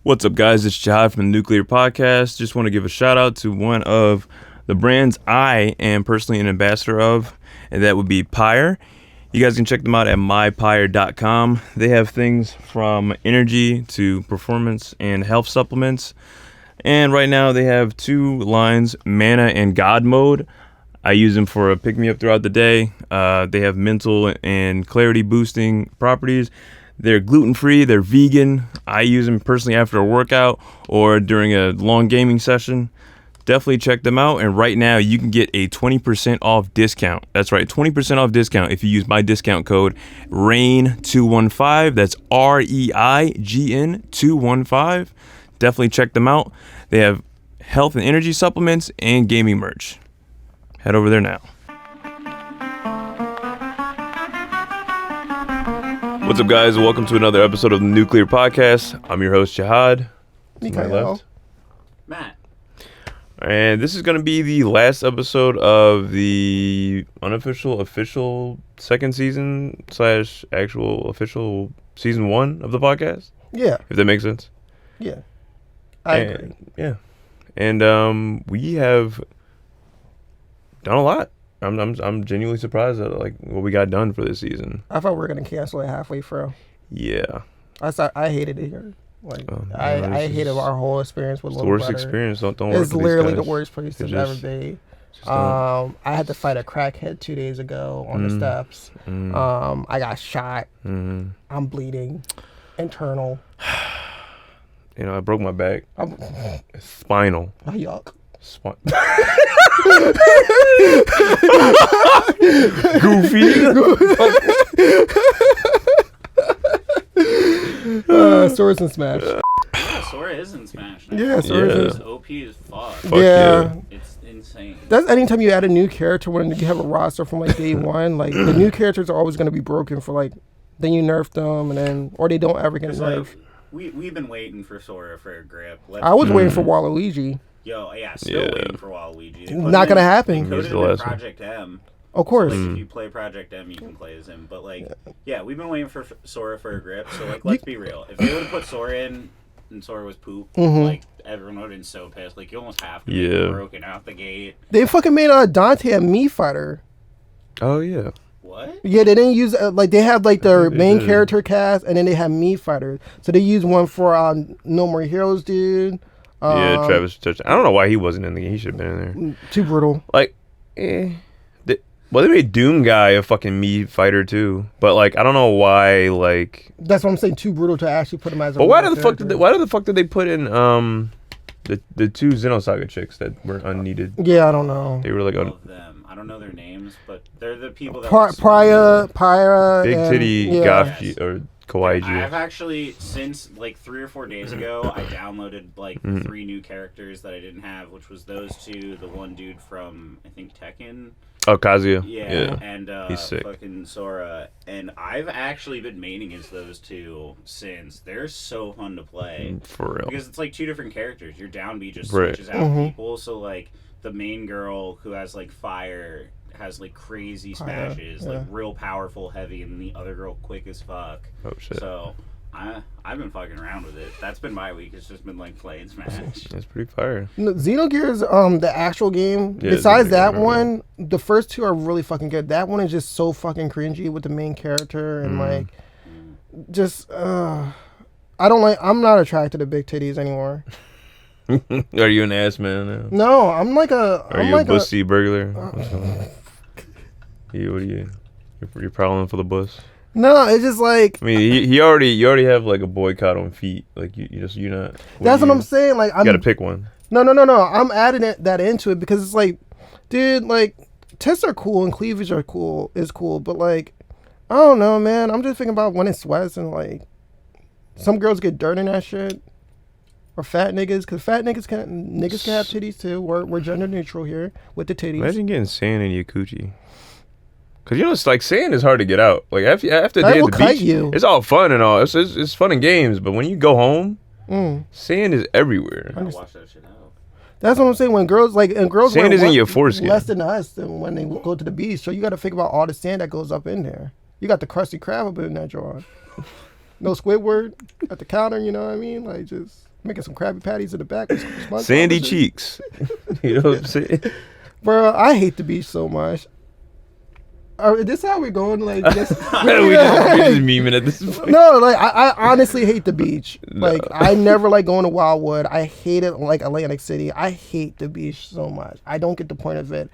What's up, guys? It's Jihad from the Nukeclear podcast. Just want to give a shout out to one of the brands I am personally an ambassador of, and that would be Pyre. You guys can check them out at mypyre.com. They have things from energy to performance and health supplements. And right now they have two lines, Mana and God Mode. I use them for a pick-me-up throughout the day. They have mental and clarity boosting properties. They're gluten-free, they're vegan. I use them personally after a workout or during a long gaming session. Definitely check them out. And right now you can get a 20% off discount. That's right, 20% off discount if you use my discount code REIGN215. That's REIGN 215. Definitely check them out. They have health and energy supplements and gaming merch. Head over there now. What's up, guys? Welcome to another episode of the Nukeclear podcast. I'm your host, Jihad. To my left, Matt. And this is going to be the last episode of the unofficial, official second season / actual official season 1 of the podcast. Yeah. If that makes sense. Yeah. I agree. Yeah. And we have done a lot. I'm genuinely surprised at like what we got done for this season. I thought we were gonna cancel it halfway through. Yeah. I hated it here. Like I hated our whole experience with Little Brother. It's the worst experience. Don't work It's with literally these the guys. worst place to ever be. Don't. I had to fight a crackhead 2 days ago on the steps. I got shot. I'm bleeding. Internal. You know, I broke my back. Spinal. Oh, yuck. Goofy. Swords and Smash. Sora is in Smash now. Yeah, Swords Yeah. and It's OP as fuck. Fuck yeah. It's insane. That's anytime you add a new character when you have a roster from like day one, like the new characters are always going to be broken for like, then you nerf them and then, or they don't ever get It's nerfed. like, we've been waiting for Sora for a grip. I was waiting for Waluigi. Still Yeah. waiting for Waluigi. Not going to happen. He's Coded the him in last one. Project M. Of course. Like, if you play Project M, you can play as him. But, like, we've been waiting for Sora for a grip. So, like, let's be real. If they would have put Sora in and Sora was poop, like, everyone would have been so pissed. Like, you almost have to make him broken out the gate. They fucking made Dante a Mii fighter. Oh yeah. What? Yeah, they didn't use like they had like their They main did. character cast, and then they had Mii fighters. So they used one for No More Heroes, dude. Yeah, Travis Touchdown. I don't know why he wasn't in the game. He should have been in there. Too brutal. Like, they made Doom Guy a fucking Mii fighter too. But like, I don't know why. Like, That's what I'm saying. Too brutal to actually put him as a. but why real the fuck character. why the fuck did they put in the two Xenosaga chicks that were unneeded? Yeah, I don't know. They were like All of them. I don't know their names, but they're the people that... Pyra, big and, titty yeah. Gafji or Kawaii. I've actually, since like 3 or 4 days ago, I downloaded like 3 new characters that I didn't have, which was those two, the one dude from, I think, Tekken. Oh, Kazuya. Yeah. And He's sick. fucking Sora. And I've actually been maining as those two since. They're so fun to play. For real. Because it's like 2 different characters. Your down B just Right. switches out people. So like the main girl who has like fire has like crazy smashes, like real powerful, heavy, and the other girl quick as fuck. Oh shit. So I've been fucking around with it. That's been my week. It's just been like playing Smash. That's pretty fire. No, Xenogears, the actual game. Yeah, Besides Xenogears, that right. one, the first 2 are really fucking good. That one is just so fucking cringy with the main character and like, just I don't like. I'm not attracted to big titties anymore. Are you an ass man now? No, I'm like a. Are I'm you like a bussy burglar? What's going on? What are you? You're prowling for the bus? No, it's just like. I mean, you already have like a boycott on feet. Like you're not. That's what I'm saying. Like You gotta pick one. No. I'm adding that into it because it's like, dude, like tits are cool and cleavage is cool, but like, I don't know, man. I'm just thinking about when it sweats and like, some girls get dirt in that shit, or fat niggas, because fat niggas can have titties too. We're gender neutral here with the titties. Imagine getting sand in your coochie. Cause you know it's like sand is hard to get out. Like after the That day will at the cut beach, you. it's all fun and all. It's fun and games, but when you go home, sand is everywhere. I gotta wash that shit out. That's what I'm saying. When girls Sand wear is in your foreskin. less than us than when they go to the beach. So you got to think about all the sand that goes up in there. You got the crusty crab up in that jar. No Squidward at the counter, you know what I mean? Like, just making some Krabby Patties in the back. With SpongeBob Sandy and shit. cheeks. You know what I'm saying? Bro, I hate the beach so much. This how we're going? Like, this, we just memeing at this point. no, like I honestly hate the beach. No. Like I never like going to Wildwood. I hate it like Atlantic City. I hate the beach so much. I don't get the point of it.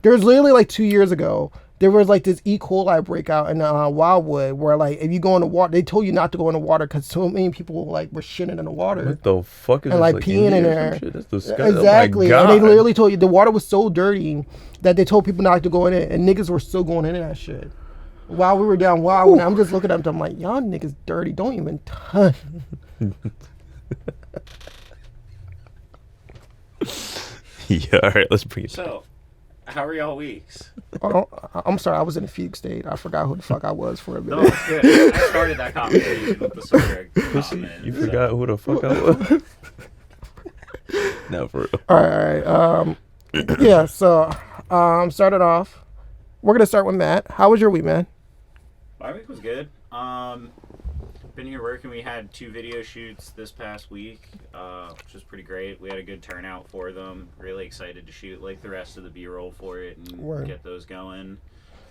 There's literally like 2 years ago, there was like this E. coli breakout in Wildwood where like if you go in the water, they told you not to go in the water because so many people like were shitting in the water. What the fuck is And this, like peeing in India or there. some shit? That's disgusting. Exactly. Oh my And they God. literally told you the water was so dirty that they told people not to go in it, and niggas were still going into that shit. While we were down Wildwood, I'm just looking at them like, y'all niggas dirty. Don't even touch. Yeah, all right, let's bring it. So, how are y'all weeks? Oh, I'm sorry, I was in a fugue state. I forgot who the fuck I was for a No, minute. it's good. I started that conversation with the Sorare comment. You so- forgot who the fuck I was? No, for real. All right. Yeah. So, started off. We're gonna start with Matt. How was your week, man? My week was good. Been here working. We had 2 video shoots this past week, which was pretty great. We had a good turnout for them. Really excited to shoot like the rest of the B-roll for it and Word. get those going.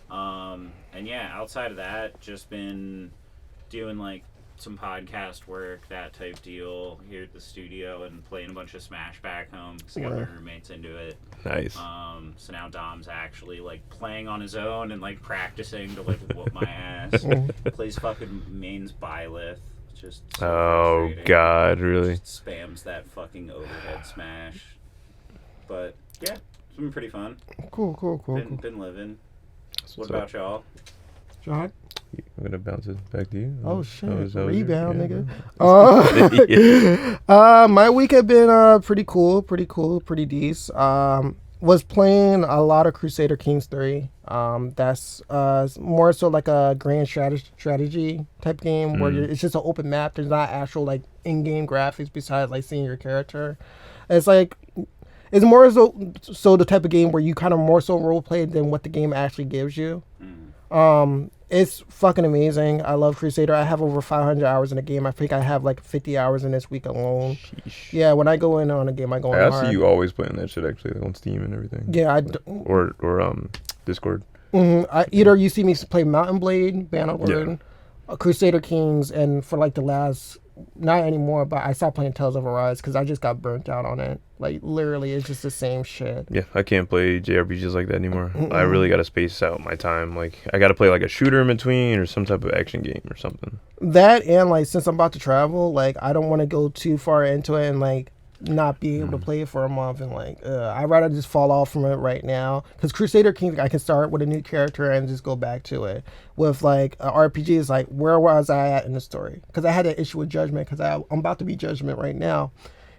And yeah, outside of that, just been doing like some podcast work, that type deal here at the studio, and playing a bunch of Smash back home because I got my Word. roommates into it. Nice. So now Dom's actually like playing on his own and like practicing to like whoop my ass. Plays fucking mains Byleth. Just so Oh frustrating. God, really? Just spams that fucking overhead smash. But yeah, it's been pretty fun. Cool. Been living. What So, about y'all? John? I'm gonna bounce it back to you. Oh shit! That was your- Rebound, yeah, nigga. Yeah. My week had been pretty cool, pretty decent. Was playing a lot of Crusader Kings 3. That's more so like a grand strategy type game where it's just an open map. There's not actual like in-game graphics besides like seeing your character. It's like it's more so the type of game where you kind of more so role play than what the game actually gives you. It's fucking amazing. I love Crusader. I have over 500 hours in the game. I think I have like 50 hours in this week alone. Sheesh. Yeah, when I go in on a game, I go in I hard. see you always playing that shit actually, like on Steam and everything. Yeah, Or Discord. either you see me play Mountain Blade, Bannerlord, Crusader Kings, and for like the last, not anymore, but I stopped playing Tales of Arise because I just got burnt out on it. Like literally, it's just the same shit. Yeah, I can't play JRPGs like that anymore. I really gotta space out my time. Like I gotta play like a shooter in between or some type of action game or something. That and like since I'm about to travel, like I don't want to go too far into it and like not be able to play it for a month and like I'd rather just fall off from it right now because Crusader King I can start with a new character and just go back to it. With like RPG is like where was I at in the story, because I had an issue with Judgment because I'm about to be Judgment right now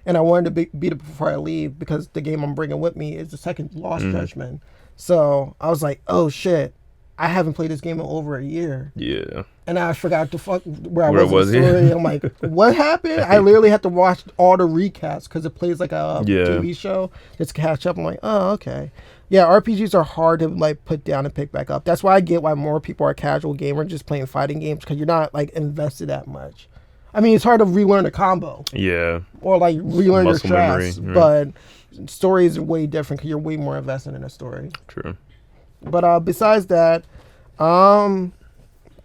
and I wanted to beat it before I leave because the game I'm bringing with me is the second Lost Judgment. So I was like, oh shit, I haven't played this game in over a year. Yeah. And I forgot to fuck where I Where was was in the he? story. I'm like, what happened? I literally had to watch all the recaps because it plays like a TV show just to catch up. I'm like, oh, okay. Yeah, RPGs are hard to like put down and pick back up. That's why I get why more people are casual gamers just playing fighting games because you're not like invested that much. I mean, it's hard to relearn a combo Yeah. or like relearn your Muscle memory, strats, right. but stories are way different because you're way more invested in a story. True. But besides that,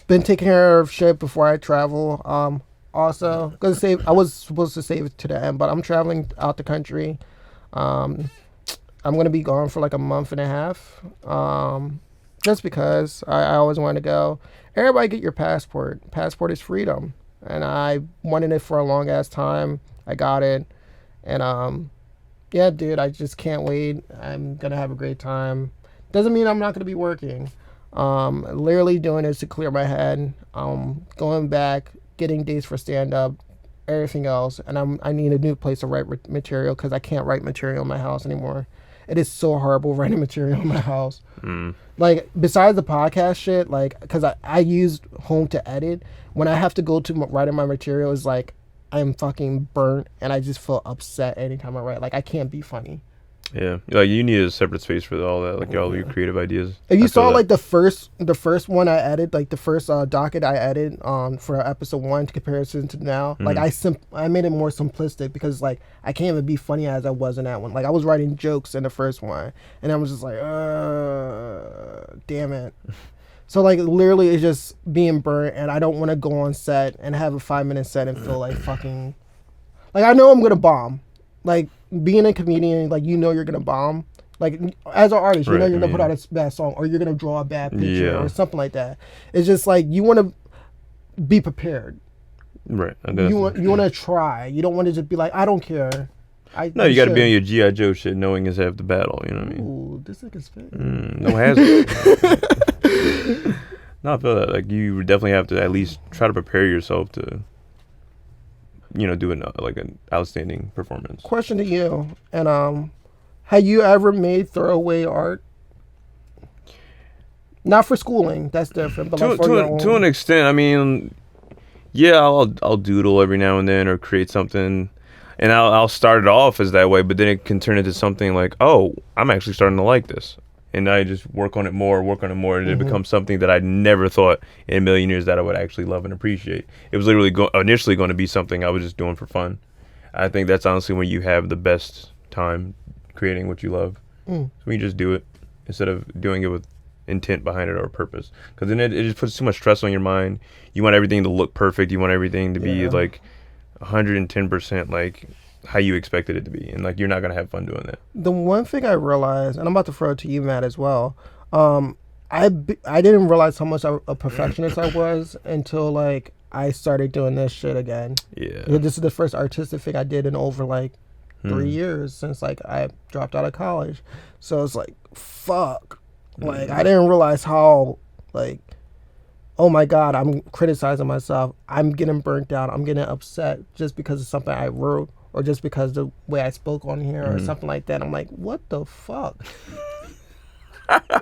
been taking care of shit before I travel. Also, I was supposed to save it to the end, but I'm traveling out the country. I'm gonna be gone for like a month and a half. Just because I always wanted to go. Everybody get your passport. Passport is freedom, and I wanted it for a long ass time. I got it, and yeah, dude, I just can't wait. I'm gonna have a great time. Doesn't mean I'm not gonna be working. Literally doing this to clear my head. Going back, getting dates for stand up, everything else, and I need a new place to write material because I can't write material in my house anymore. It is so horrible writing material in my house. Like besides the podcast shit, like because I use home to edit. When I have to go to writing my material, is like I'm fucking burnt, and I just feel upset anytime I write. Like I can't be funny. Yeah, like you need a separate space for all that, like all your creative ideas. If you I feel saw that. like the first one I added, like the first docket I added for episode 1 to comparison to now, like I made it more simplistic because like I can't even be funny as I was in that one. Like I was writing jokes in the first one, and I was just like, damn it. So like literally it's just being burnt, and I don't want to go on set and have a 5-minute set and feel like fucking, like I know I'm gonna bomb. Like being a comedian, like you know you're gonna bomb. Like as an artist, you know you're gonna put out a bad song, or you're gonna draw a bad picture, or something like that. It's just like you want to be prepared. Right. You want to try. You don't want to just be like, I don't care. No, you got to be on your G.I. Joe shit, knowing is half the battle. You know what I mean? Ooh, this nigga's fit. No hazard. No, I feel that. Like you definitely have to at least try to prepare yourself to, do an outstanding performance. Question to you, and have you ever made throwaway art? Not for schooling, that's different. But like for your own. To an extent, I mean, yeah, I'll doodle every now and then or create something, and I'll start it off as that way, but then it can turn into something like, oh, I'm actually starting to like this, and I just work on it more, and it becomes something that I never thought in a million years that I would actually love and appreciate. It was literally initially going to be something I was just doing for fun. I think that's honestly when you have the best time creating what you love. So when you just do it instead of doing it with intent behind it or purpose, because then it just puts too much stress on your mind. You want everything to look perfect. You want everything to be like 110% like how you expected it to be, and like you're not gonna have fun doing that. The one thing I realized, and I'm about to throw it to you, Matt, as well. I didn't realize how much a perfectionist I was until like I started doing this shit again. Yeah. This is the first artistic thing I did in over like 3 years since like I dropped out of college. So it's like, fuck. Like I didn't realize how like, oh my God, I'm criticizing myself. I'm getting burnt out. I'm getting upset just because of something I wrote, or just because the way I spoke on here or something like that. I'm like, what the fuck?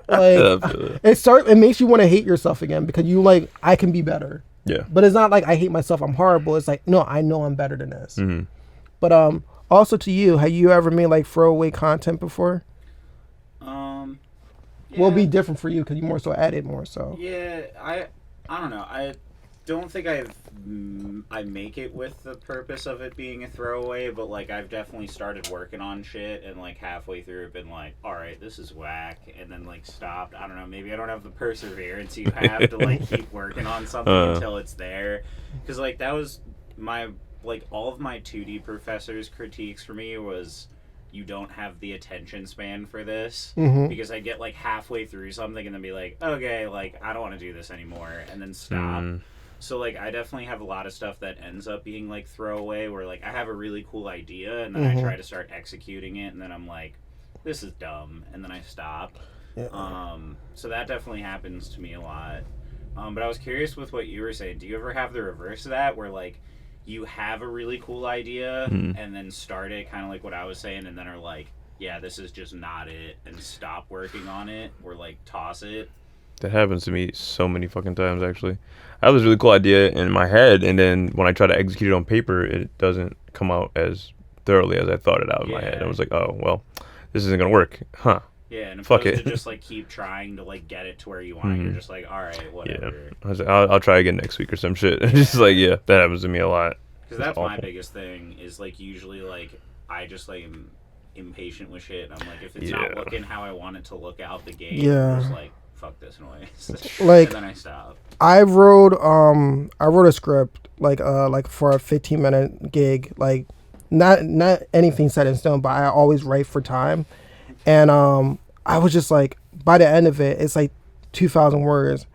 Like it makes you want to hate yourself again, because you like, I can be better. Yeah. But it's not like I hate myself, I'm horrible. It's like, no, I know I'm better than this. But also to you, have you ever made like throwaway content before? Yeah. Will be different for you because you more so added more so. Yeah, I don't know. I don't think I make it with the purpose of it being a throwaway, but like I've definitely started working on shit and like halfway through it been like, all right, this is whack, and then like stopped. I don't know, maybe I don't have the perseverance you have to like keep working on something until it's there, because like that was my like all of my 2D professors' critiques for me was, you don't have the attention span for this, because I get like halfway through something and then be like, okay, like I don't want to do this anymore, and then stop. So like I definitely have a lot of stuff that ends up being like throwaway, where like I have a really cool idea and then I try to start executing it and then I'm like, this is dumb, and then I stop. So that definitely happens to me a lot. But I was curious with what you were saying, do you ever have the reverse of that, where like you have a really cool idea and then start it kind of like what I was saying, and then are like, yeah, this is just not it, and stop working on it, or like toss it? That happens to me so many fucking times, actually. I have this really cool idea in my head, and then when I try to execute it on paper, it doesn't come out as thoroughly as I thought it out in my head. I was like, oh, well, this isn't going to work. Huh. Yeah, and fuck opposed it. to just like keep trying to like get it to where you want it, you're just like, all right, whatever. Yeah. I was like, I'll try again next week or some shit. Just like, yeah, that happens to me a lot. Because that's my biggest thing, is like usually like I just like am impatient with shit, and I'm like, if it's not looking how I want it to look out the gate, I'm just like, fuck this noise. Like, and then I stop. I wrote a script like for a 15-minute gig, like not anything set in stone, but I always write for time, and I was just like, by the end of it, it's like 2,000 words,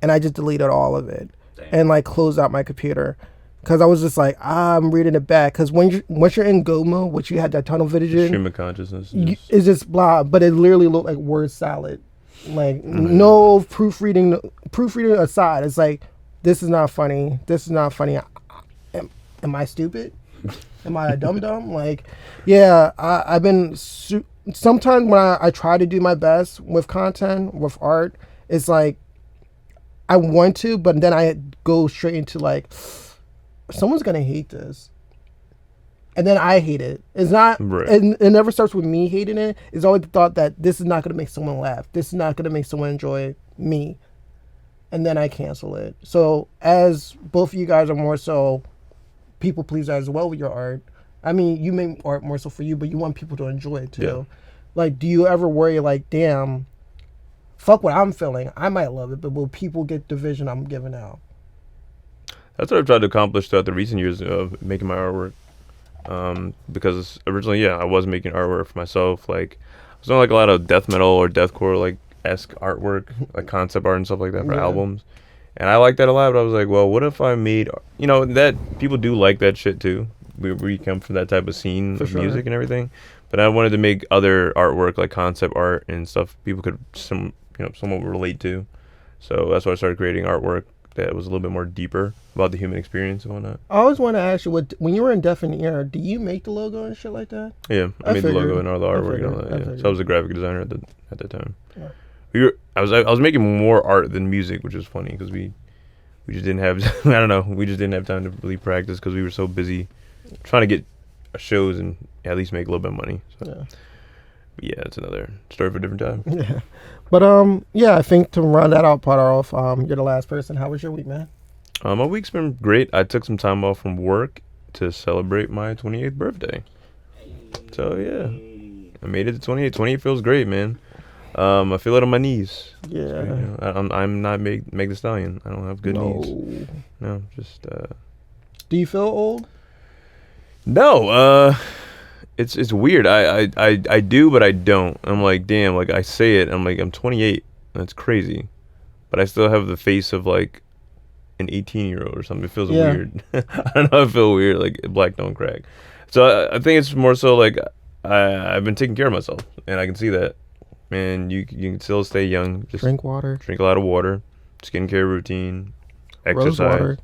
and I just deleted all of it. Damn. And like closed out my computer. Because I was just like, I'm reading it back. Because once you're in go mode, which you had that tunnel vision, stream of consciousness, it's just blah. But it literally looked like word salad. Like no proofreading aside, it's like, this is not funny. This is not funny. Am I stupid? Am I a dum dum? Like, yeah, I've been. Sometimes when I try to do my best with content, with art, it's like I want to, but then I go straight into like, someone's gonna hate this. and then I hate it. It's not. Right. It never starts with me hating it. It's always the thought that this is not going to make someone laugh. This is not going to make someone enjoy me, and then I cancel it. So as both of you guys are more so people pleaser as well with your art. I mean, you make art more so for you, but you want people to enjoy it too. Yeah. Like, do you ever worry like, damn, fuck what I'm feeling. I might love it, but will people get the vision I'm giving out? That's what I've tried to accomplish throughout the recent years of making my artwork. Because originally, I was making artwork for myself. Like, I was doing like a lot of death metal or deathcore like esque artwork, like concept art and stuff like that for albums. And I like that a lot. But I was like, well, what if I made, that people do like that shit too. We come from that type of scene of music and everything. But I wanted to make other artwork like concept art and stuff people could somewhat relate to. So that's why I started creating artwork that was a little bit more deeper about the human experience and whatnot. I always want to ask you, when you were in Deaf and Ear, do you make the logo and shit like that? Yeah, I made the logo and all the artwork and all that. Yeah. So I was a graphic designer at that time. Yeah. I was making more art than music, which was funny because we just didn't have we just didn't have time to really practice because we were so busy trying to get shows and at least make a little bit of money. So. Yeah, it's another story for a different time. Yeah. But I think to run that out part off, you're the last person. How was your week, man? My week's been great. I took some time off from work to celebrate my 28th birthday. So I made it to 28. 28 feels great, man. I feel it on my knees. Yeah. I'm not Meg the Stallion. I don't have good knees. No, just. Do you feel old? No. It's weird. I do, but I don't. I'm like, damn. Like I say it. I'm like, I'm 28. That's crazy, but I still have the face of like an 18-year-old or something. It feels weird. I don't know. I feel weird. Like black don't crack. So I think it's more so like I've been taking care of myself, and I can see that. And you can still stay young. Just drink water. Drink a lot of water. Skincare routine. Exercise. Rose water.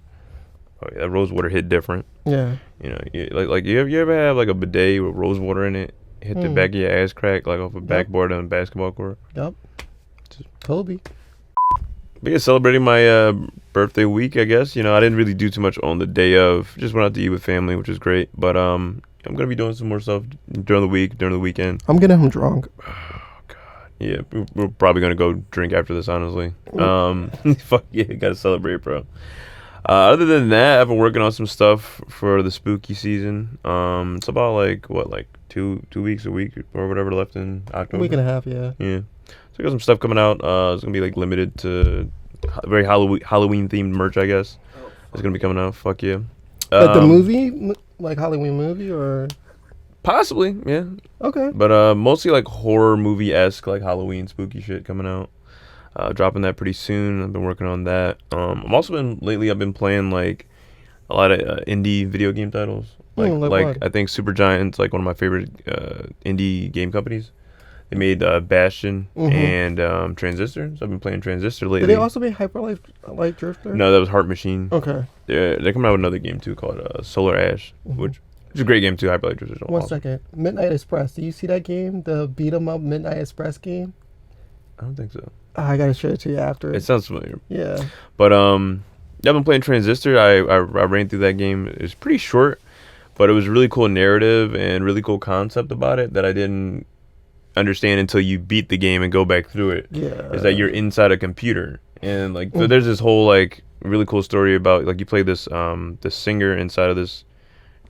Oh yeah, rose water hit different. Yeah. Like you ever have like a bidet with rose water in it? Hit the back of your ass crack like off a backboard on a basketball court. Yep. Kobe. But yeah, celebrating my birthday week, I guess. I didn't really do too much on the day of. Just went out to eat with family, which is great. But I'm gonna be doing some more stuff during the week, during the weekend. I'm getting him drunk. Oh God. Yeah, we're probably gonna go drink after this, honestly. Fuck yeah, gotta celebrate, bro. Other than that, I've been working on some stuff for the spooky season. It's about like 2 weeks, a week or whatever left in October. A week and a half, yeah. Yeah. So I got some stuff coming out. It's gonna be like limited to very Halloween themed merch, I guess. It's gonna be coming out. Fuck yeah. Like the movie, like Halloween movie, or possibly, yeah. Okay. But mostly like horror movie esque, like Halloween spooky shit coming out. Dropping that pretty soon. I've been working on that. I've been playing like a lot of indie video game titles. Like I think Supergiant's like one of my favorite indie game companies. They made Bastion and Transistor. So I've been playing Transistor lately. Did they also make Hyper Light Drifter? No, that was Heart Machine. Okay. They're coming out with another game too called Solar Ash, which is a great game too. Hyper Light Drifter. One second. Midnight Express. Do you see that game? The beat 'em up Midnight Express game? I don't think so. I gotta show it to you after. It sounds familiar. Yeah. But I've been playing Transistor. I ran through that game. It was pretty short, but it was a really cool narrative and really cool concept about it that I didn't understand until you beat the game and go back through it. Yeah. Is that you're inside a computer and like so there's this whole like really cool story about like you play this this singer inside of this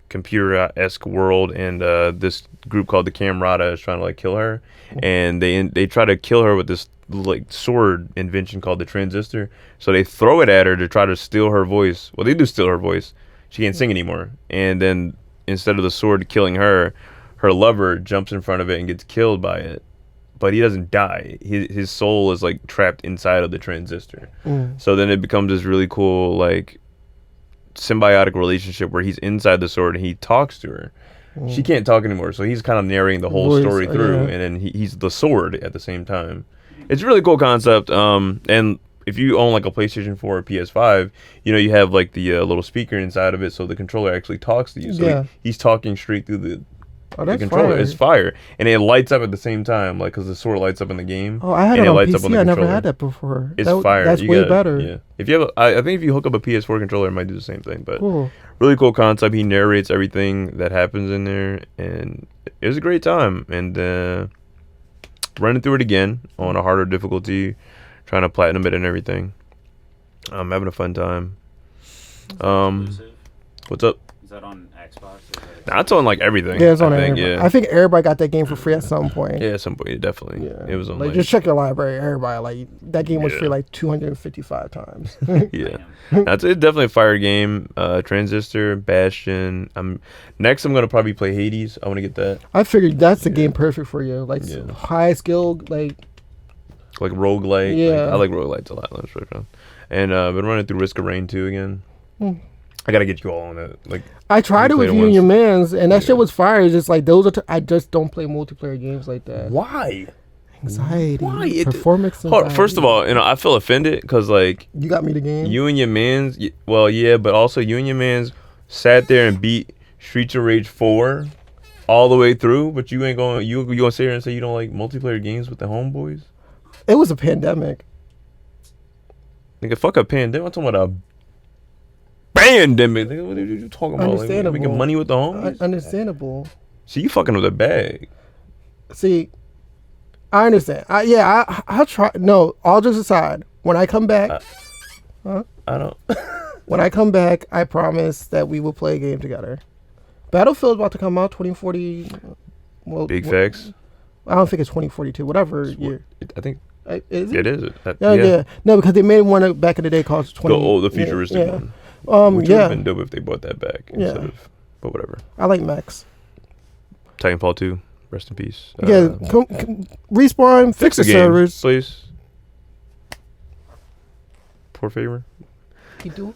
computer-esque world, and this group called the Camerata is trying to like kill her, and they try to kill her with this like sword invention called the Transistor. So they throw it at her to try to steal her voice. Well, they do steal her voice. She can't sing anymore. And then instead of the sword killing her, her lover jumps in front of it and gets killed by it. But he doesn't die. His soul is like trapped inside of the Transistor. So then it becomes this really cool like symbiotic relationship where he's inside the sword and he talks to her. She can't talk anymore, so he's kind of narrating the whole story through, and then he's the sword at the same time. It's a really cool concept. And if you own like a PlayStation 4 or PS5, you have like the little speaker inside of it, so the controller actually talks to you. So he's talking straight through Oh, the that's controller. fire. It's fire, and it lights up at the same time, like because the sword lights up in the game. Oh, I had and it on lights PC. up on the I never controller. had that before. It's fire. That's You way gotta- better. Yeah. If you have, I think if you hook up a PS4 controller, it might do the same thing. But Cool. really cool concept. He narrates everything that happens in there, and it was a great time. And running through it again on a harder difficulty, trying to platinum it and everything. I'm having a fun time. Exclusive? What's up? Is that on Xbox? Nah, it's on like everything. Yeah, it's on I think, everybody. yeah. I think everybody got that game for free at some point. Yeah, at some point, definitely. Yeah. It was on like, like, just check your library, everybody. Like that game was Yeah. free like 255 times. yeah. It's definitely a fire game. Transistor, Bastion. Next I'm gonna probably play Hades. I want to get that. I figured that's the game perfect for you. Like Yeah. high skill, like Roguelite. Yeah. I like roguelites a lot. That's really fun. And been running through Risk of Rain 2 again. Hmm. I gotta get you all on it. Like I tried it played with it you and your once. mans, and that Yeah. shit was fire. It's just like those are. I just don't play multiplayer games like that. why? Anxiety, Why? performance. Hold on, anxiety. first of all, I feel offended because like you got me the game. you and your mans. Well, yeah, but also you and your mans sat there and beat Streets of Rage 4 all the way through. But you ain't going. You gonna sit here and say you don't like multiplayer games with the homeboys? It was a pandemic. Nigga, fuck a pandemic. I'm talking about a pandemic. Nigga, what are you talking about? Like, Understandable. making money with the homies? Understandable. See, you fucking with a bag. See, I understand. I'll try. No, all jokes aside, when I come back, I don't. when I come back, I promise that we will play a game together. Battlefield's about to come out 2040. Well, Big facts. I don't think it's 2042. Whatever year. I think Is it? it is. Yeah. No, because they made one back in the day called 20. The futuristic yeah. one. Which would Yeah. have been dope if they brought that back instead of. But whatever. I like mechs. Titanfall 2. Rest in peace. Yeah, respawn, fix the game, servers. please. Poor favor. You do.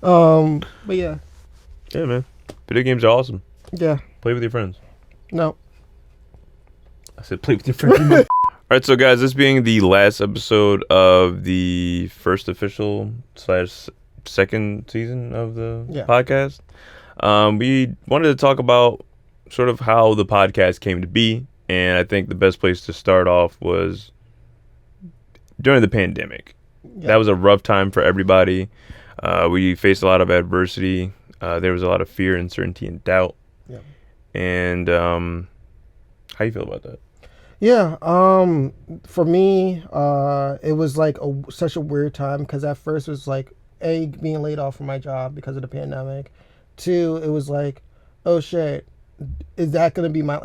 But yeah, Yeah, man. Video games are awesome. yeah. Play with your friends. No. I said play with your friends. All right, so guys, this being the last episode of the first official / second season of the podcast, we wanted to talk about sort of how the podcast came to be, and I think the best place to start off was during the pandemic. Yeah. That was a rough time for everybody. We faced a lot of adversity. There was a lot of fear, uncertainty, and doubt. Yeah. And how you feel about that? Yeah. For me, it was like such a weird time because at first it was like being laid off from my job because of the pandemic. 2, it was like, oh shit, is that gonna be my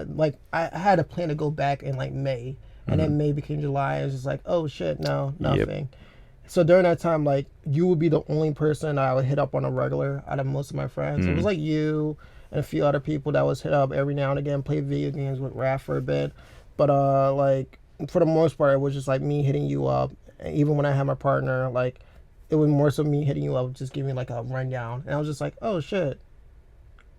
I had a plan to go back in like May, and then May became July. It was just like, oh shit, no, nothing. Yep. So during that time, like, you would be the only person I would hit up on a regular out of most of my friends. It was like you and a few other people that was hit up every now and again, play video games with Raph for a bit. But like for the most part, it was just like me hitting you up. And even when I had my partner, like it was more so me hitting you up, just giving me like a rundown. And I was just like, oh shit,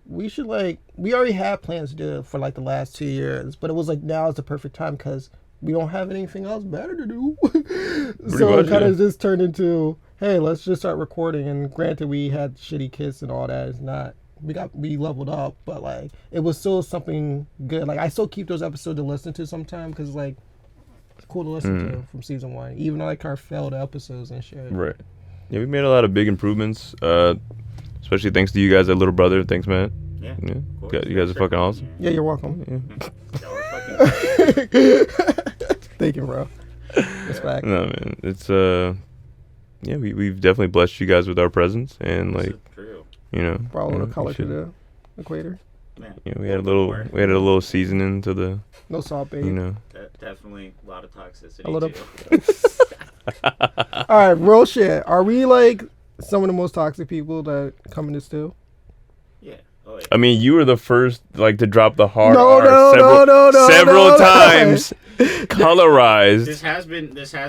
we should we already had plans to do it for like the last 2 years, but it was like now is the perfect time because we don't have anything else better to do. So much, it kind of yeah. just turned into, hey, let's just start recording. And granted, we had shitty kits and all that. It's not, we leveled up, but like it was still something good. Like I still keep those episodes to listen to sometimes because like it's cool to listen to from season 1, even though like our failed episodes and shit. Right. Yeah, we made a lot of big improvements, especially thanks to you guys, that little brother. Thanks, man. Yeah. Yeah. Of course. You guys are fucking awesome. Yeah, you're welcome. Yeah. Y'all are fucking Thank you, bro. Respect. No, man. It's yeah, we've definitely blessed you guys with our presence, and like, true. you know, Brought a you little know, color we to should- the equator. Yeah. you know, we had a little seasoning to the, No salt bait. you know. Definitely a lot of toxicity. A little- too. All right, real shit. Are we like some of the most toxic people that come in this too? Yeah. Oh, yeah. I mean, you were the first like to drop the hard No, R no, several no. times, colorized. This has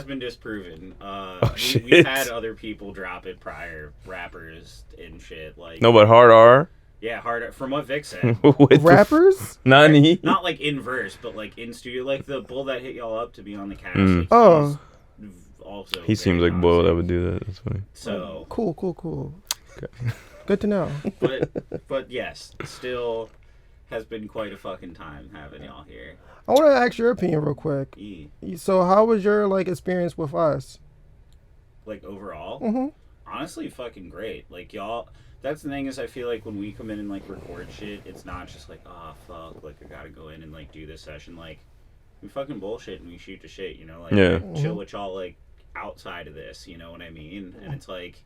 been disproven. Oh, we shit. had other people drop it prior, rappers and shit. Like No, but hard R. yeah, hard from what Vic said. With the Rappers? Nani. Not like in verse, but like in studio, like the bull that hit y'all up to be on the cast. Mm. Like, Oh. he's also He seems very like Boyle that toxic. would do that. That's funny. So, Cool. Okay. Good to know. but yes, still, has been quite a fucking time having y'all here. I want to ask your opinion real quick. So, how was your like experience with us? Like overall, Mm-hmm. honestly, fucking great. Like y'all. That's the thing is, I feel like when we come in and like record shit, it's not just like, oh fuck, like I gotta go in and like do this session. Like we fucking bullshit and we shoot the shit, you know. Like chill with y'all like outside of this, you know what I mean? And it's like,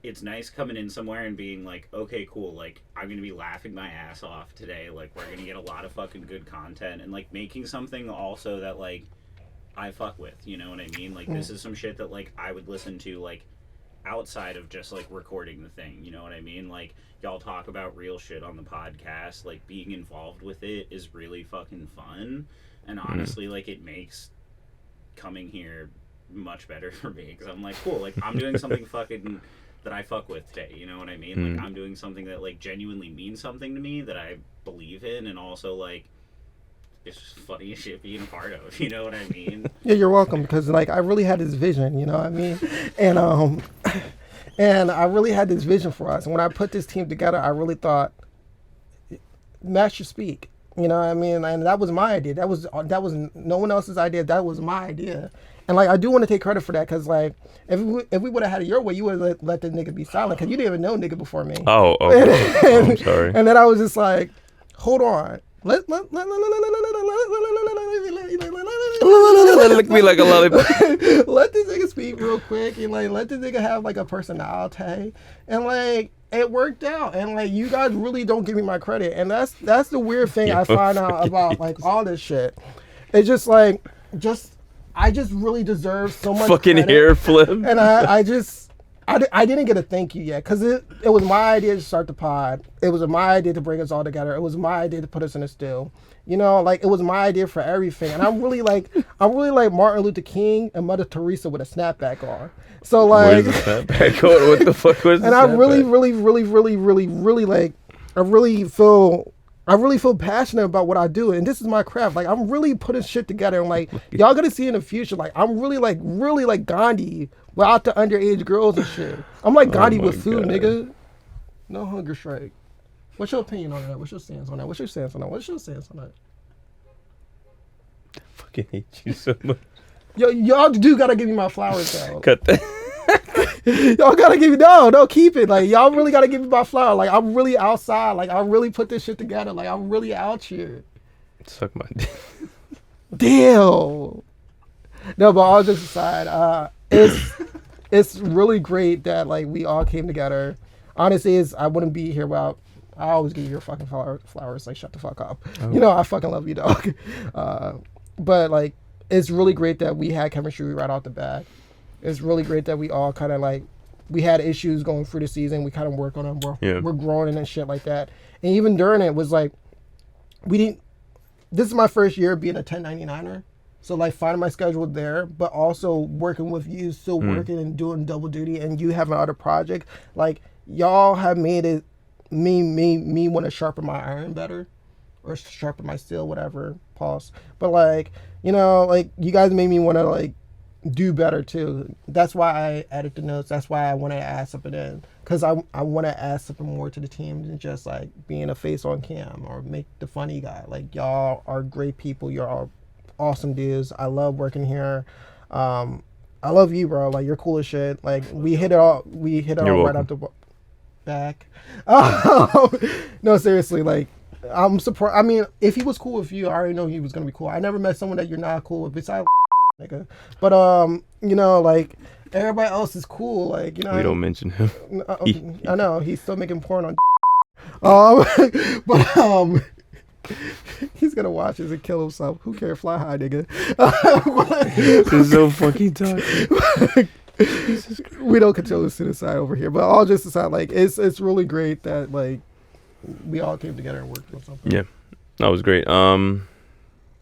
it's nice coming in somewhere and being like, okay, cool, like I'm gonna be laughing my ass off today. Like we're gonna get a lot of fucking good content and like making something also that like I fuck with, you know what I mean? Like this is some shit that like I would listen to like outside of just like recording the thing, you know what I mean? Like y'all talk about real shit on the podcast, like being involved with it is really fucking fun, and honestly like it makes coming here much better for me because I'm like, cool, like I'm doing something fucking that I fuck with today, you know what I mean? Like I'm doing something that like genuinely means something to me that I believe in, and also like it's just funny as shit being a part of, you know what I mean? Yeah, you're welcome, because like I really had this vision, you know what I mean? And I really had this vision for us. And when I put this team together, I really thought Matt should speak. You know what I mean? And that was my idea. That was no one else's idea. That was my idea. And like I do want to take credit for that, because like if we would have had it your way, you would have let the nigga be silent, because you didn't even know nigga before me. Oh, okay. I'm sorry. And then I was just like, hold on. Lick me like a lollipop. Let this nigga speak real quick, and like let this nigga have like a personality, and like it worked out. And like you guys really don't give me my credit, and that's the weird thing I find out about like all this shit. It's just like I just really deserve so much fucking credit, hair flip, and I didn't get a thank you yet, because it was my idea to start the pod. It was my idea to bring us all together. It was my idea to put us in a stew. You know, like it was my idea for everything. And I'm really like Martin Luther King and Mother Teresa with a snapback on. So like, where's the snapback on? What the fuck was the and snapback? I really like, I really feel passionate about what I do, and this is my craft. Like I'm really putting shit together, and like y'all gonna see in the future. Like I'm really like Gandhi without the underage girls and shit. I'm like Gandhi with food, God. Nigga. No hunger strike. What's your opinion on that? What's your stance on that? I fucking hate you so much. Yo, y'all do gotta give me my flowers though. Cut that. Y'all gotta give me no, keep it. Like y'all really gotta give me my flower. Like I'm really outside. Like I really put this shit together. Like I'm really out here. Suck my dick. Damn. No, but all jokes aside, it's really great that like we all came together. Honestly, I wouldn't be here without. I always give you your fucking flowers. Like shut the fuck up. Oh. You know I fucking love you, dog. But like it's really great that we had chemistry right off the bat. It's really great that we all kind of like, we had issues going through the season. We kind of work on them. We're growing and shit like that. And even during it was like, this is my first year being a 1099er. So like finding my schedule there, but also working with you, still working and doing double duty, and you having other projects. Like y'all have made it, me want to sharpen my iron better, or sharpen my steel, whatever, pause. But like, you know, like you guys made me want to like, do better too. That's why I added the notes. That's why I want to add something in, because I want to add something more to the team than just like being a face on cam or make the funny guy. Like y'all are great people. You're all awesome dudes. I love working here. I love you, bro. Like you're cool as shit. Like we hit it all right out the back. No, seriously. Like I'm surprised. I mean, if he was cool with you, I already know he was gonna be cool. I never met someone that you're not cool with besides nigga. But you know, like everybody else is cool. Like, you know, we don't mention him. I know he's still making porn on. But he's gonna watch this and kill himself. Who cares? Fly high, nigga. This is so fucking toxic. We don't control suicide over here. But all just aside, like it's really great that like we all came together and worked on something. Yeah, that was great.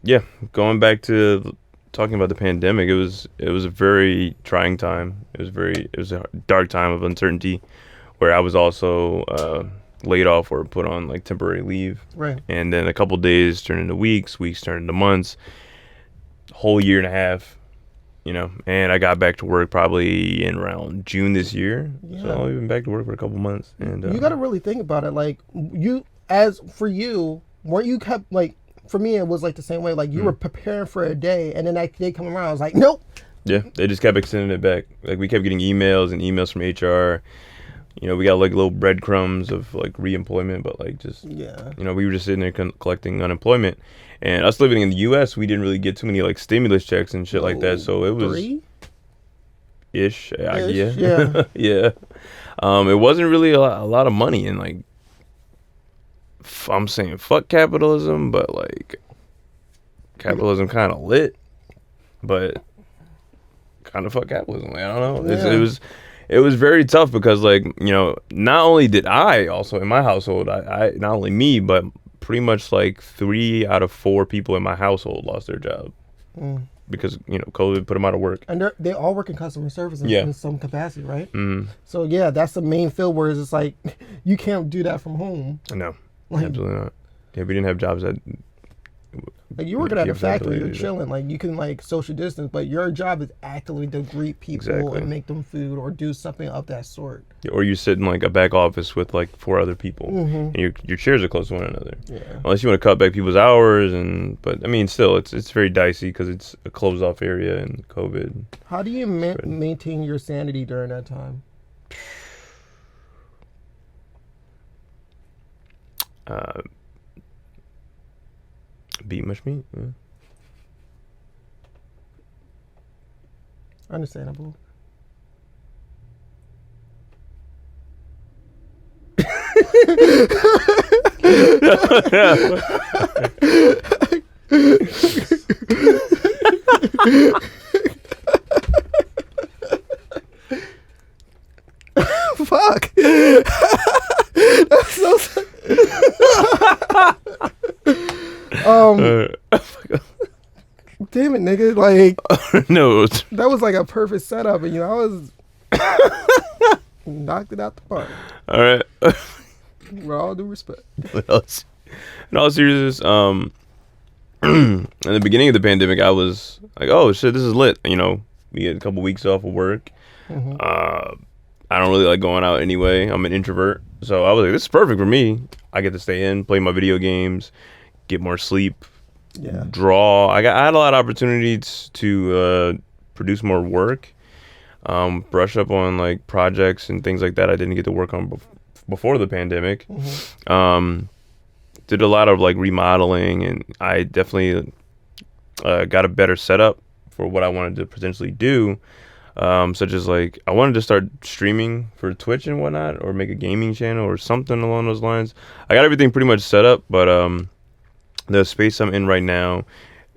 Yeah, going back to talking about the pandemic, it was a very trying time. It was a dark time of uncertainty, where I was also laid off or put on like temporary leave. Right. And then a couple days turned into weeks turned into months, whole year and a half, you know. And I got back to work probably in around June this year. Yeah. So I've been back to work for a couple months. And you got to really think about it. Like for you, weren't you kept like? For me, it was like the same way. Like you were preparing for a day, and then that day come around, I was like, nope. Yeah, they just kept extending it back. Like we kept getting emails and emails from HR. You know, we got like little breadcrumbs of like reemployment, but like just you know, we were just sitting there collecting unemployment. And us living in the U.S., we didn't really get too many like stimulus checks and shit like that. So it was 3? ish. Yeah. Yeah. Yeah. It wasn't really a lot of money, and like I'm saying fuck capitalism, but like capitalism kind of lit, but kind of fuck capitalism. Like, I don't know. It was very tough because like, you know, not only did I also in my household, I not only me, but pretty much like 3 out of 4 people in my household lost their job because, you know, COVID put them out of work. And they all work in customer service in some capacity, right? So yeah, that's the main field where it's like you can't do that from home. No, absolutely not. Yeah, we didn't have jobs that. Like you're working at a factory, you're chilling. Like you can like social distance, but your job is actively to greet people and make them food or do something of that sort. Or you sit in like a back office with like 4 other people, and your chairs are close to one another. Yeah. Unless you want to cut back people's hours, but I mean, still, it's very dicey because it's a closed off area and COVID. How do you maintain your sanity during that time? Beat much meat. Yeah. Understandable. Fuck. That's so. Damn it, nigga! Like, No. that was like a perfect setup, and you know, I was knocked it out the park. All right. With all due respect. What else? In all seriousness, in the beginning of the pandemic, I was like, "Oh shit, this is lit." You know, we had a couple weeks off of work. I don't really like going out anyway. I'm an introvert, so I was like, "This is perfect for me. I get to stay in, play my video games, get more sleep." Yeah. Draw. I had a lot of opportunities to produce more work, brush up on like projects and things like that I didn't get to work on before the pandemic. Did a lot of like remodeling, and I definitely got a better setup for what I wanted to potentially do, such as like I wanted to start streaming for Twitch and whatnot, or make a gaming channel or something along those lines. I got everything pretty much set up, but the space I'm in right now,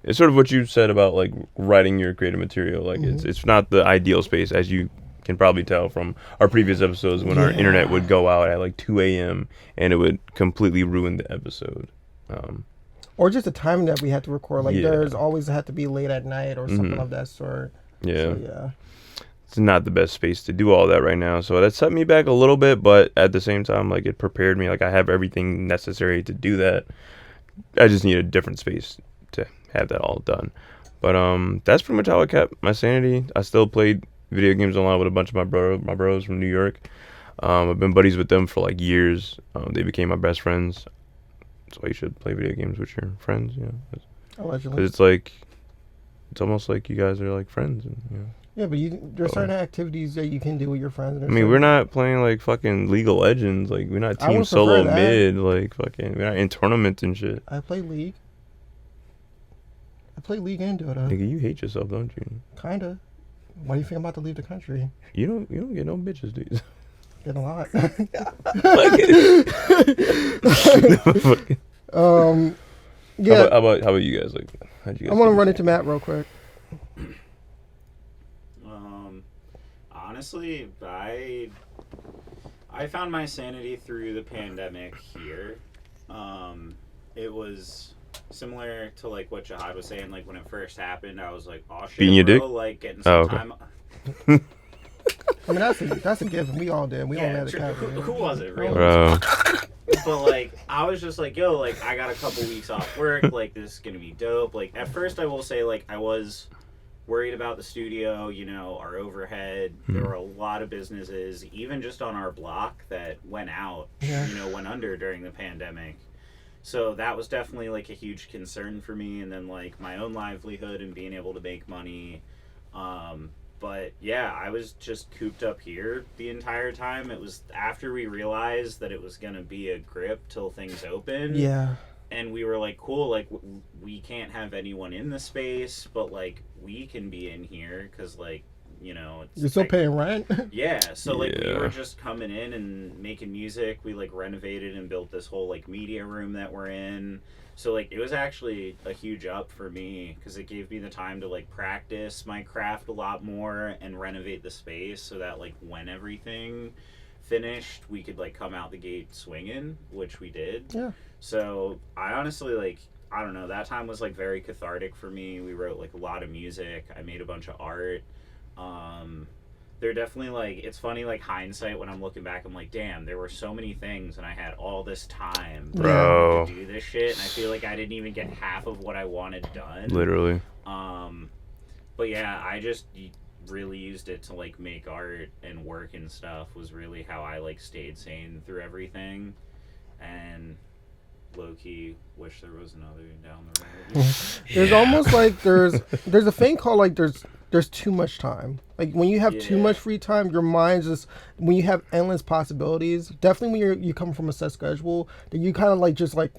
it's sort of what you said about like writing your creative material. Like it's not the ideal space, as you can probably tell from our previous episodes when our internet would go out at like 2 a.m. and it would completely ruin the episode. Or just the time that we had to record. Like there's always had to be late at night or something of that sort. Yeah. So, yeah. It's not the best space to do all that right now. So that set me back a little bit, but at the same time, like it prepared me. Like I have everything necessary to do that. I just need a different space to have that all done. But that's pretty much how I kept my sanity. I still played video games online with a bunch of my bros from New York. I've been buddies with them for like years. They became my best friends. That's why you should play video games with your friends, you know. Allegedly. Because it's like, it's almost like you guys are like friends. And, you know. Yeah, but there's certain activities that you can do with your friends. I mean, we're not playing like fucking League of Legends. Like, we're not team solo mid. Like, fucking, we're not in tournaments and shit. I play League. I play League and Dota. Nigga, you hate yourself, don't you? Kinda. Why do you think I'm about to leave the country? You don't get no bitches, do you? Get a lot. Yeah. How about you guys? Like, how'd you guys? I want to run into Matt real quick. Honestly, I found my sanity through the pandemic here. It was similar to like what Jihad was saying. Like when it first happened, I was like, "Oh shit, being your dick?" Like getting some time. I mean, that's a given. We all did. We all had a category. Who was it, really? Bro. But like, I was just like, yo, like I got a couple weeks off work. Like this is gonna be dope. Like at first, I will say, like I was worried about the studio, you know, our overhead. There were a lot of businesses, even just on our block, that went out, you know, went under during the pandemic. So that was definitely like a huge concern for me, and then like my own livelihood and being able to make money. But yeah, I was just cooped up here the entire time. It was after we realized that it was gonna be a grip till things open. Yeah. And we were like, cool, like we can't have anyone in the space, but like we can be in here because like, you know, it's You're still like, paying rent? yeah, so like we Yeah. were just coming in and making music. We like renovated and built this whole like media room that we're in. So like it was actually a huge up for me because it gave me the time to like practice my craft a lot more and renovate the space so that like when everything finished we could like come out the gate swinging, which we did. Yeah. So I honestly like, I don't know, that time was like very cathartic for me. We wrote like a lot of music. I made a bunch of art. They're definitely like, it's funny like hindsight when I'm looking back, I'm like, damn, there were so many things and I had all this time Bro. to do this shit, and I feel like I didn't even get half of what I wanted done. Literally. But yeah, I just really used it to like make art and work and stuff was really how I like stayed sane through everything. And low-key wish there was another down the road. There's almost like there's a thing called like there's too much time. Like when you have too Yeah. much free time, your mind's just, when you have endless possibilities. Definitely when you come from a set schedule, then you kind of like just like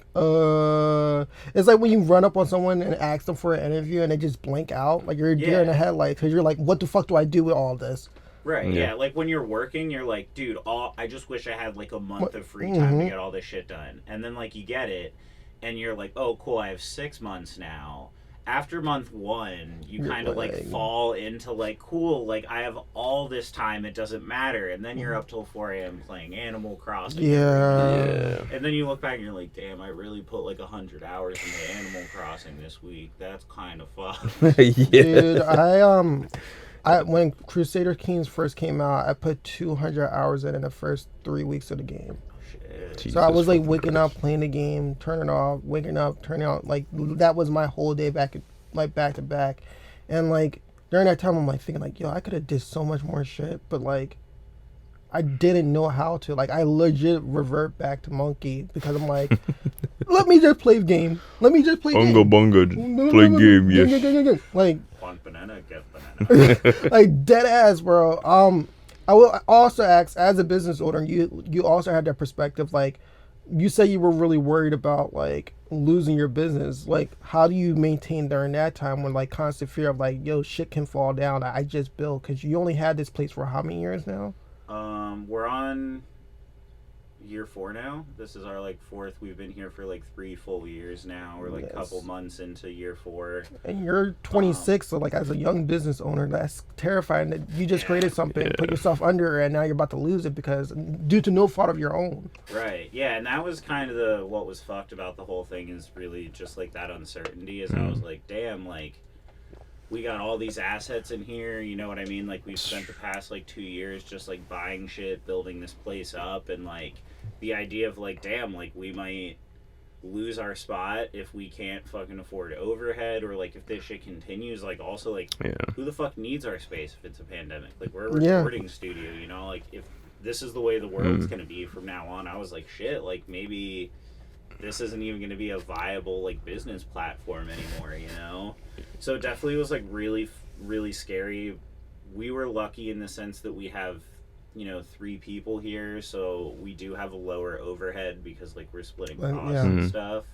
it's like when you run up on someone and ask them for an interview and they just blank out, like you're deer in the Yeah. headlights because you're like, what the fuck do I do with all this? Right, Yeah. yeah. Like when you're working, you're like, dude, I just wish I had like a month of free time to get all this shit done. And then like you get it, and you're like, oh, cool, I have 6 months now. After month 1, you You're kind of like like- fall into like, cool, like I have all this time, it doesn't matter. And then you're up till 4 a.m. playing Animal Crossing. every Yeah. And then you look back and you're like, damn, I really put like 100 hours into Animal Crossing this week. That's kind of fun. Yeah. Dude, I when Crusader Kings first came out, I put 200 hours in the first 3 weeks of the game. Shit. So I was like Jesus waking Christ. up, playing the game, turning off, waking up, turning on. Like that was my whole day back to back. And like during that time, I'm like thinking like, yo, I could have did so much more shit, but like I didn't know how to. Like I legit revert back to monkey because I'm like, let me just play the game. Let me just play Bunga game. bunga. Play game, yes. Like Want banana, get banana. like dead ass, bro. I will also ask, as a business owner, you also had that perspective. Like, you said you were really worried about like losing your business. Like, how do you maintain during that time when like constant fear of like, yo, shit can fall down that I just built? Because you only had this place for how many years now? We're on year 4 now. This is our like 4th. We've been here for like 3 full years now. We're like a Yes. couple months into year 4. And you're 26, so like as a young business owner, that's terrifying that you just created something, put yourself under, and now you're about to lose it because due to no fault of your own. Right. Yeah, and that was kind of what was fucked about the whole thing is really just like that uncertainty. Is I was like, damn, like we got all these assets in here, you know what I mean? Like we've spent the past like 2 years just like buying shit, building this place up, and like the idea of like, damn, like we might lose our spot if we can't fucking afford overhead, or like if this shit continues, like also like Yeah. who the fuck needs our space if it's a pandemic? Like we're a Yeah. recording studio, you know, like if this is the way the world's gonna be from now on, I was like, shit, like maybe this isn't even gonna be a viable like business platform anymore, you know? So it definitely was like really, really scary. We were lucky in the sense that we have, you know, 3 people here, so we do have a lower overhead because like we're splitting costs yeah. and stuff.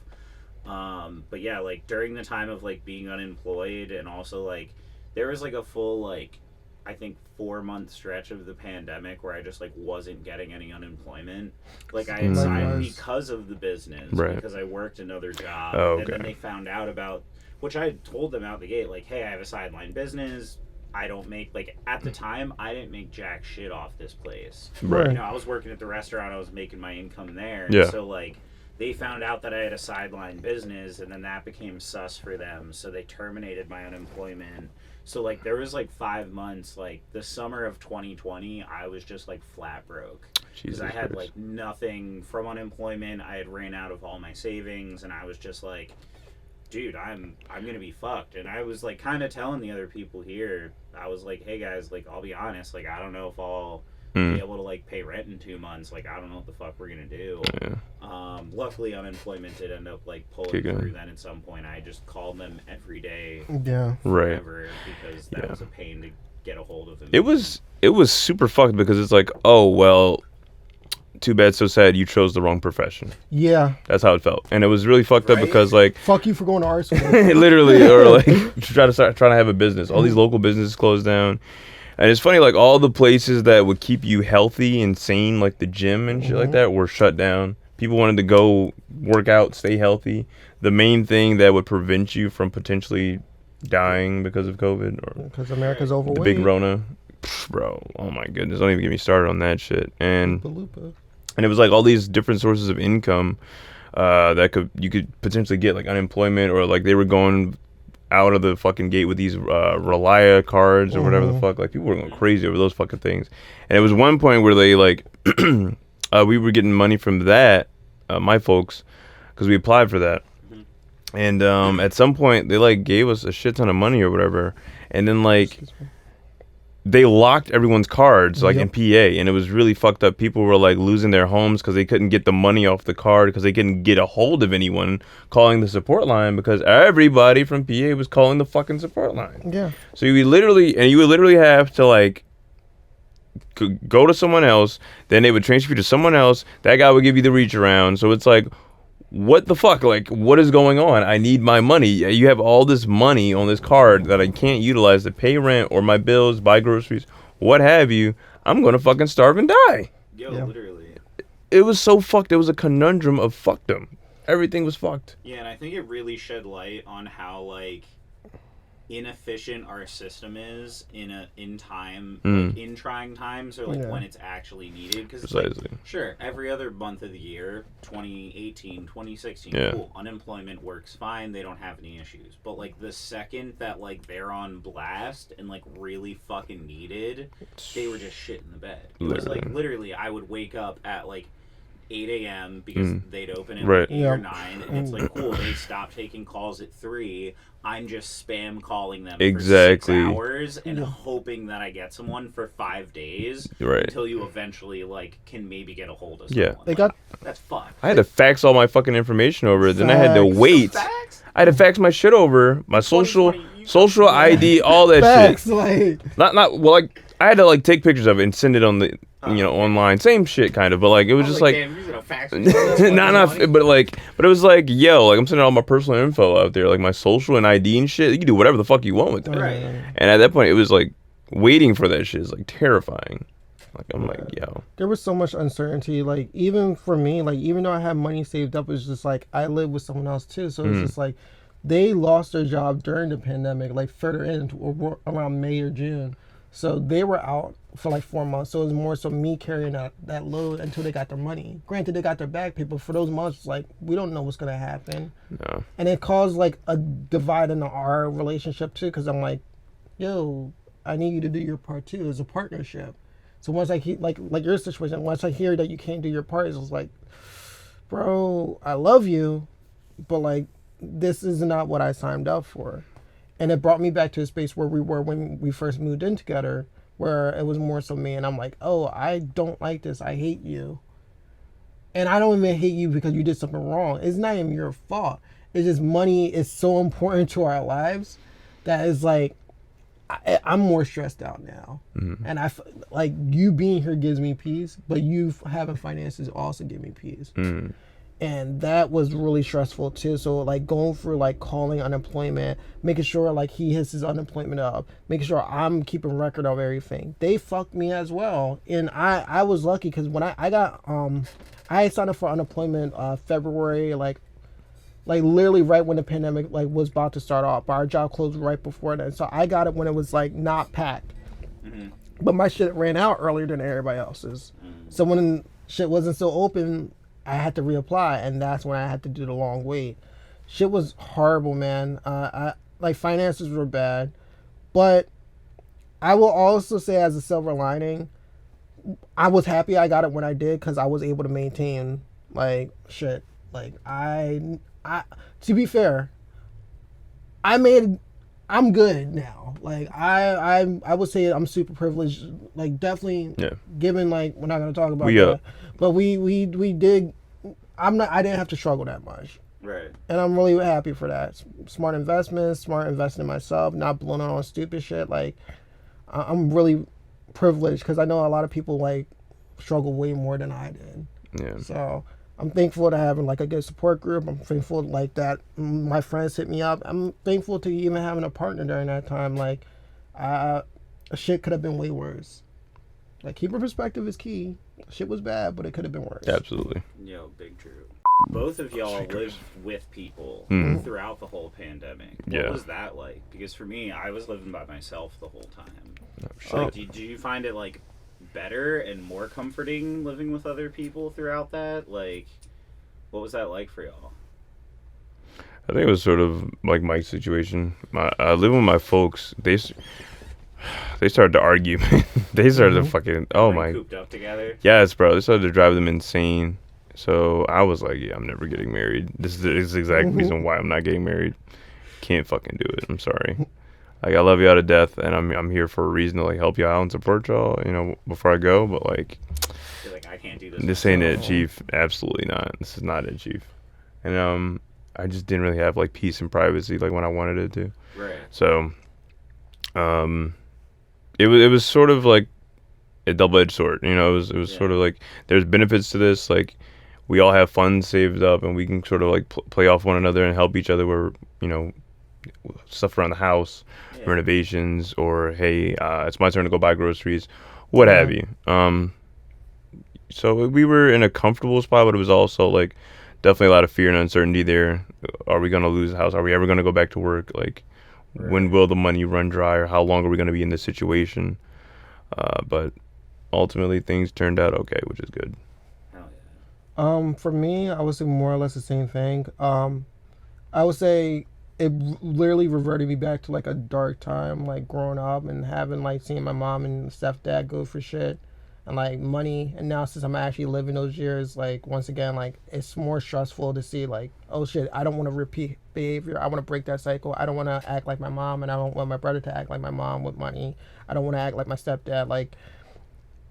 But yeah, like during the time of like being unemployed, and also like there was like a full like I think 4-month stretch of the pandemic where I just like wasn't getting any unemployment. Like I had signed Likewise. because of the business, Right. because I worked another job, Oh, and then okay. they found out about, which I had told them out the gate, like, hey, I have a sideline business. I don't make, like, at the time, I didn't make jack shit off this place. Right. You know, I was working at the restaurant, I was making my income there. Yeah. So, like, they found out that I had a sideline business, and then that became sus for them. So they terminated my unemployment. So, like, there was, like, 5 months, like, the summer of 2020, I was just, like, flat broke. Because Jesus I had, Christ. like, nothing from unemployment. I had ran out of all my savings, and I was just like, dude, I'm gonna be fucked. And I was like kind of telling the other people here, I was like, hey guys, like I'll be honest, like I don't know if I'll be able to like pay rent in 2 months. Like I don't know what the fuck we're gonna do. Yeah. Luckily, unemployment did end up like pulling through. Then at some point, I just called them every day, forever, because that was a pain to get a hold of them. It was super fucked because it's like, oh well, too bad, so sad. You chose the wrong profession. Yeah, that's how it felt, and it was really fucked up because like, fuck you for going to art school. Literally, or like trying to have a business. All these local businesses closed down. And it's funny, like all the places that would keep you healthy and sane, like the gym and shit like that, were shut down. People wanted to go work out, stay healthy. The main thing that would prevent you from potentially dying because of COVID, or because America's overweight, the big Rona, bro. Oh my goodness, don't even get me started on that shit. And it was like all these different sources of income that you could potentially get, like unemployment, or like they were going out of the fucking gate with these Relia cards or whatever the fuck. Like people were going crazy over those fucking things. And it was one point where they like we were getting money from that, my folks, because we applied for that. And at some point they like gave us a shit ton of money or whatever, and then like they locked everyone's cards like in PA, and it was really fucked up. People were like losing their homes because they couldn't get the money off the card because they couldn't get a hold of anyone calling the support line because everybody from PA was calling the fucking support line. Yeah. So you would literally have to like go to someone else, then they would transfer you to someone else. That guy would give you the reach around. So it's like, what the fuck? Like, what is going on? I need my money. You have all this money on this card that I can't utilize to pay rent or my bills, buy groceries, what have you. I'm going to fucking starve and die. Literally. It was so fucked. It was a conundrum of fuckdom. Everything was fucked. Yeah, and I think it really shed light on how, like, inefficient our system is in trying times, or like when it's actually needed, because like, sure, every other month of the year, 2018, 2016, cool, unemployment works fine, they don't have any issues, but like the second that like they're on blast and like really fucking needed, they were just shit in the bed. It was like literally I would wake up at like 8 a.m. because they'd open at like 8 or 9, and it's like, cool, they stopped taking calls at 3. I'm just spam calling them for 6 hours and hoping that I get someone for 5 days until you eventually like can maybe get a hold of someone. They got that's fucked. I had to fax all my fucking information over. Then I had to wait. I had to fax my shit over, my social ID, all that shit. Like, not well, like I had to like take pictures of it and send it on the online, same shit kind of, but like it was just like damn, you're gonna fax me but it was like, yo, like I'm sending all my personal info out there, like my social and ID and shit. You can do whatever the fuck you want with that. And at that point it was like waiting for that shit is like terrifying. Like I'm like, yo, there was so much uncertainty. Like even for me, like even though I had money saved up, it was just like I live with someone else too, so it's just like they lost their job during the pandemic, like further in or around May or June. So they were out for like 4 months. So it was more so me carrying that load until they got their money. Granted, they got their back paid, but for those months, like, we don't know what's going to happen. No. And it caused like a divide in our relationship too, because I'm like, yo, I need you to do your part too. It's a partnership. So once I hear, like your situation, once I hear that you can't do your part, it's like, bro, I love you, but like, this is not what I signed up for. And it brought me back to a space where we were when we first moved in together, where it was more so me, and I'm like, oh, I don't like this. I hate you. And I don't even hate you because you did something wrong. It's not even your fault. It's just money is so important to our lives that is like, I'm more stressed out now. And I like you being here gives me peace, but you having finances also give me peace. And that was really stressful too. So like going through like calling unemployment, making sure like he has his unemployment up, making sure I'm keeping record of everything. They fucked me as well. And I was lucky because when I got I signed up for unemployment February, like literally right when the pandemic like was about to start off. Our job closed right before that. So I got it when it was like not packed. But my shit ran out earlier than everybody else's. So when shit wasn't still open, I had to reapply, and that's when I had to do the long wait. Shit was horrible, man. Like finances were bad, but I will also say as a silver lining, I was happy I got it when I did because I was able to maintain like shit. Like I to be fair, I'm good now. Like I would say I'm super privileged. Like definitely, given like we're not gonna talk about that, but we did I didn't have to struggle that much. Right. And I'm really happy for that. Smart investments, smart investing in myself, not blowing it on stupid shit. Like, I'm really privileged because I know a lot of people like struggle way more than I did. Yeah. So I'm thankful to having like a good support group. I'm thankful like that my friends hit me up. I'm thankful to even having a partner during that time. Like, shit could have been way worse. Like, keeping perspective is key. Shit was bad, but it could have been worse. Absolutely. Yo, big true. Both of y'all lived with people Mhm. throughout the whole pandemic. What Yeah. was that like? Because for me, I was living by myself the whole time. Shit. Like, do you find it like better and more comforting living with other people throughout that? Like, what was that like for y'all? I think it was sort of like Mike's situation. Living with my folks, they started to argue. They started to fucking Like, cooped up together. yes, bro. They started to drive them insane. So I was like, yeah, I'm never getting married. This is the exact reason why I'm not getting married. Can't fucking do it. I'm sorry. Like, I love you out of death, and I'm here for a reason to like help you out and support y'all. You know, before I go. But like, You're like, I can't do this. this ain't it, Chief. Absolutely not. This is not it, Chief. And I just didn't really have like peace and privacy like when I wanted it to. Right. So, it was sort of like a double-edged sword. You know, it was sort of like there's benefits to this. Like, we all have funds saved up, and we can sort of like play off one another and help each other. Where, you know, stuff around the house, renovations, or hey, it's my turn to go buy groceries, what have you. So we were in a comfortable spot, but it was also like definitely a lot of fear and uncertainty there. Are we gonna lose the house? Are we ever gonna go back to work? Like, when will the money run dry, or how long are we gonna be in this situation? But ultimately, things turned out okay, which is good. Hell yeah. For me, I would say more or less the same thing. I would say it literally reverted me back to like a dark time, like growing up and having like seeing my mom and stepdad go for shit and like money. And now since I'm actually living those years, like once again, like it's more stressful to see like, oh shit, I don't want to repeat behavior. I want to break that cycle. I don't want to act like my mom, and I don't want my brother to act like my mom with money. I don't want to act like my stepdad. Like,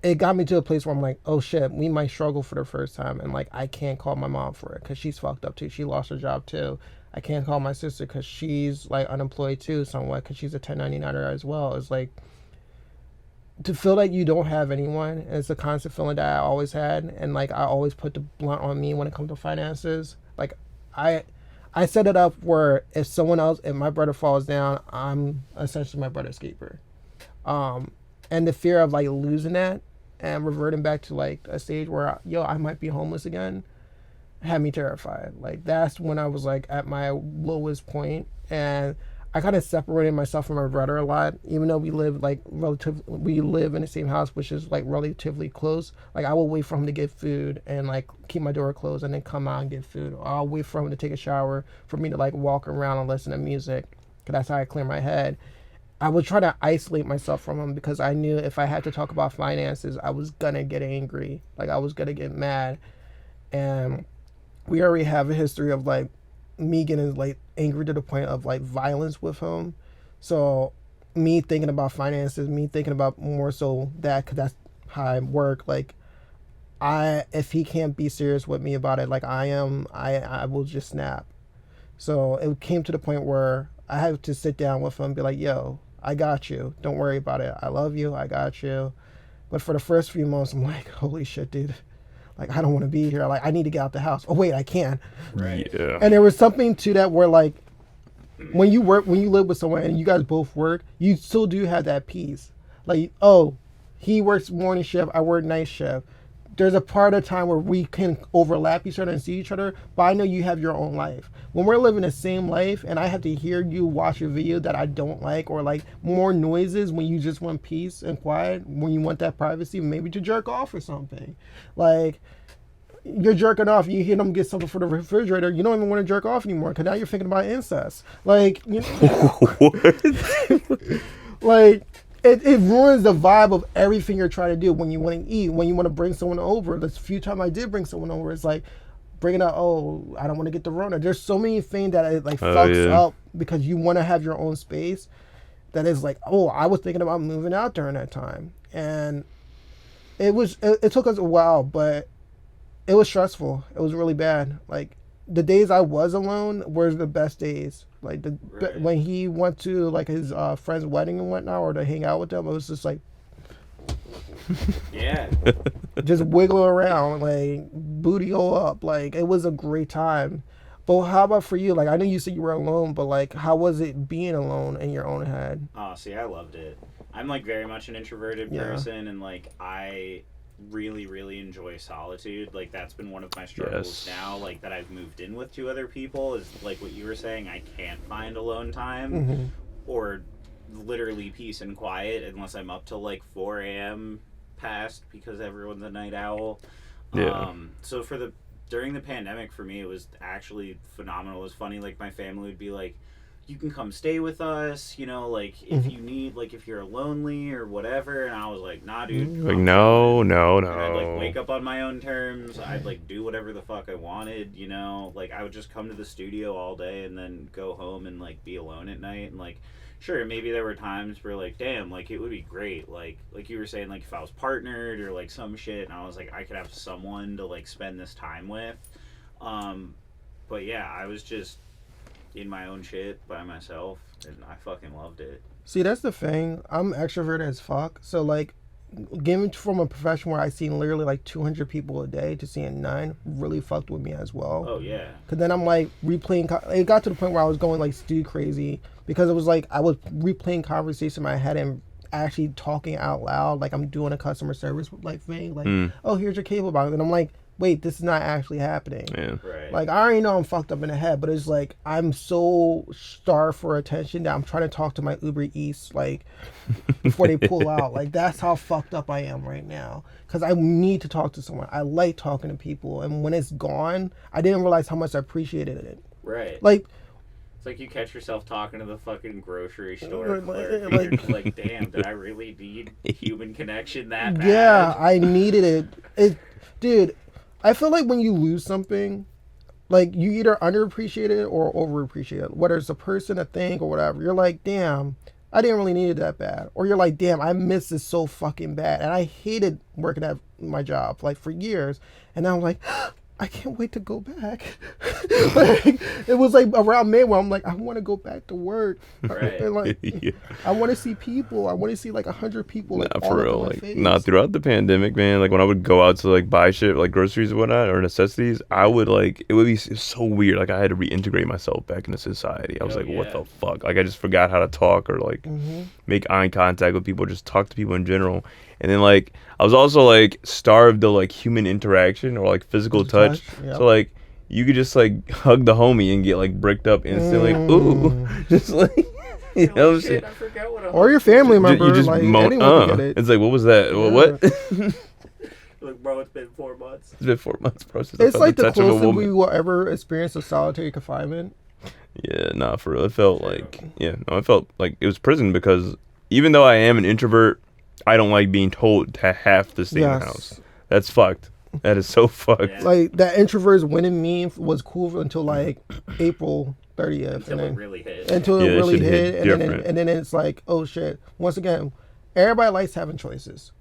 it got me to a place where I'm like, oh shit, we might struggle for the first time, and like I can't call my mom for it because she's fucked up too. She lost her job too. I can't call my sister because she's like unemployed too, somewhat, because she's a 1099er as well. It's like, to feel like you don't have anyone, and it's a constant feeling that I always had, and like I always put the blunt on me when it comes to finances. Like, I set it up where if my brother falls down, I'm essentially my brother's keeper. And the fear of like losing that and reverting back to like a stage where I might be homeless again had me terrified. Like, that's when I was like at my lowest point, and I kind of separated myself from my brother a lot, even though we live in the same house, which is like relatively close. Like, I will wait for him to get food and like keep my door closed and then come out and get food. Or I'll wait for him to take a shower for me to like walk around and listen to music, because that's how I clear my head. I would try to isolate myself from him because I knew if I had to talk about finances, I was gonna get angry. Like, I was gonna get mad. And we already have a history of like me getting like angry to the point of like violence with him. So me thinking about finances, me thinking about more so that, because that's how I work. Like, if he can't be serious with me about it like I am, I will just snap. So it came to the point where I had to sit down with him and be like, yo, I got you. Don't worry about it. I love you. I got you. But for the first few months, I'm like, holy shit, dude. Like, I don't want to be here. Like, I need to get out the house. Oh, wait, I can. Right. Yeah. And there was something to that where, like, when you live with someone and you guys both work, you still do have that peace. Like, oh, he works morning shift, I work night shift. There's a part of time where we can overlap each other and see each other, but I know you have your own life. When we're living the same life and I have to hear you watch a video that I don't like, or like more noises when you just want peace and quiet, when you want that privacy, maybe to jerk off or something. Like, you're jerking off, you hear them get something for the refrigerator, you don't even want to jerk off anymore because now you're thinking about incest. Like, you know, like, it ruins the vibe of everything you're trying to do when you want to eat, when you want to bring someone over. The few times I did bring someone over, it's like bringing out, oh, I don't want to get the Rona. There's so many things that it like fucks up because you want to have your own space. That is like, oh, I was thinking about moving out during that time, and it took us a while, but it was stressful. It was really bad. Like the days I was alone were the best days. Like when he went to like his friend's wedding and whatnot, or to hang out with them, it was just like yeah, just wiggle around, like booty hole up. Like it was a great time. But how about for you? Like I know you said you were alone, but like how was it being alone in your own head? Oh, see, I loved it. I'm like very much an introverted person, and like I really, really enjoy solitude. Like that's been one of my struggles now. Like that I've moved in with two other people is like what you were saying. I can't find alone time or literally peace and quiet unless I'm up till like 4 a.m. past because everyone's a night owl. Yeah. So during the pandemic for me it was actually phenomenal. It was funny, like my family would be like, you can come stay with us, you know, like if you need, like if you're lonely or whatever. And I was like, nah, dude. Like no. And I'd like wake up on my own terms. I'd like do whatever the fuck I wanted, you know. Like I would just come to the studio all day and then go home and like be alone at night. And like, sure, maybe there were times where like, damn, like it would be great. Like you were saying, like if I was partnered or like some shit, and I was like, I could have someone to like spend this time with. But yeah, I was just in my own shit by myself, and I fucking loved it. See, that's the thing. I'm extroverted as fuck. So like, given from a profession where I seen literally like 200 people a day to seeing 9 really fucked with me as well. Oh yeah. Cause then I'm like replaying. It got to the point where I was going like stew crazy because it was like I was replaying conversation in my head and actually talking out loud, like I'm doing a customer service like thing, like, oh, here's your cable box, and I'm like, wait, this is not actually happening. Yeah. Right. Like I already know I'm fucked up in the head, but it's like I'm so starved for attention that I'm trying to talk to my Uber Eats like before they pull out. Like that's how fucked up I am right now. Cause I need to talk to someone. I like talking to people, and when it's gone, I didn't realize how much I appreciated it. Right. Like. It's like you catch yourself talking to the fucking grocery store clerk, and you're like, damn, did I really need human connection that bad? Yeah, I needed it. Dude, I feel like when you lose something, like you either underappreciate it or overappreciate it. Whether it's a person, a thing, or whatever. You're like, damn, I didn't really need it that bad. Or you're like, damn, I miss this so fucking bad. And I hated working at my job, like for years. And now I'm like, I can't wait to go back. Like, it was like around May where I'm like, I want to go back to work. Right. And like, I want to see people. I want to see like 100 people. Like, for real. Like, not throughout the pandemic, man. Like when I would go out to like buy shit, like groceries and whatnot, or necessities, I would like, it would be so weird. Like I had to reintegrate myself back into society. I was what the fuck? Like I just forgot how to talk or like make eye contact with people, just talk to people in general. And then like I was also like starved of like human interaction or like physical touch. Yep. So like you could just like hug the homie and get like bricked up instantly. Like ooh, just like you know what I'm saying. I forgot what or your family member. You just like moan. Anyone can get it. It's like what was that? Yeah. What? Look, bro, it's been 4 months. It's been 4 months, bro. It's like the closest we will ever experience of solitary confinement. Yeah, nah, for real. It felt like it felt like it was prison because even though I am an introvert, I don't like being told to have to stay in the house. That's fucked. That is so fucked. Yeah. Like that introverts winning meme was cool until like April 30th. Until it really hit. Until it really hit. Different. And then it's like, oh shit. Once again, everybody likes having choices.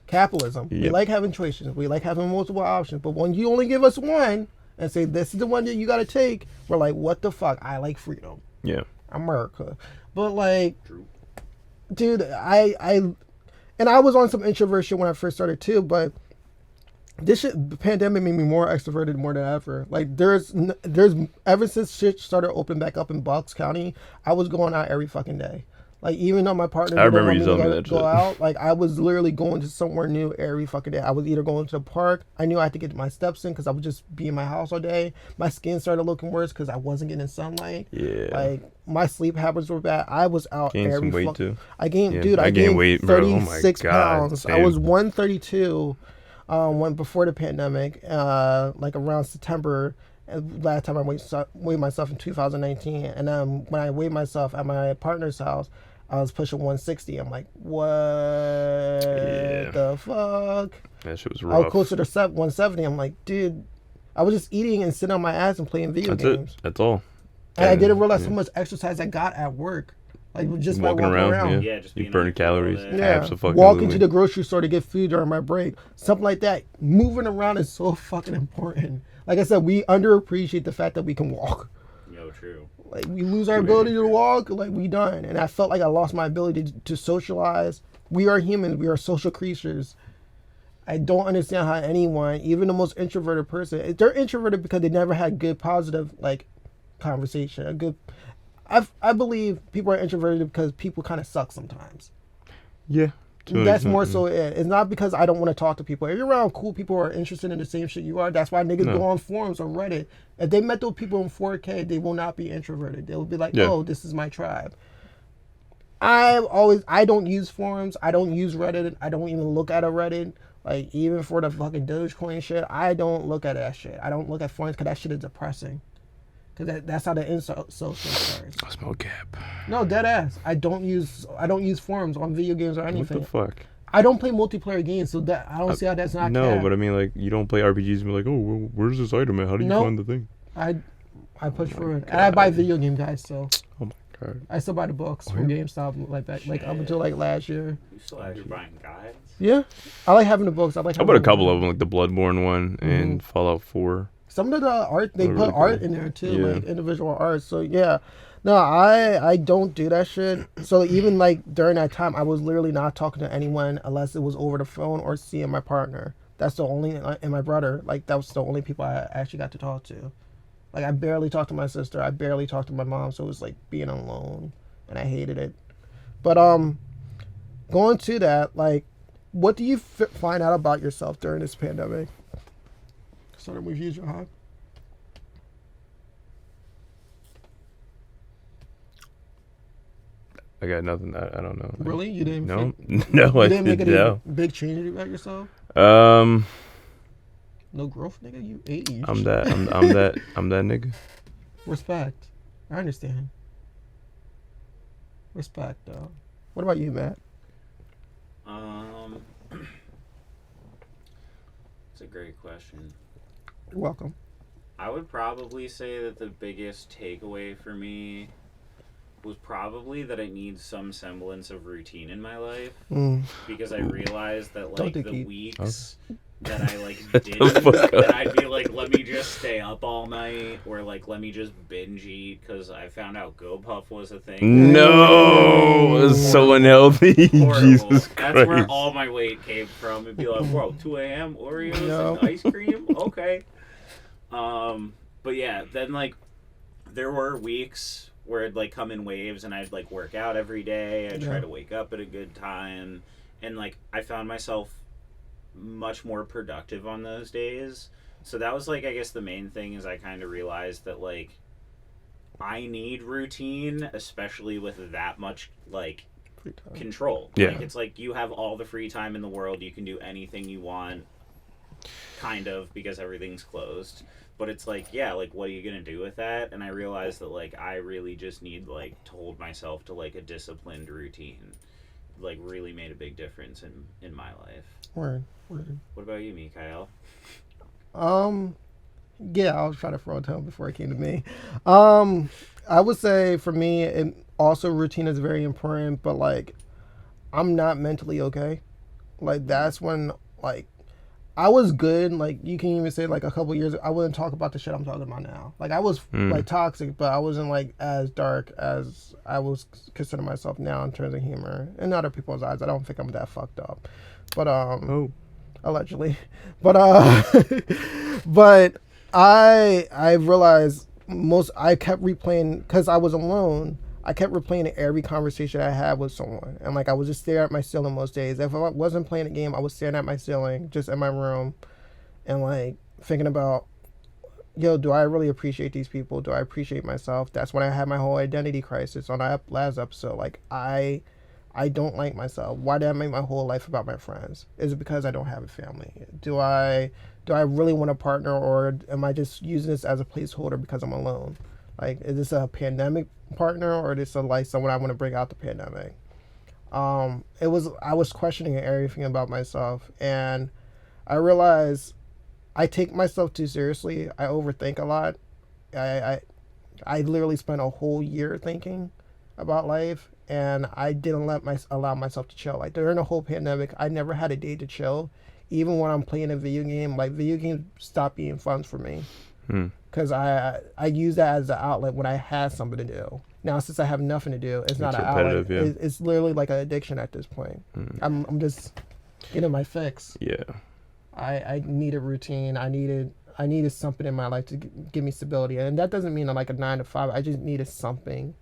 Capitalism. Yep. We like having choices. We like having multiple options. But when you only give us one and say this is the one that you gotta take, we're like, what the fuck? I like freedom. Yeah. America. But like, True. dude, and I was on some introvert shit when I first started too, but the pandemic made me more extroverted more than ever. Like there's ever since shit started opening back up in Bucks County, I was going out every fucking day. Like even though my partner didn't want me to go out, like I was literally going to somewhere new every fucking day. I was either going to the park. I knew I had to get my steps in because I would just be in my house all day. My skin started looking worse because I wasn't getting sunlight. Yeah. Like my sleep habits were bad. I was out gained every some weight too. I gained, yeah. dude. I gained weight, 36 pounds. Same. I was 132 when before the pandemic, like around September. Last time I weighed myself in 2019, and then when I weighed myself at my partner's house, I was pushing 160. I'm like, what the fuck? That shit was rough. I was closer to 170. I'm like, dude, I was just eating and sitting on my ass and playing video games. That's all. And I didn't realize how much exercise I got at work. Like just by walking walking around. Yeah, just you being burn on your feet all calories. day. Yeah, Abso-fucking-lutely. walking to the grocery store to get food during my break, something like that. Moving around is so fucking important. Like I said, we underappreciate the fact that we can walk. Yo, true. Like we lose our ability to walk, like we done. And I felt like I lost my ability to socialize. We are humans. We are social creatures. I don't understand how anyone, even the most introverted person, they're introverted because they never had good positive like conversation. A good, I believe people are introverted because people kind of suck sometimes. Yeah. That's more so it. It's not because I don't want to talk to people. If you're around cool people who are interested in the same shit you are, that's why niggas go on forums or Reddit. If they met those people in 4K, they will not be introverted. They will be like, oh, this is my tribe. I don't use forums. I don't use Reddit. I don't even look at a Reddit. Like, even for the fucking Dogecoin shit, I don't look at that shit. I don't look at forums because that shit is depressing. Because that's how the insult social starts. I smell cap. No, dead ass. I don't use forums on video games or anything. What the fuck? I don't play multiplayer games, so that I don't see how that's not. No, cap. but I mean, like, you don't play RPGs and be like, oh, well, where's this item at? How do you find the thing? I push forward. And I buy video game guys, so. Oh my god. I still buy the books from GameStop like that, like up until like last year. You still have your buying guides? Yeah, I like having the books. I bought a couple of them, like the Bloodborne one and Fallout 4. Some of the art they put really art cool. in there too, like individual art. So yeah, no, I don't do that shit. So even like during that time, I was literally not talking to anyone unless it was over the phone or seeing my partner. That's the only and my brother. Like that was the only people I actually got to talk to. Like I barely talked to my sister. I barely talked to my mom. So it was like being alone, and I hated it. But going to that, like, what do you find out about yourself during this pandemic? Starting with you, John. I got nothing. I don't know. Really? You didn't? No, no. You didn't make any no. big changes about yourself? No growth, nigga. You 80. I'm that nigga. Respect. I understand. Respect, though. What about you, Matt? It's a great question. You're welcome. I would probably say that the biggest takeaway for me was probably that I need some semblance of routine in my life because I realized that like the weeks that I like didn't, that I'd be like, let me just stay up all night or like let me just binge eat because I found out GoPuff was a thing. No, it was so unhealthy. Jesus Christ. That's where all my weight came from. It'd be like, whoa, 2 a.m. Oreos and ice cream? Okay. But yeah, then like there were weeks where it'd like come in waves and I'd like work out every day. I'd try to wake up at a good time. And like I found myself much more productive on those days. So that was like, I guess the main thing is I kind of realized that like I need routine, especially with that much like control. Yeah. Like it's like you have all the free time in the world. You can do anything you want, kind of, because everything's closed. But it's like, yeah, like what are you gonna do with that? And I realized that like I really just need like to hold myself to like a disciplined routine. Like really made a big difference in my life. Word. What about you, Mikhail? Yeah, I was trying to throw it to him before it came to me. I would say for me, it also routine is very important, but like I'm not mentally okay. Like that's when like I was good. Like you can even say like a couple years, I wouldn't talk about the shit I'm talking about now. Like I was like toxic, but I wasn't like as dark as I was considering myself now in terms of humor. In other people's eyes, I don't think I'm that fucked up. But allegedly. But but I realized I kept replaying because I was alone. I kept replaying every conversation I had with someone. And like I would just stare at my ceiling most days. If I wasn't playing a game, I was staring at my ceiling, just in my room, and like thinking about, yo, do I really appreciate these people? Do I appreciate myself? That's when I had my whole identity crisis on that last episode. Like I don't like myself. Why did I make my whole life about my friends? Is it because I don't have a family? Do I really want a partner, or am I just using this as a placeholder because I'm alone? Like, is this a pandemic partner, or is this like someone I want to bring out the pandemic? I was questioning everything about myself, and I realized I take myself too seriously. I overthink a lot. I literally spent a whole year thinking about life, and I didn't allow myself to chill. Like during the whole pandemic, I never had a day to chill. Even when I'm playing a video game, like video games stopped being fun for me because I use that as an outlet when I had something to do. Now since I have nothing to do, it's not an outlet. Yeah. It's literally like an addiction at this point. I'm just getting my fix. Yeah. I need a routine. I needed something in my life to give me stability, and that doesn't mean I'm like a 9 to 5. I just needed something,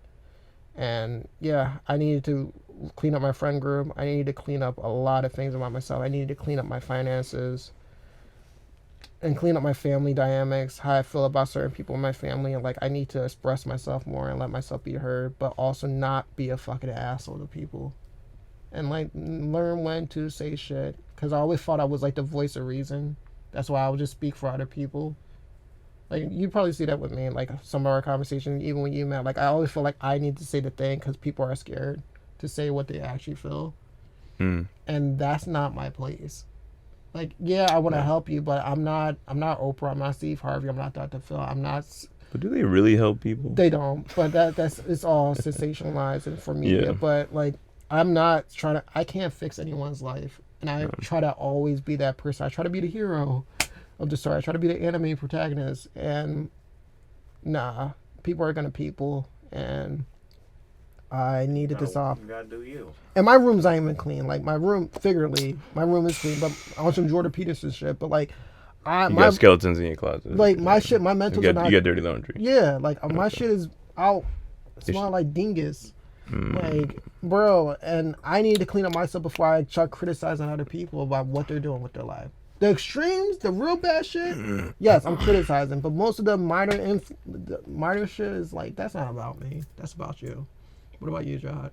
and yeah, I needed to clean up my friend group. I needed to clean up a lot of things about myself. I needed to clean up my finances, and clean up my family dynamics, how I feel about certain people in my family, and like I need to express myself more and let myself be heard, but also not be a fucking asshole to people, and like learn when to say shit. Because I always thought I was like the voice of reason. That's why I would just speak for other people. Like, you probably see that with me in, like, some of our conversations, even when you met. Like, I always feel like I need to say the thing because people are scared to say what they actually feel. And that's not my place. Like, yeah, I want to help you, but I'm not Oprah. I'm not Steve Harvey. I'm not Dr. Phil. I'm not... But do they really help people? They don't. But that's it's all sensationalized and for media. Yeah. But, like, I'm not trying to... I can't fix anyone's life. And I try to always be that person. I try to be the hero of the story. I try to be the anime protagonist. And nah, people are gonna people. And I needed to stop. You gotta do you. And my room's not even clean. Like my room, figuratively, my room is clean. But I want some Jordan Peterson shit. But like, you got skeletons in your closet. Like my shit, my mentals you got dirty laundry. Yeah, like my shit is out. Smelling like dingus. Like, bro, and I need to clean up myself before I start criticizing other people about what they're doing with their life. The extremes, the real bad shit, yes, I'm criticizing, but most of the minor shit is like, that's not about me. That's about you. What about you, Jihad?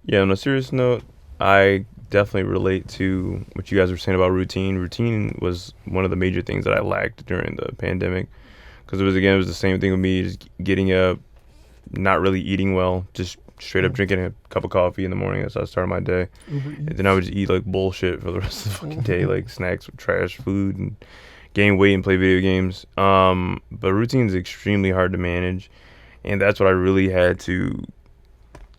Yeah, on a serious note, I definitely relate to what you guys were saying about routine. Routine was one of the major things that I lacked during the pandemic because it was the same thing with me, just getting up, not really eating well, just straight up drinking a cup of coffee in the morning. That's how I started my day. And then I would just eat like bullshit for the rest of the fucking day, like snacks with trash food and gain weight and play video games. But routine is extremely hard to manage, and that's what I really had to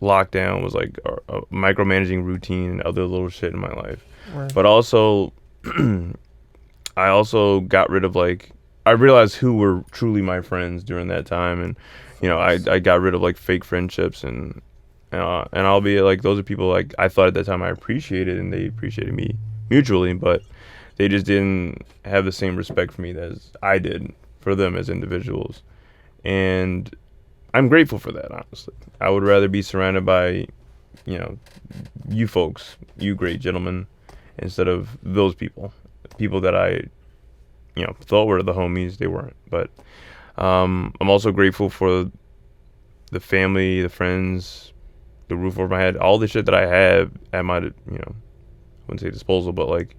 lock down was like a micromanaging routine and other little shit in my life. Right. But also, I also got rid of I realized who were truly my friends during that time, and I got rid of like fake friendships and I'll be like, those are people like I thought at that time I appreciated and they appreciated me mutually, but they just didn't have the same respect for me as I did for them as individuals. And I'm grateful for that, honestly. I would rather be surrounded by, you folks, you great gentlemen, instead of those people that I, thought were the homies. They weren't. But I'm also grateful for the family, the friends, the roof over my head, all the shit that I have at my, wouldn't say disposal, but like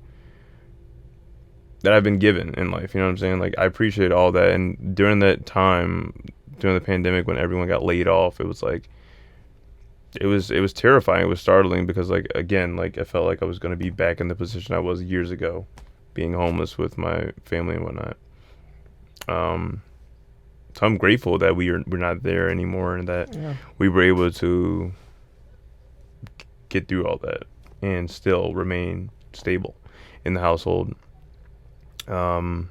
that I've been given in life. You know what I'm saying? Like I appreciate all that. And during that time, during the pandemic, when everyone got laid off, it was like, it was terrifying. It was startling because like, again, like I felt like I was going to be back in the position I was years ago, being homeless with my family and whatnot. So I'm grateful that we're not there anymore and that we were able to get through all that and still remain stable in the household. It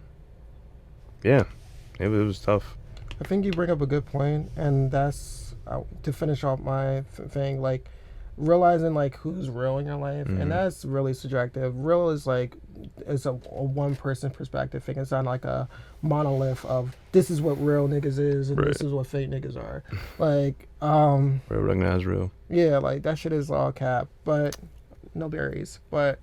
was tough. I think you bring up a good point, and that's to finish off my thing, like realizing like who's real in your life, and that's really subjective. Real is like it's a one person perspective thing. It's not like a monolith of this is what real niggas is and this is what fake niggas are. Like real recognized real. Yeah, like that shit is all cap, but no berries. But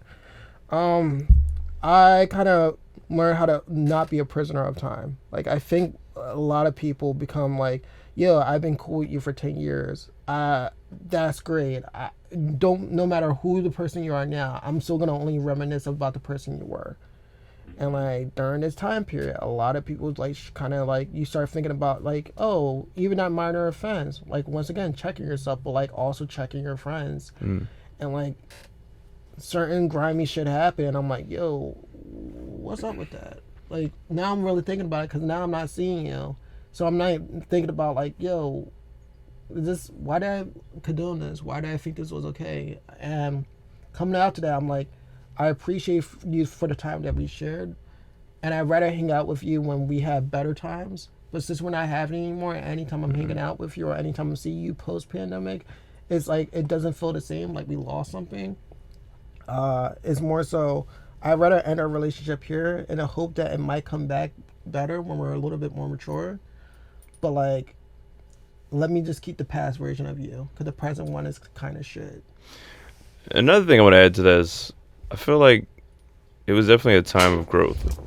I kind of learned how to not be a prisoner of time. Like I think a lot of people become like, yo, I've been cool with you for 10 years. That's great. No matter who the person you are now, I'm still going to only reminisce about the person you were. And like during this time period, a lot of people like kind of like you start thinking about like, oh, even that minor offense, like once again, checking yourself, but like also checking your friends. And like certain grimy shit happen. And I'm like, yo, what's up with that? Like now I'm really thinking about it because now I'm not seeing you. So I'm not thinking about like, yo, why did I condone this? Why did I think this was okay? And coming after that, I'm like, I appreciate you for the time that we shared, and I'd rather hang out with you when we have better times. But since we're not having it anymore, anytime I'm hanging out with you or anytime I see you post pandemic, it's like it doesn't feel the same. Like we lost something. It's more so I'd rather end our relationship here in a hope that it might come back better when we're a little bit more mature. But like, let me just keep the past version of you because the present one is kind of shit. Another thing I want to add to that is I feel like it was definitely a time of growth.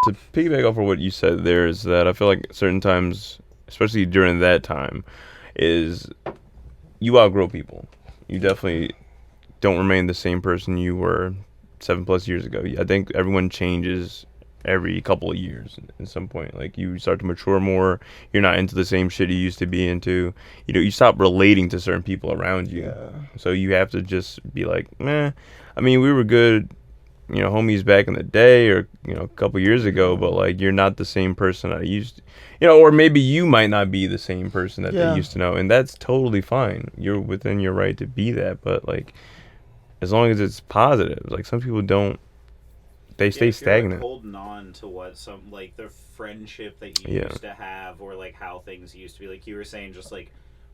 To piggyback off of what you said there is that I feel like certain times, especially during that time, is you outgrow people. You definitely don't remain the same person you were 7+ years ago. I think everyone changes every couple of years at some point. Like you start to mature more. You're not into the same shit you used to be into. You know, you stop relating to certain people around you. Yeah. So you have to just be like, meh. I mean, we were good, homies back in the day or, a couple years ago, but like you're not the same person I used to, or maybe you might not be the same person that they used to know. And that's totally fine. You're within your right to be that. But like, as long as it's positive, like some people don't, they stay stagnant. Like holding on to what like the friendship that you used to have, or like how things used to be, like you were saying, just like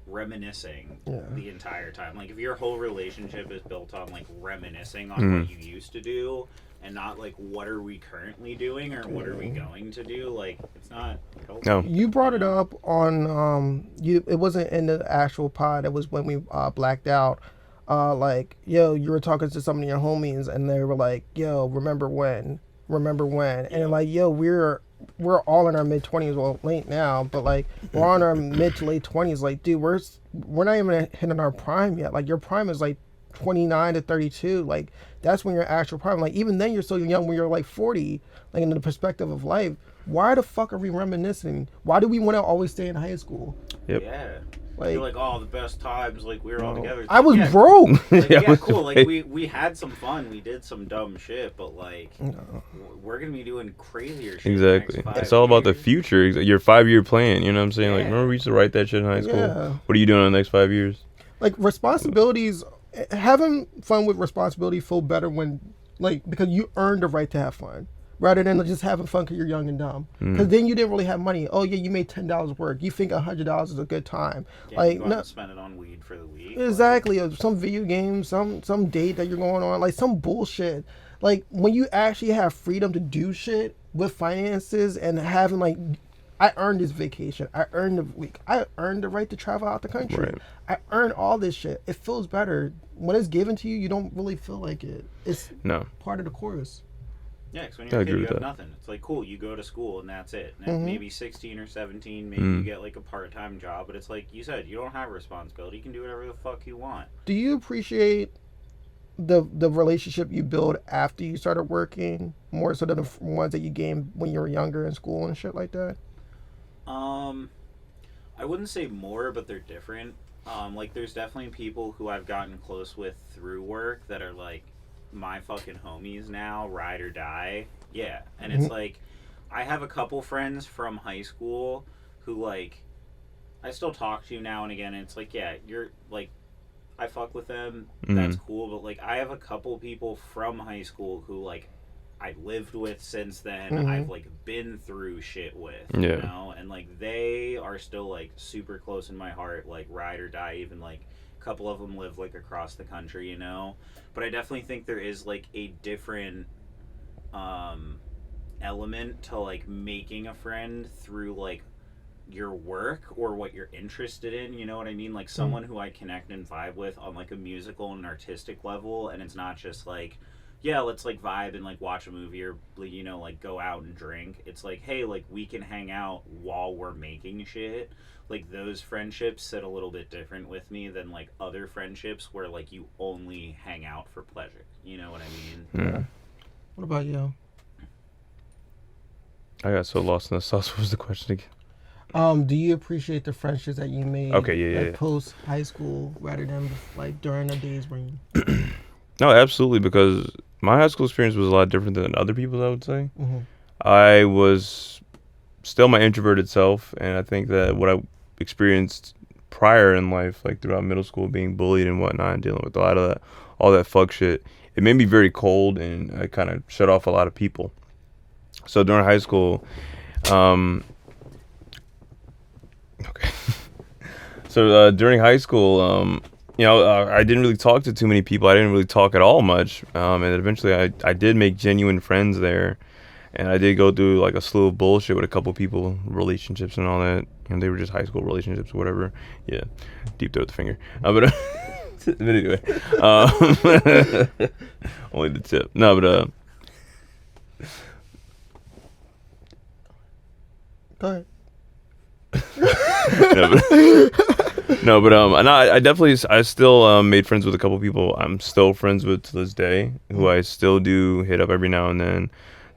reminiscing the entire time. Like if your whole relationship is built on like reminiscing on what you used to do and not like what are we currently doing or what are we going to do, like it's not healthy. No. You brought it up on it wasn't in the actual pod, it was when we blacked out. Like, yo, you were talking to some of your homies and they were like, yo, remember when? And like, yo, we're all in our mid-20s, well, late now, but like we're on our mid to late 20s. Like, dude, we're not even hitting our prime yet. Like your prime is like 29 to 32. Like that's when your actual prime. Like even then you're still young when you're like 40. Like in the perspective of life, why the fuck are we reminiscing? Why do we want to always stay in high school? Yep. Yeah. Like, you're like, oh, the best times, like we were all together. I was broke. Like, cool. Like we had some fun, we did some dumb shit, but like we're gonna be doing crazier shit. Exactly. It's all about the future. Your 5-year plan. You know what I'm saying? Yeah. Like, remember we used to write that shit in high school. Yeah. What are you doing in the next 5 years? Like responsibilities, having fun with responsibility feel better when like because you earned the right to have fun. Rather than just having fun because you're young and dumb. Because then you didn't really have money. Oh, yeah, you made $10 work. You think $100 is a good time. Yeah, like, you go out and spend it on weed for the week. Exactly. Like, some video game, some date that you're going on. Like, some bullshit. Like, when you actually have freedom to do shit with finances and having, like, I earned this vacation. I earned the week. I earned the right to travel out the country. Right. I earned all this shit. It feels better. When it's given to you, you don't really feel like it. It's part of the course. Yeah, because when you're a kid, you have nothing. It's like, cool, you go to school and that's it. And maybe 16 or 17, maybe you get like a part-time job. But it's like you said, you don't have a responsibility. You can do whatever the fuck you want. Do you appreciate the relationship you build after you started working more so than the ones that you gained when you were younger in school and shit like that? I wouldn't say more, but they're different. Like, there's definitely people who I've gotten close with through work that are like my fucking homies now, ride or die. Yeah. And it's like, I have a couple friends from high school who like I still talk to now and again, and it's like, yeah, you're like, I fuck with them, that's cool, but like I have a couple people from high school who like I lived with since then, I've like been through shit with, you know, and like they are still like super close in my heart, like ride or die. Even like a couple of them live like across the country, you know. But I definitely think there is like a different element to like making a friend through like your work or what you're interested in, you know what I mean? Like someone who I connect and vibe with on like a musical and artistic level, and it's not just like, yeah, let's like vibe and like watch a movie or, you know, like go out and drink. It's like, hey, like we can hang out while we're making shit. Like those friendships sit a little bit different with me than like other friendships where like you only hang out for pleasure. You know what I mean? Yeah. What about you? I got so lost in the sauce. What was the question again? Do you appreciate the friendships that you made? Okay, yeah. Post high school rather than like during the days when No, absolutely, because my high school experience was a lot different than other people's, I would say. I was still my introverted self, and I think that what I experienced prior in life, like throughout middle school, being bullied and whatnot, and dealing with a lot of that, all that fuck shit, it made me very cold, and I kind of shut off a lot of people. So during high school, okay. So during high school, I didn't really talk to too many people. I didn't really talk at all much. And eventually I did make genuine friends there. And I did go through like a slew of bullshit with a couple people, relationships and all that. And they were just high school relationships or whatever. Yeah, deep throat the finger. But anyway, only the tip. No, but Go ahead. I definitely, I still made friends with a couple people I'm still friends with to this day, who I still do hit up every now and then,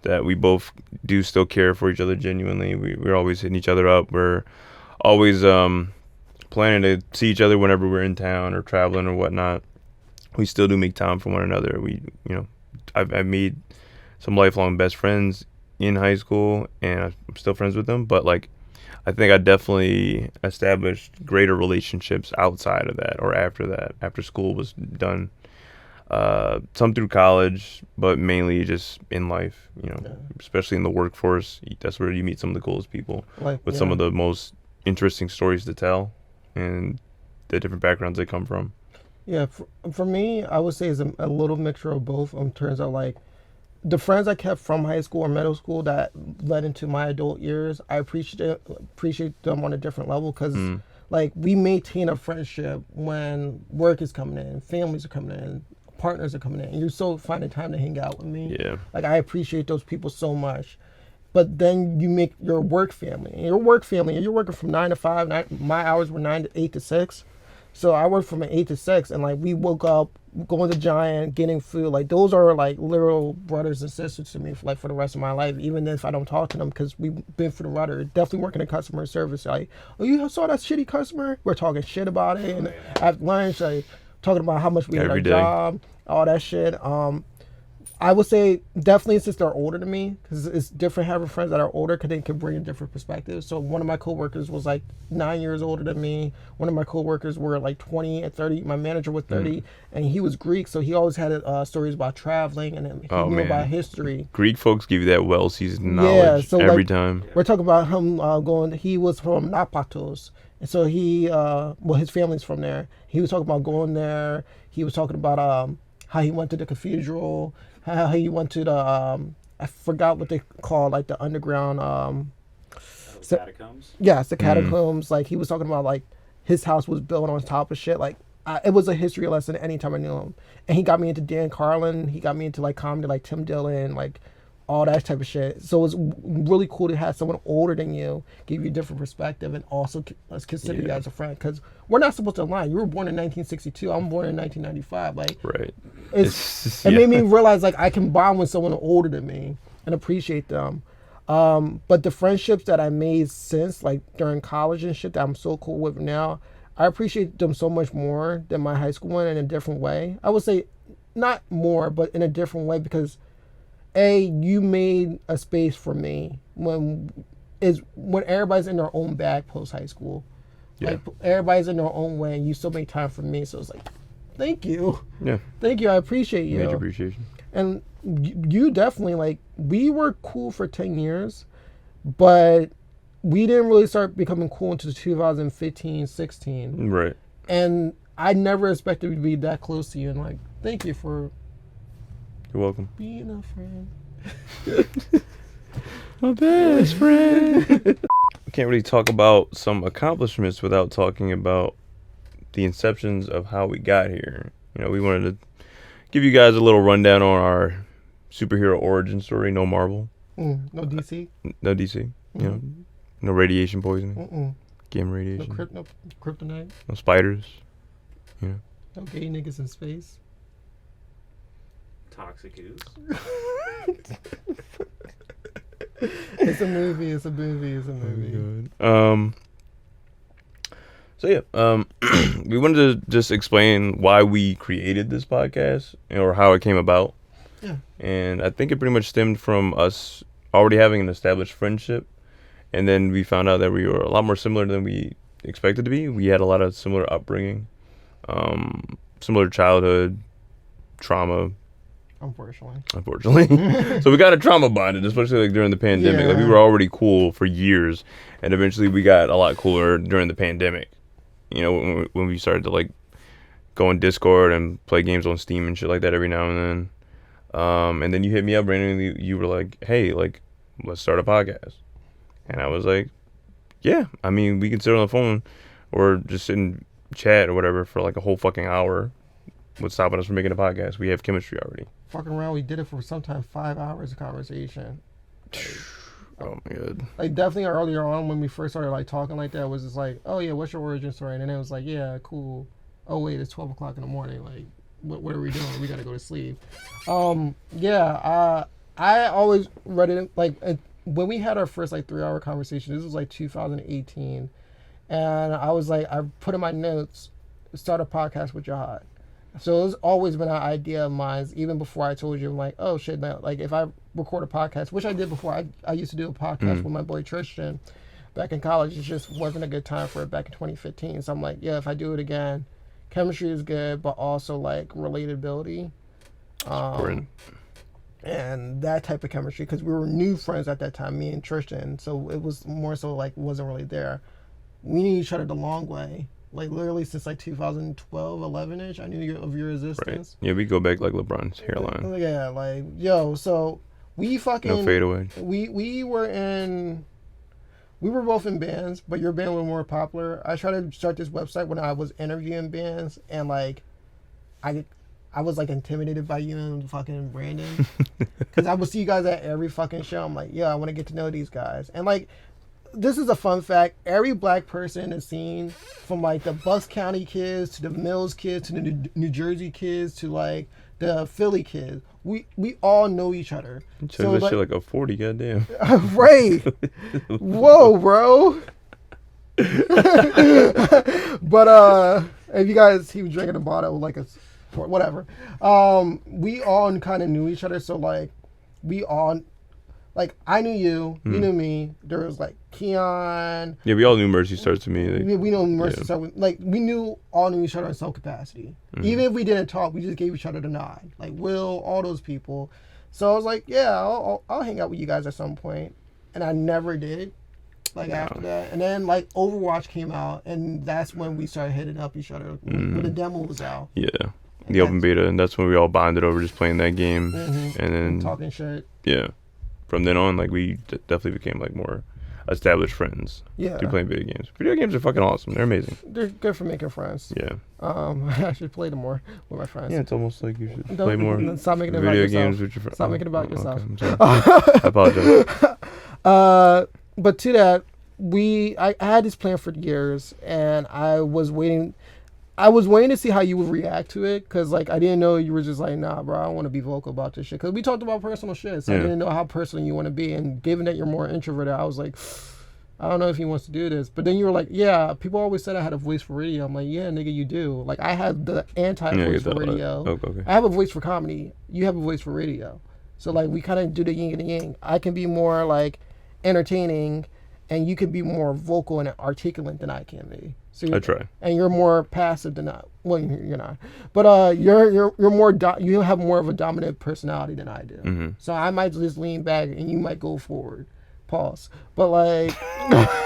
that we both do still care for each other genuinely. We're always hitting each other up. We're always planning to see each other whenever we're in town or traveling or whatnot. We still do make time for one another. I've made some lifelong best friends in high school, and I'm still friends with them, but like, I think I definitely established greater relationships outside of that, or after that, after school was done. Some through college, but mainly just in life, especially in the workforce. That's where you meet some of the coolest people with some of the most interesting stories to tell and the different backgrounds they come from. Yeah, for me, I would say it's a little mixture of both in terms of like, the friends I kept from high school or middle school that led into my adult years, I appreciate them on a different level, because like, we maintain a friendship when work is coming in, families are coming in, partners are coming in, and you're still finding time to hang out with me. Yeah. Like, I appreciate those people so much. But then you make your work family, and you're working from 9 to 5. My hours were 8 to 6. So I worked from 8 to 6, and like, we woke up, going to Giant, getting food. Like, those are like literal brothers and sisters to me for the rest of my life, even if I don't talk to them, because we've been through the rudder. Definitely working in customer service. Like, oh, you saw that shitty customer? We're talking shit about it. And at lunch, like, talking about how much we hate our job, all that shit. I would say definitely since they're older than me, because it's different having friends that are older, because they can bring in different perspectives. So one of my coworkers was like 9 years older than me. One of my coworkers were like 20 and 30. My manager was 30, and he was Greek, so he always had stories about traveling, and he knew about history. Greek folks give you that well-seasoned knowledge every time. We're talking about him going. He was from Napatos, and so his family's from there. He was talking about going there. He was talking about how he went to the cathedral. How he went to the I forgot what they call, like, the underground catacombs. Yes, the catacombs. Like, he was talking about like his house was built on top of shit. Like, it was a history lesson anytime I knew him. And he got me into Dan Carlin. He got me into like comedy, like Tim Dillon, like all that type of shit. So it's really cool to have someone older than you give you a different perspective, and also consider you as a friend, because we're not supposed to lie. You were born in 1962. I'm born in 1995. Like, right. It made me realize, like, I can bond with someone older than me and appreciate them. But the friendships that I made since, like, during college and shit, that I'm so cool with now, I appreciate them so much more than my high school one, in a different way. I would say not more, but in a different way, because you made a space for me when everybody's in their own bag post high school. Yeah. Like, everybody's in their own way, and you still make time for me. So it's like, thank you. Yeah. Thank you. I appreciate you. Major appreciation. And you definitely, like, we were cool for 10 years, but we didn't really start becoming cool until 2015, 16. Right. And I never expected to be that close to you. And, like, thank you for... You're welcome. Being a friend. My best friend. We can't really talk about some accomplishments without talking about the inceptions of how we got here. We wanted to give you guys a little rundown on our superhero origin story. No Marvel. No DC. No DC. No radiation poisoning. Gamma radiation. No kryptonite. No spiders. No gay niggas in space. Toxic ooze. It's a movie. So yeah, we wanted to just explain why we created this podcast, or how it came about. Yeah. And I think it pretty much stemmed from us already having an established friendship, and then we found out that we were a lot more similar than we expected to be. We had a lot of similar upbringing, similar childhood trauma. Unfortunately. So we got a trauma bonded, especially like during the pandemic. Like we were already cool for years, and eventually we got a lot cooler during the pandemic. You know, when we started to like go on Discord and play games on Steam and shit like that every now and then. And then you hit me up randomly. You were like, "Hey, like, let's start a podcast." And I was like, "Yeah, I mean, we can sit on the phone or just sit and chat or whatever for like a whole fucking hour. What's stopping us from making a podcast? We have chemistry already." Fucking around, we did it for sometimes 5 hours of conversation. Oh my god. Like definitely earlier on when we first started like talking like that, it was just like, "Oh yeah, what's your origin story?" And then it was like, "Yeah, cool. Oh wait, it's 12 o'clock in the morning. Like, what are we doing? We gotta go to sleep." I always read it like when we had our first like 3-hour conversation. This was like 2018, and I was like, I put in my notes, start a podcast with Jihad. So it's always been an idea of mine, even before I told you. I'm like, oh shit, now like if I record a podcast, which I did before, I used to do a podcast with my boy Tristan back in college. It just wasn't a good time for it back in 2015. So I'm like, yeah, if I do it again, chemistry is good, but also like relatability, and that type of chemistry, because we were new friends at that time, me and Tristan. So it was more so like wasn't really there. We knew each other the long way. Like literally since like 2012, 11-ish, I knew of your existence. Right. Yeah, we go back like LeBron's hairline. Yeah, like yo, so we fucking no fadeaway. We were both in bands, but your band was more popular. I tried to start this website when I was interviewing bands, and like I was like intimidated by you and fucking Brandon, because I would see you guys at every fucking show. I'm like, yeah, I want to get to know these guys, and like. This is a fun fact. Every black person in the scene, from like the Bucks County kids to the Mills kids to the New Jersey kids to like the Philly kids, we all know each other. So this shit like a 40, goddamn. Right. Whoa, bro. But if you guys, he was drinking a bottle like a whatever. We all kind of knew each other, so like we all. Like, I knew you knew me. There was, like, Keon. Yeah, we all knew Mercy starts to me. Like, we know Mercy starts. Like, we all knew each other in some capacity. Even if we didn't talk, we just gave each other the nod. Like, Will, all those people. So I was like, yeah, I'll hang out with you guys at some point. And I never did, like, after that. And then, like, Overwatch came out, and that's when we started hitting up each other when the demo was out. Yeah. The open beta, and that's when we all bonded over just playing that game. And then... talking shit. Yeah. From then on, like, we definitely became, like, more established friends. Yeah. Through playing video games. Video games are fucking awesome. They're amazing. They're good for making friends. Yeah. I should play them more with my friends. Yeah, it's almost like you should play more stop making it video about games yourself. with your friends. Stop making it about yourself. Okay, I'm sorry. I apologize. But to that, I had this plan for years, and I was waiting to see how you would react to it, because like I didn't know you were just like, nah, bro, I don't want to be vocal about this shit, because we talked about personal shit, so I didn't know how personal you want to be. And given that you're more introverted, I was like, I don't know if he wants to do this. But then you were like, yeah, people always said I had a voice for radio. I'm like, yeah, nigga, you do. Like, I have the anti-voice for radio. Okay. I have a voice for comedy. You have a voice for radio. So like we kind of do the yin and the yang. I can be more like entertaining, and you can be more vocal and articulate than I can be. So I try. And you're more passive than I. Well, you're not. But you're more. You have more of a dominant personality than I do. Mm-hmm. So I might just lean back, and you might go forward. Pause. But like.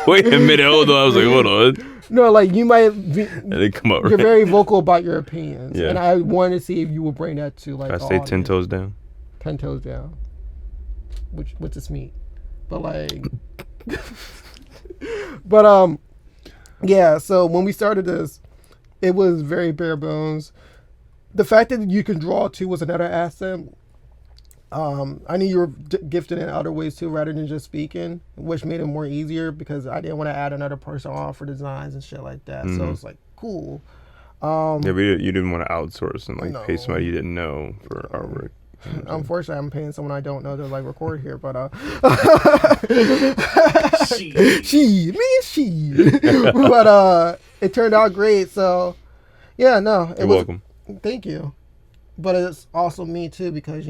Wait a minute. Hold on. I was like, hold on. No, like you might. And they come out. You're very vocal about your opinions, yeah. And I wanted to see if you would bring that to like. I say 10 toes down. 10 toes down. Which is meat, but like. But yeah, so when we started this, it was very bare bones. The fact that you can draw too was another asset. I knew you were gifted in other ways too, rather than just speaking, which made it more easier because I didn't want to add another person on for designs and shit like that. So it's like cool. Yeah, but you didn't want to outsource and like pay somebody you didn't know for artwork. Unfortunately, I'm paying someone I don't know to like record here, but but it turned out great. So yeah, no, You're welcome. Thank you, but it's also me too, because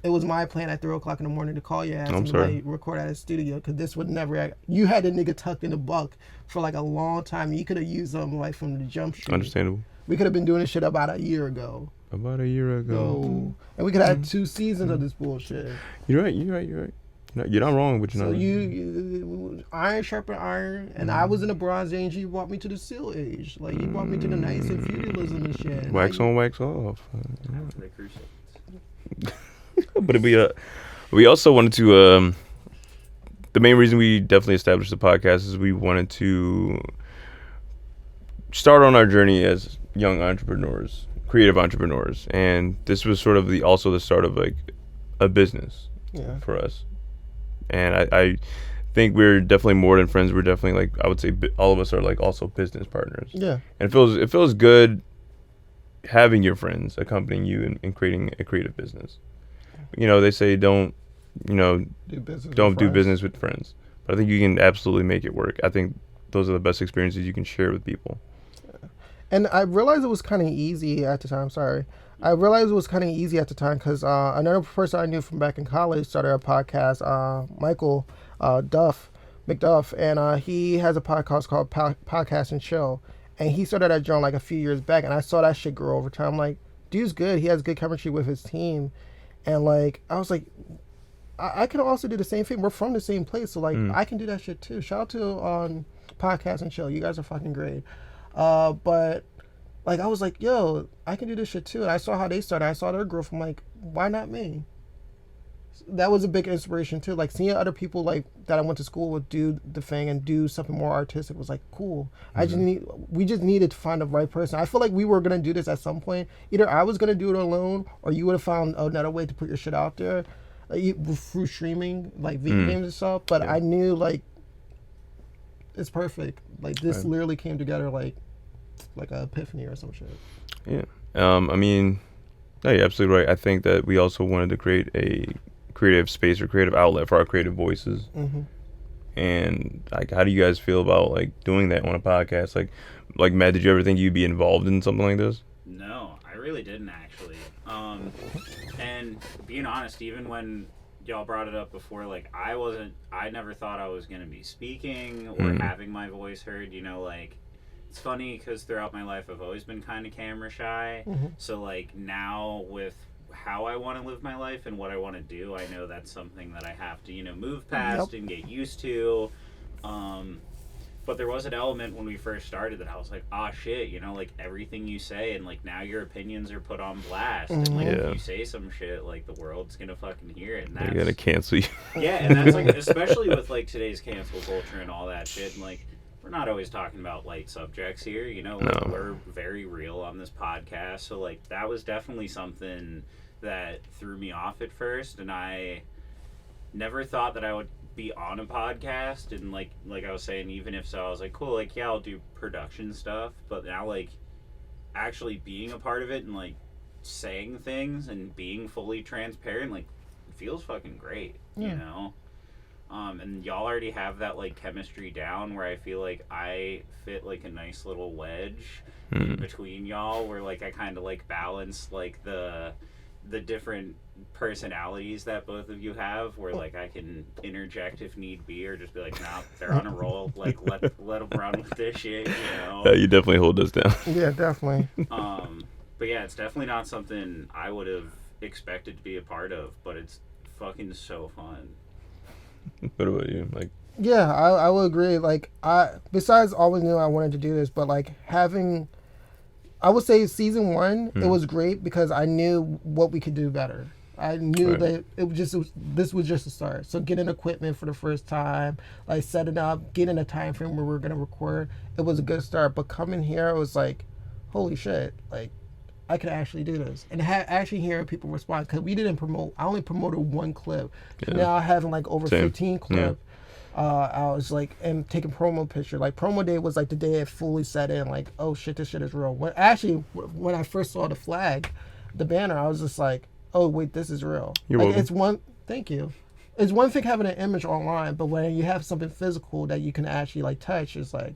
it was my plan at 3:00 in the morning to call your ass I'm and sorry. like record at a studio because this would never. You had the nigga tucked in the buck for like a long time. You could have used them like from the jump street. Understandable. We could have been doing this shit about a year ago. About a year ago. No. And we could have had 2 seasons of this bullshit. You're right. You're not wrong, but you're So not. you iron sharpen iron, and I was in the Bronze Age. You brought me to the Steel Age. Like you brought me to the Knights and feudalism and shit. And Wax on, wax off. After the Crusades. But we also wanted to. The main reason we definitely established the podcast is we wanted to start on our journey as young entrepreneurs, creative entrepreneurs, and this was sort of also the start of like a business for us. And I think we're definitely more than friends. We're definitely like, I would say all of us are like also business partners. Yeah. And it feels good having your friends accompanying you in creating a creative business. You know, they say don't do business with friends. But I think you can absolutely make it work. I think those are the best experiences you can share with people. And I realized it was kind of easy at the time. I realized it was kind of easy at the time because another person I knew from back in college started a podcast, Michael McDuff, and he has a podcast called Podcast and Chill. And he started that joint like a few years back, and I saw that shit grow over time. Like, dude's good. He has good chemistry with his team. And, like, I was like, I can also do the same thing. We're from the same place, so, like, I can do that shit, too. Shout out to Podcast and Chill. You guys are fucking great. But like I was like, yo, I can do this shit too. And I saw how they started. I saw their growth. I'm like, why not me? That was a big inspiration too. Like seeing other people like that I went to school with do the thing and do something more artistic was like cool. We just needed to find the right person. I feel like we were gonna do this at some point. Either I was gonna do it alone, or you would have found another way to put your shit out there, through streaming, like video games and stuff. But I knew like it's perfect. Like this literally came together like an epiphany or some shit. Yeah. I mean, no, you're absolutely right. I think that we also wanted to create a creative space or creative outlet for our creative voices. And like, how do you guys feel about like doing that on a podcast? Like Matt, did you ever think you'd be involved in something like this? No, I really didn't actually. And being honest, even when y'all brought it up before, like I never thought I was gonna be speaking or having my voice heard. You know, like it's funny because throughout my life I've always been kind of camera shy. So like now with how I want to live my life and what I want to do, I know that's something that I have to move past and get used to. But there was an element when we first started that I was like, shit, like everything you say and like now your opinions are put on blast and like if you say some shit, like the world's gonna fucking hear it and that's They're gonna cancel you. Yeah, and that's like especially with like today's cancel culture and all that shit, and like we're not always talking about light subjects here, like we're very real on this podcast. So like that was definitely something that threw me off at first, and I never thought that I would be on a podcast. And like I was saying, even if so, I was like, cool, like yeah, I'll do production stuff. But now like actually being a part of it and like saying things and being fully transparent, like it feels fucking great, and y'all already have that like chemistry down where I feel like I fit like a nice little wedge in between y'all, where like I kind of like balance like the different personalities that both of you have, where like I can interject if need be, or just be like, nah, they're on a roll, like let them run with this shit, You definitely hold us down. Yeah, definitely. But yeah, it's definitely not something I would have expected to be a part of, but it's fucking so fun. What about you? Like, yeah, I will agree. Like, besides always knew I wanted to do this, but like I would say season 1, it was great because I knew what we could do better. I knew that this was just a start. So getting equipment for the first time, like setting up, getting a time frame where we're gonna record, it was a good start. But coming here, it was like, holy shit, like I could actually do this, and actually hearing people respond, because we didn't promote. I only promoted 1 clip. Now having like over 15 clips. I was like, and taking promo picture. Like promo day was like the day it fully set in. Like, oh shit, this shit is real. When I first saw the flag, the banner, I was just like, oh wait, this is real. You're welcome. Thank you. It's one thing having an image online, but when you have something physical that you can actually like touch, it's like,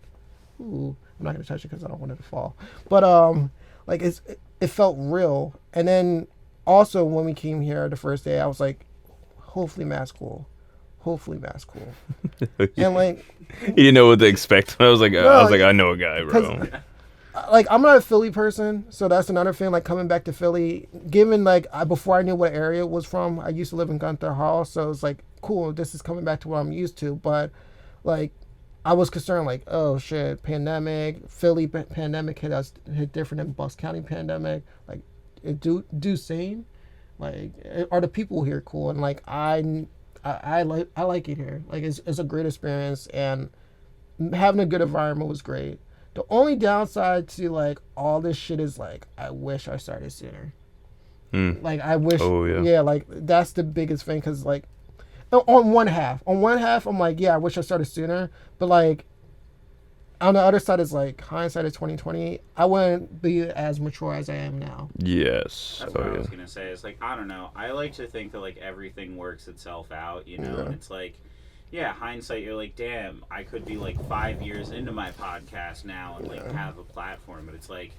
ooh, I'm not gonna touch it because I don't want it to fall. But like it felt real. And then also when we came here the first day, I was like, hopefully math school. And like, You didn't know what to expect. I was like, I know a guy, bro. like I'm not a Philly person, so that's another thing. Like coming back to Philly, given like before I knew what area it was from, I used to live in Gunther Hall, so it's like cool. This is coming back to what I'm used to, but like I was concerned, like, oh shit, pandemic, Philly pandemic hit different than Bucks County pandemic. Like, it do same. Like, are the people here cool? And like I like it here. Like it's a great experience, and having a good environment was great. The only downside to like all this shit is like I wish I started sooner. Like I wish, yeah, like that's the biggest thing because like on one half, I'm like, yeah, I wish I started sooner, but like on the other side is like hindsight is 2020. I wouldn't be as mature as I am now. Yes. That's what I was gonna say. It's like I don't know. I like to think that like everything works itself out, you know. And it's like, yeah, hindsight. You're like, damn, I could be like 5 years into my podcast now and like have a platform. But it's like,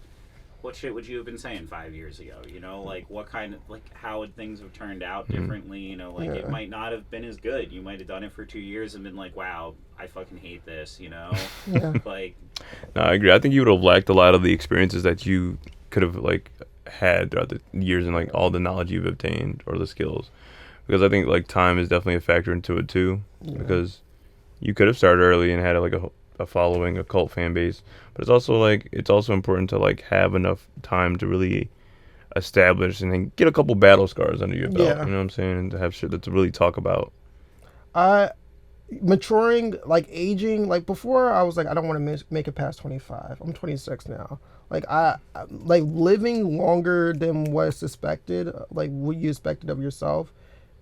what shit would you have been saying 5 years ago? You know, like what kind of like how would things have turned out differently? You know, like it might not have been as good. You might have done it for 2 years and been like, wow, I fucking hate this. You know, like. No, I agree. I think you would have lacked a lot of the experiences that you could have like had throughout the years and like all the knowledge you've obtained or the skills. Because I think like time is definitely a factor into it too. Because you could have started early and had like a following, a cult fan base, but it's also important to like have enough time to really establish and then get a couple battle scars under your belt. You know what I'm saying? And to have shit to really talk about. Maturing, like aging, like before I was like I don't want to make it past 25. I'm 26 now. Like I like living longer than what's expected, like what you expected of yourself,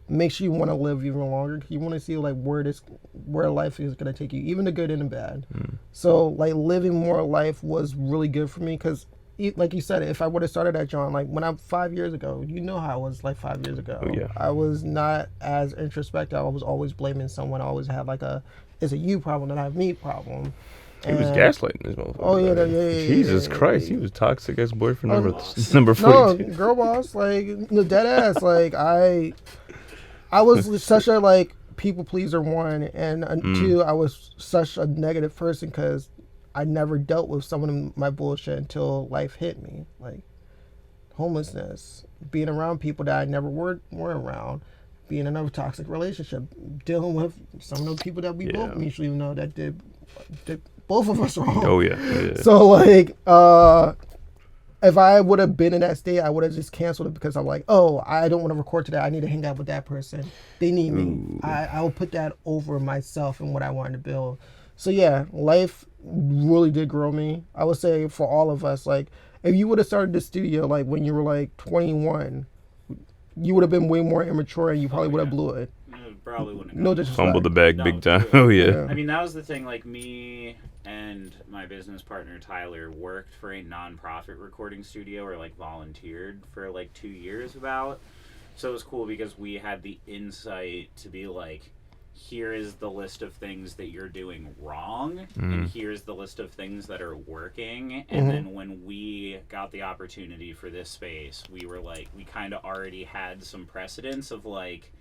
makes you want to live even longer. You want to see like where life is going to take you, even the good and the bad. So like living more life was really good for me because like you said, if I would have started at John, like when I'm 5 years ago, you know how I was like 5 years ago. I was not as introspective. I was always blaming someone. I always had like it's a you problem, not a me problem. He was gaslighting this motherfucker. Oh yeah, Jesus Christ, he was toxic as boyfriend number 42. No, girl boss, like dead ass. Like I was such a like people pleaser, one, and two, I was such a negative person because I never dealt with some of my bullshit until life hit me, like homelessness, being around people that I never were around, being in another toxic relationship, dealing with some of the people that we both mutually know that did both of us wrong. Oh yeah. So like, if I would have been in that state, I would have just canceled it because I'm like, oh, I don't want to record today. I need to hang out with that person. They need me. I will put that over myself and what I wanted to build. So yeah, life really did grow me. I would say for all of us, like if you would have started the studio like when you were like 21, you would have been way more immature and you probably would have blew it. Probably wouldn't have. No disrespect. Fumbled the bag big time. Oh yeah. I mean, that was the thing. Like me and my business partner Tyler worked for a non-profit recording studio or like volunteered for like 2 years about. So it was cool because we had the insight to be like, here is the list of things that you're doing wrong, and here's the list of things that are working. And then when we got the opportunity for this space, we were like, we kind of already had some precedence of like,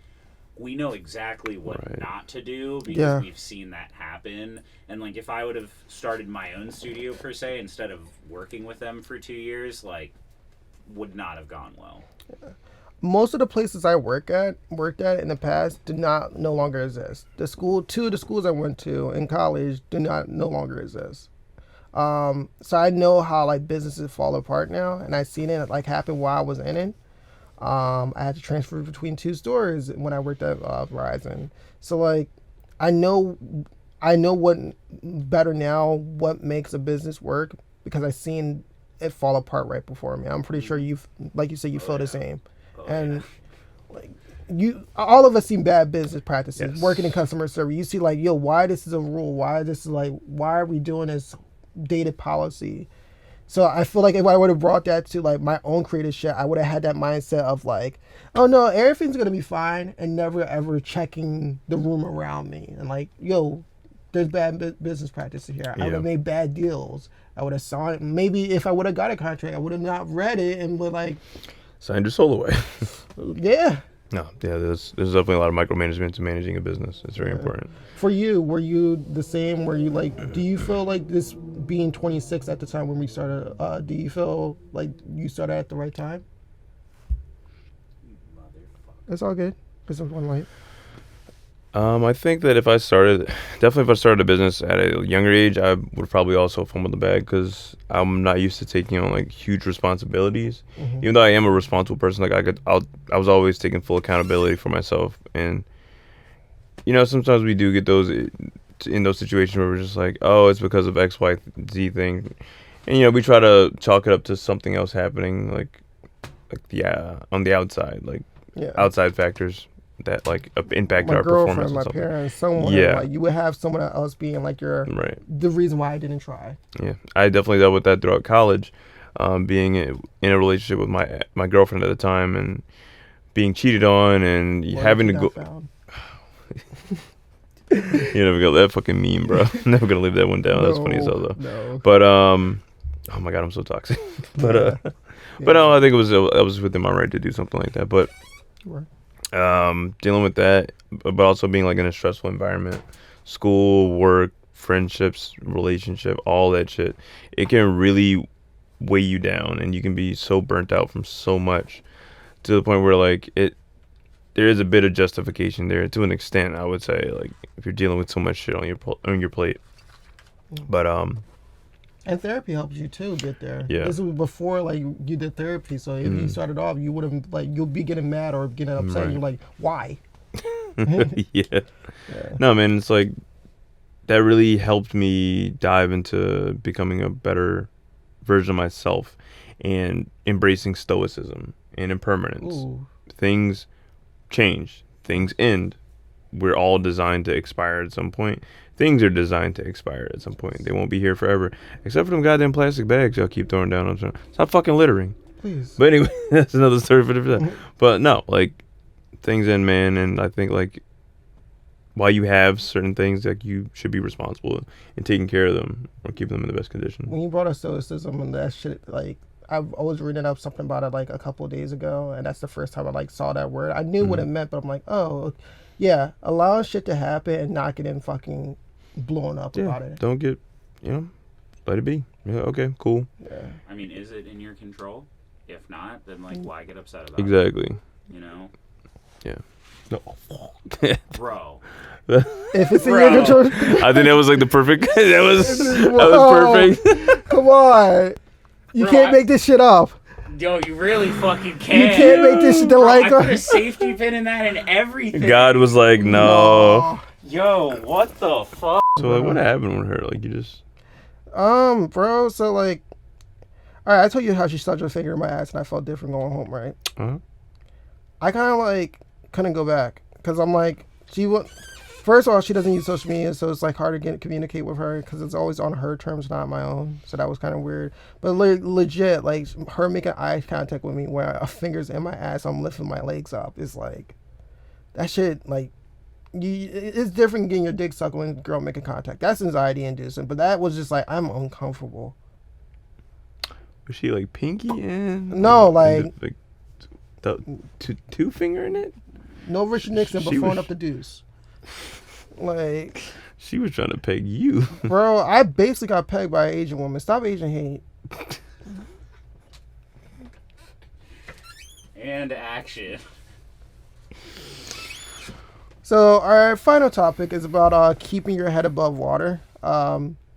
we know exactly what not to do because we've seen that happen. And like, if I would have started my own studio per se instead of working with them for 2 years, like, would not have gone well. Most of the places I worked at in the past do not no longer exist. Two of the schools I went to in college do not no longer exist. So I know how like businesses fall apart now, and I seen it like happen while I was in it. I had to transfer between two stores when I worked at Verizon. So like, I know what better now, what makes a business work because I seen it fall apart right before me. I'm pretty sure like you said, you feel the same. And like all of us seen bad business practices working in customer service. You see like, yo, why this is a rule? Why are we doing this dated policy? So I feel like if I would have brought that to like my own creative shit, I would have had that mindset of like, oh no, everything's gonna be fine, and never ever checking the room around me and like, yo, there's bad business practices here. I would have made bad deals. I would have saw it. Maybe if I would have got a contract, I would have not read it and would like. Signed your soul away. Yeah. No, yeah, there's definitely a lot of micromanagement to managing a business. It's very important. For you, were you the same? Were you like, do you feel like this being 26 at the time when we started, do you feel like you started at the right time? It's all good. This is one light. I think that if I started a business at a younger age, I would probably also fumble the bag because I'm not used to taking on like huge responsibilities. Even though I am a responsible person, like I was always taking full accountability for myself. And sometimes we do get those in those situations where we're just like, oh, it's because of X, Y, Z thing, and we try to chalk it up to something else happening, like on the outside, like outside factors that like impact our performance. My parents, someone. Yeah. Like, you would have someone else being like the reason why I didn't try. Yeah, I definitely dealt with that throughout college, being in a relationship with my girlfriend at the time and being cheated on and having to go. You're never gonna that fucking meme, bro. Never gonna leave that one down. That's funny as hell though. No. But oh my god, I'm so toxic. But no, I think I was within my right to do something like that. But dealing with that, but also being like in a stressful environment, school, work, friendships, relationship, all that shit, it can really weigh you down, and you can be so burnt out from so much to the point where like there is a bit of justification there to an extent, I would say, like if you're dealing with so much shit on your plate. But and therapy helps you too get there. Yeah. This was before like you did therapy, so if you started off, you would have like you'll be getting mad or getting upset. And you're like, why? Yeah. No, man, it's like that really helped me dive into becoming a better version of myself and embracing stoicism and impermanence. Ooh. Things change, things end. We're all designed to expire at some point. Things are designed to expire at some point. They won't be here forever, except for them goddamn plastic bags y'all keep throwing down. Stop fucking littering. Please. But anyway, that's another story for different time. But no, like things end, man, and I think like while you have certain things, like you should be responsible in taking care of them or keeping them in the best condition. When you brought up stoicism and that shit, like I was reading up something about it like a couple of days ago, and that's the first time I like saw that word. I knew what it meant, but I'm like, oh, yeah, allowing shit to happen and not getting fucking blown up about it. Don't get, let it be. Yeah, okay, cool. Yeah. I mean, is it in your control? If not, then like, why get upset about Exactly. it? Yeah. No. Bro. If it's in your control. I think that was like the perfect. that was perfect. Come on. You can't make this shit up. Yo, you really fucking can't. You can't make this shit like. I put a safety pin in that and everything. God was like, no. Yo, what the fuck? So like, what happened with her? Like, you just. Bro. So like, all right. I told you how she stuck her finger in my ass and I felt different going home, right? I kind of like couldn't go back because I'm like, first of all, she doesn't use social media, so it's like hard to communicate with her because it's always on her terms, not my own. So that was kind of weird. But legit, like her making eye contact with me where a finger's in my ass, I'm lifting my legs up. It's like that shit. Like it's different getting your dick sucked when a girl making contact. That's anxiety inducing. But that was just like I'm uncomfortable. Was she like pinky in? No, like the two finger in it. No Richard Nixon, but throwing up the deuce. Like she was trying to peg you, bro. I basically got pegged by an Asian woman. Stop Asian hate. And action. So our final topic is about keeping your head above water.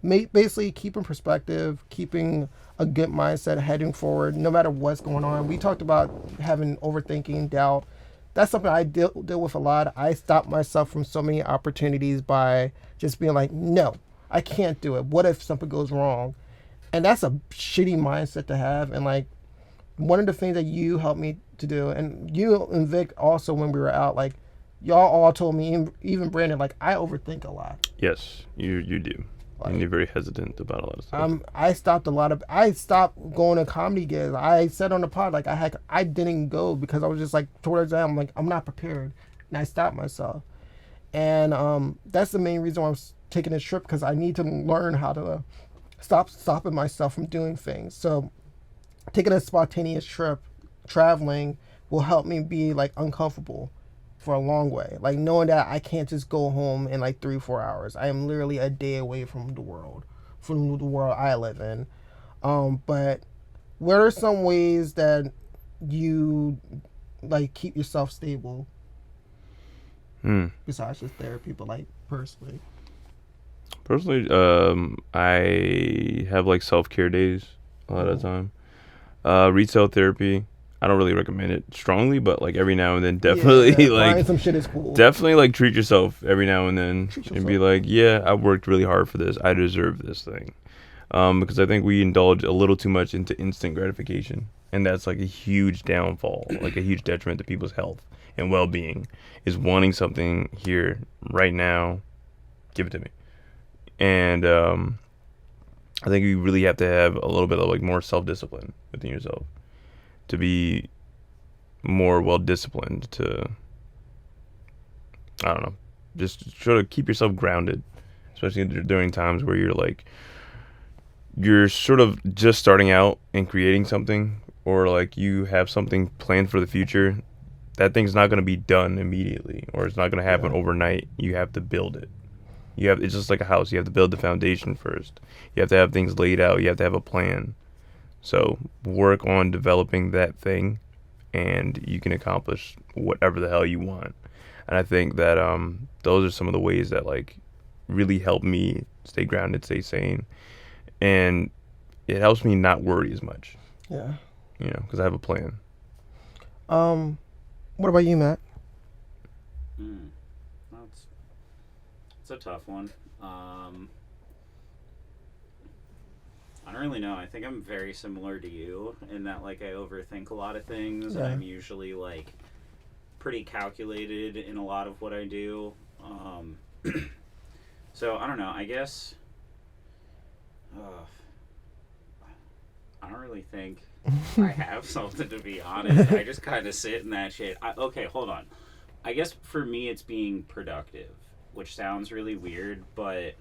Basically keeping perspective, keeping a good mindset, heading forward, no matter what's going on. We talked about having overthinking, doubt. That's something I deal with a lot. I stop myself from so many opportunities by just being like, no, I can't do it. What if something goes wrong? And that's a shitty mindset to have. And like one of the things that you helped me to do, and you and Vic also when we were out, like y'all all told me, even Brandon, like I overthink a lot. Yes, you do. Like, and you're very hesitant about a lot of stuff. I stopped going to comedy gigs. I said on the pod, like I didn't go because I was just like towards that. I'm like, I'm not prepared. And I stopped myself. And that's the main reason why I'm taking this trip, because I need to learn how to stop stopping myself from doing things. So taking a spontaneous trip traveling will help me be like uncomfortable for a long way. Like knowing that I can't just go home in like 3-4 hours. I am literally a day away from the world I live in. But what are some ways that you like keep yourself stable besides just therapy, but like personally? Personally, I have like self-care days a lot of the time. Retail therapy, I don't really recommend it strongly, but like every now and then, definitely buying some shit is cool. definitely like treat yourself every now and then and be like, yeah, I worked really hard for this. I deserve this thing. Because I think we indulge a little too much into instant gratification, and that's like a huge downfall, like a huge detriment to people's health and well-being, is wanting something here right now. Give it to me. And I think you really have to have a little bit of like more self-discipline within yourself to be more well-disciplined, to, I don't know, just try to keep yourself grounded, especially during times where you're sort of just starting out and creating something, or like you have something planned for the future. That thing's not going to be done immediately, or it's not going to happen overnight. You have to build it. It's just like a house. You have to build the foundation first. You have to have things laid out. You have to have a plan. So work on developing that thing, and you can accomplish whatever the hell you want. And I think that those are some of the ways that like really help me stay grounded, stay sane, and it helps me not worry as much. Yeah. Because I have a plan. What about you, Matt? It's a tough one. I don't really know. I think I'm very similar to you in that like I overthink a lot of things, and I'm usually like pretty calculated in a lot of what I do. So I don't know. I guess I don't really think I have something, to be honest. I just kind of sit in that shit. Okay, hold on. I guess for me it's being productive, which sounds really weird, but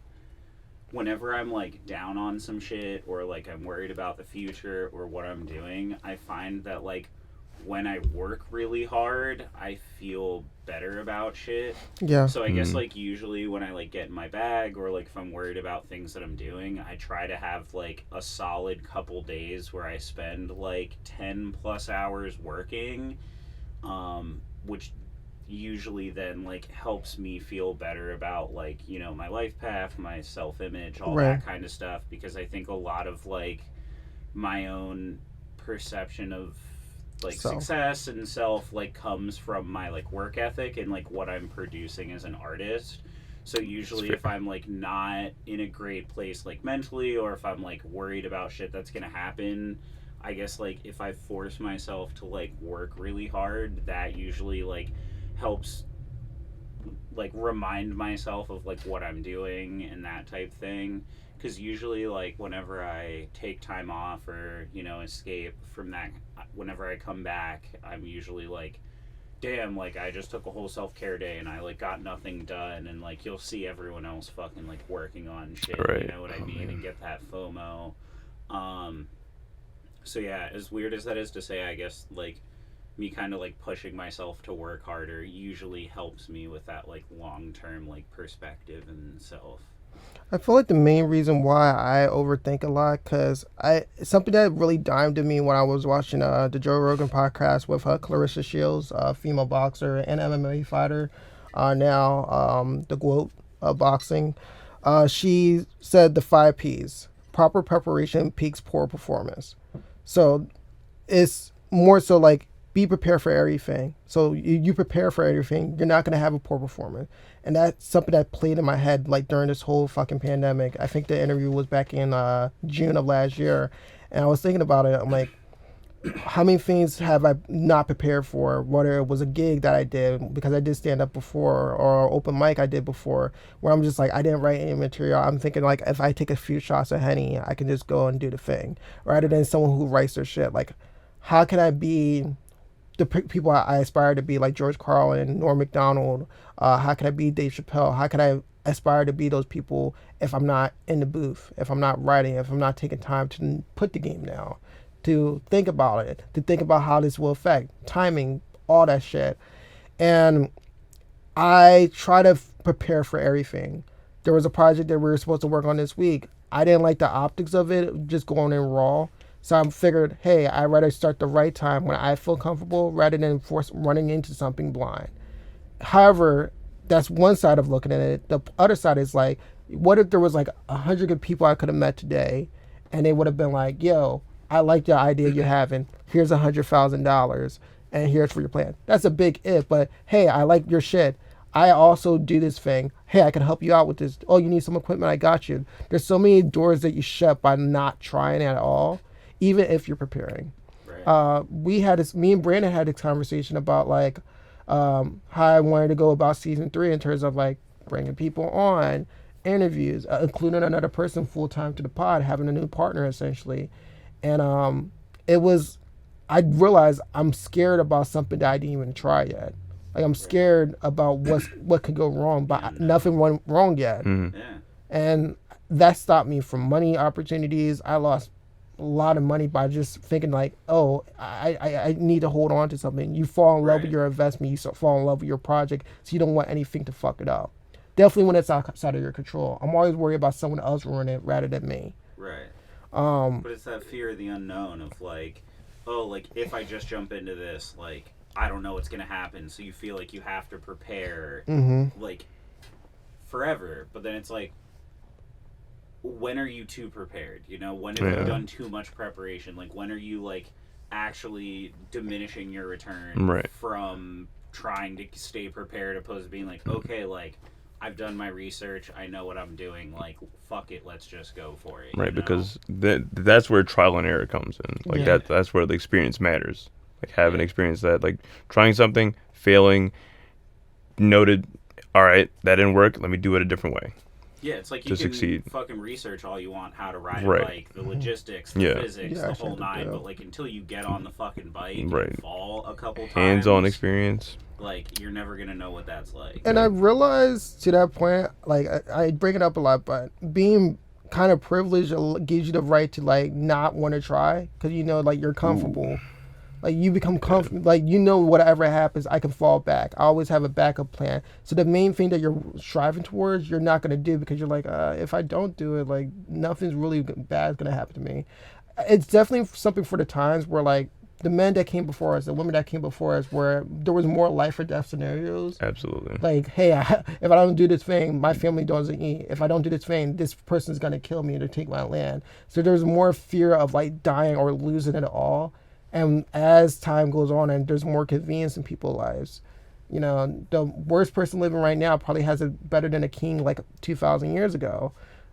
whenever I'm like down on some shit, or like I'm worried about the future or what I'm doing, I find that like when I work really hard, I feel better about shit. Yeah. So I guess like usually when I like get in my bag, or like if I'm worried about things that I'm doing, I try to have like a solid couple days where I spend like 10 plus hours working, which usually then like helps me feel better about like, my life path, my self-image, all that kind of stuff, because I think a lot of like my own perception of like success and self like comes from my like work ethic and like what I'm producing as an artist. So usually if I'm like not in a great place like mentally, or if I'm like worried about shit that's gonna happen, I guess like if I force myself to like work really hard, that usually like helps like remind myself of like what I'm doing and that type thing. Because usually like whenever I take time off or escape from that, whenever I come back, I'm usually like, damn, like I just took a whole self-care day and I like got nothing done, and like you'll see everyone else fucking like working on shit, you know what I mean, and get that FOMO. So yeah, as weird as that is to say, I guess like me kind of like pushing myself to work harder usually helps me with that like long-term like perspective and self. I feel like the main reason why I overthink a lot, because something that really dimed to me when I was watching the Joe Rogan podcast with Clarissa Shields, female boxer and MMA fighter, now the GOAT of boxing. She said the 5 Ps: proper preparation peaks poor performance. So it's more so like be prepared for everything. So you prepare for everything, you're not going to have a poor performance. And that's something that played in my head like during this whole fucking pandemic. I think the interview was back in June of last year. And I was thinking about it. I'm like, how many things have I not prepared for? Whether it was a gig that I did, because I did stand up before, or open mic I did before, where I'm just like, I didn't write any material. I'm thinking like, if I take a few shots of Henny, I can just go and do the thing. Rather than someone who writes their shit. Like, how can I be the people I aspire to be, like George Carlin, Norm Macdonald? How can I be Dave Chappelle? How can I aspire to be those people if I'm not in the booth, if I'm not writing, if I'm not taking time to put the game down? to think about it, to think about how this will affect timing, all that shit. And I try to prepare for everything. There was a project that we were supposed to work on this week. I didn't like the optics of it, just going in raw. So I figured, hey, I'd rather start the right time when I feel comfortable rather than running into something blind. However, that's one side of looking at it. The other side is like, what if there was like 100 good people I could have met today and they would have been like, yo, I like the idea you're having. Here's $100,000 and here's for your plan. That's a big if, but hey, I like your shit. I also do this thing. Hey, I can help you out with this. Oh, you need some equipment? I got you. There's so many doors that you shut by not trying at all, even if you're preparing. Right. Me and Brandon had this conversation about like how I wanted to go about season 3 in terms of like bringing people on, interviews, including another person full time to the pod, having a new partner essentially. And I realized I'm scared about something that I didn't even try yet. Like I'm scared about what could go wrong, but nothing went wrong yet. Mm-hmm. Yeah. And that stopped me from money opportunities. I lost a lot of money by just thinking like, oh, I need to hold on to something. You fall in love with your investment. You fall in love with your project, so you don't want anything to fuck it up. Definitely when it's outside of your control. I'm always worried about someone else ruining it rather than me. Right. But it's that fear of the unknown of like, oh, like if I just jump into this, like I don't know what's gonna happen, so you feel like you have to prepare like forever. But then it's like, when are you too prepared? You know, when have you done too much preparation? Like when are you like actually diminishing your return from trying to stay prepared, opposed to being like, okay, like I've done my research, I know what I'm doing, like fuck it, let's just go for it. Right, you know? Because that's where trial and error comes in. Like that's where the experience matters. Like having experience that, like trying something, failing, noted, all right, that didn't work, let me do it a different way. Yeah, it's like you can succeed. Fucking research all you want how to ride a bike, the logistics, the physics, the whole nine, but like until you get on the fucking bike and fall a couple times, hands-on experience, like you're never gonna know what that's like. And I realized to that point, like I bring it up a lot, but being kind of privileged gives you the right to like not want to try because you know like you're comfortable. Ooh. Like you become comfortable, like you know whatever happens, I can fall back. I always have a backup plan. So the main thing that you're striving towards, you're not gonna do because you're like, if I don't do it, like nothing's really bad is gonna happen to me. It's definitely something for the times where like the men that came before us, the women that came before us, where there was more life or death scenarios. Absolutely. Like, hey, if I don't do this thing, my family doesn't eat. If I don't do this thing, this person's gonna kill me or take my land. So there's more fear of like dying or losing it all. And as time goes on and there's more convenience in people's lives, you know, the worst person living right now probably has it better than a king like 2,000 years ago,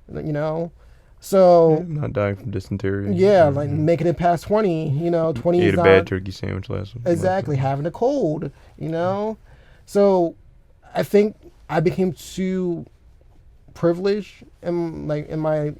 you know? So... not dying from dysentery. Yeah, like making it past 20, you know, 20 ate a bad turkey sandwich last week. Exactly, having a cold, you know? So I think I became too privileged in my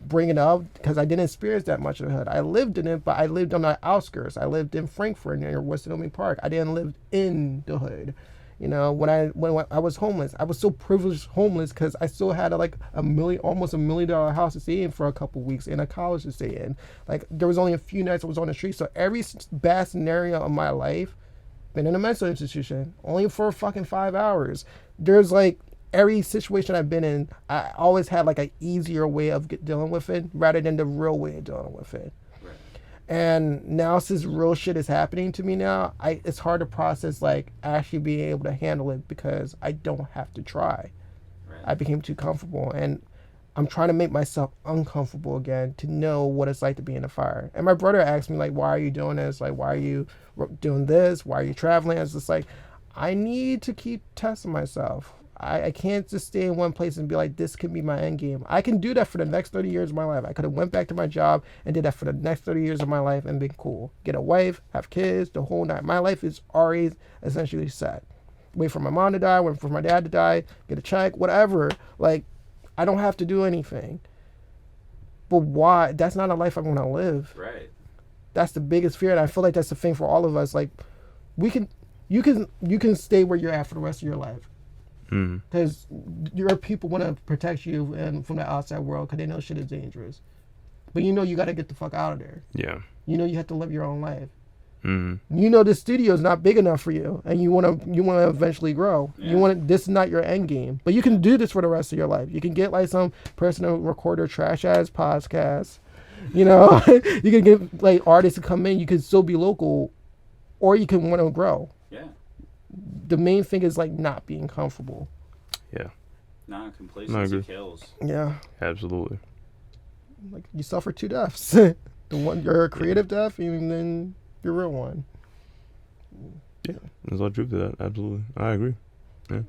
bringing up because I didn't experience that much of the hood. I lived in it, but I lived on the outskirts. I lived in Frankfurt near West Omi Park. I didn't live in the hood. You know, when I was homeless, I was so privileged homeless because I still had almost $1 million house to stay in for a couple weeks and a college to stay in. Like there was only a few nights I was on the street. So every bad scenario of my life, been in a mental institution only for fucking 5 hours. There's like every situation I've been in, I always had like an easier way of dealing with it rather than the real way of dealing with it. Right. And now since real shit is happening to me now, it's hard to process like actually being able to handle it because I don't have to try. Right. I became too comfortable and I'm trying to make myself uncomfortable again to know what it's like to be in a fire. And my brother asked me like, why are you doing this? Like, why are you doing this? Why are you traveling? It's just like, I need to keep testing myself. I can't just stay in one place and be like, this could be my end game. I can do that for the next 30 years of my life. I could have went back to my job and did that for the next 30 years of my life and been cool. Get a wife, have kids, the whole night. My life is already essentially set. Wait for my mom to die, wait for my dad to die, get a check, whatever. Like, I don't have to do anything. But why? That's not a life I want to live. Right. That's the biggest fear, and I feel like that's the thing for all of us. Like, you can stay where you're at for the rest of your life. Because your people want to protect you and from the outside world because they know shit is dangerous. but you know you got to get the fuck out of there. Yeah. You know you have to live your own life. Mm-hmm. You know the studio is not big enough for you, and you want to eventually grow. Yeah. This is not your end game, but you can do this for the rest of your life. You can get like some person to record their trash ass podcast. You know, you can get like artists to come in. You can still be local, or you can want to grow. Yeah. The main thing is like not being comfortable. Yeah. Nah, complacency kills. Yeah, Absolutely. like you suffer 2 deaths. The one your creative death, and then your real one. Yeah, there's a lot of truth to that. Absolutely, I agree. Yeah.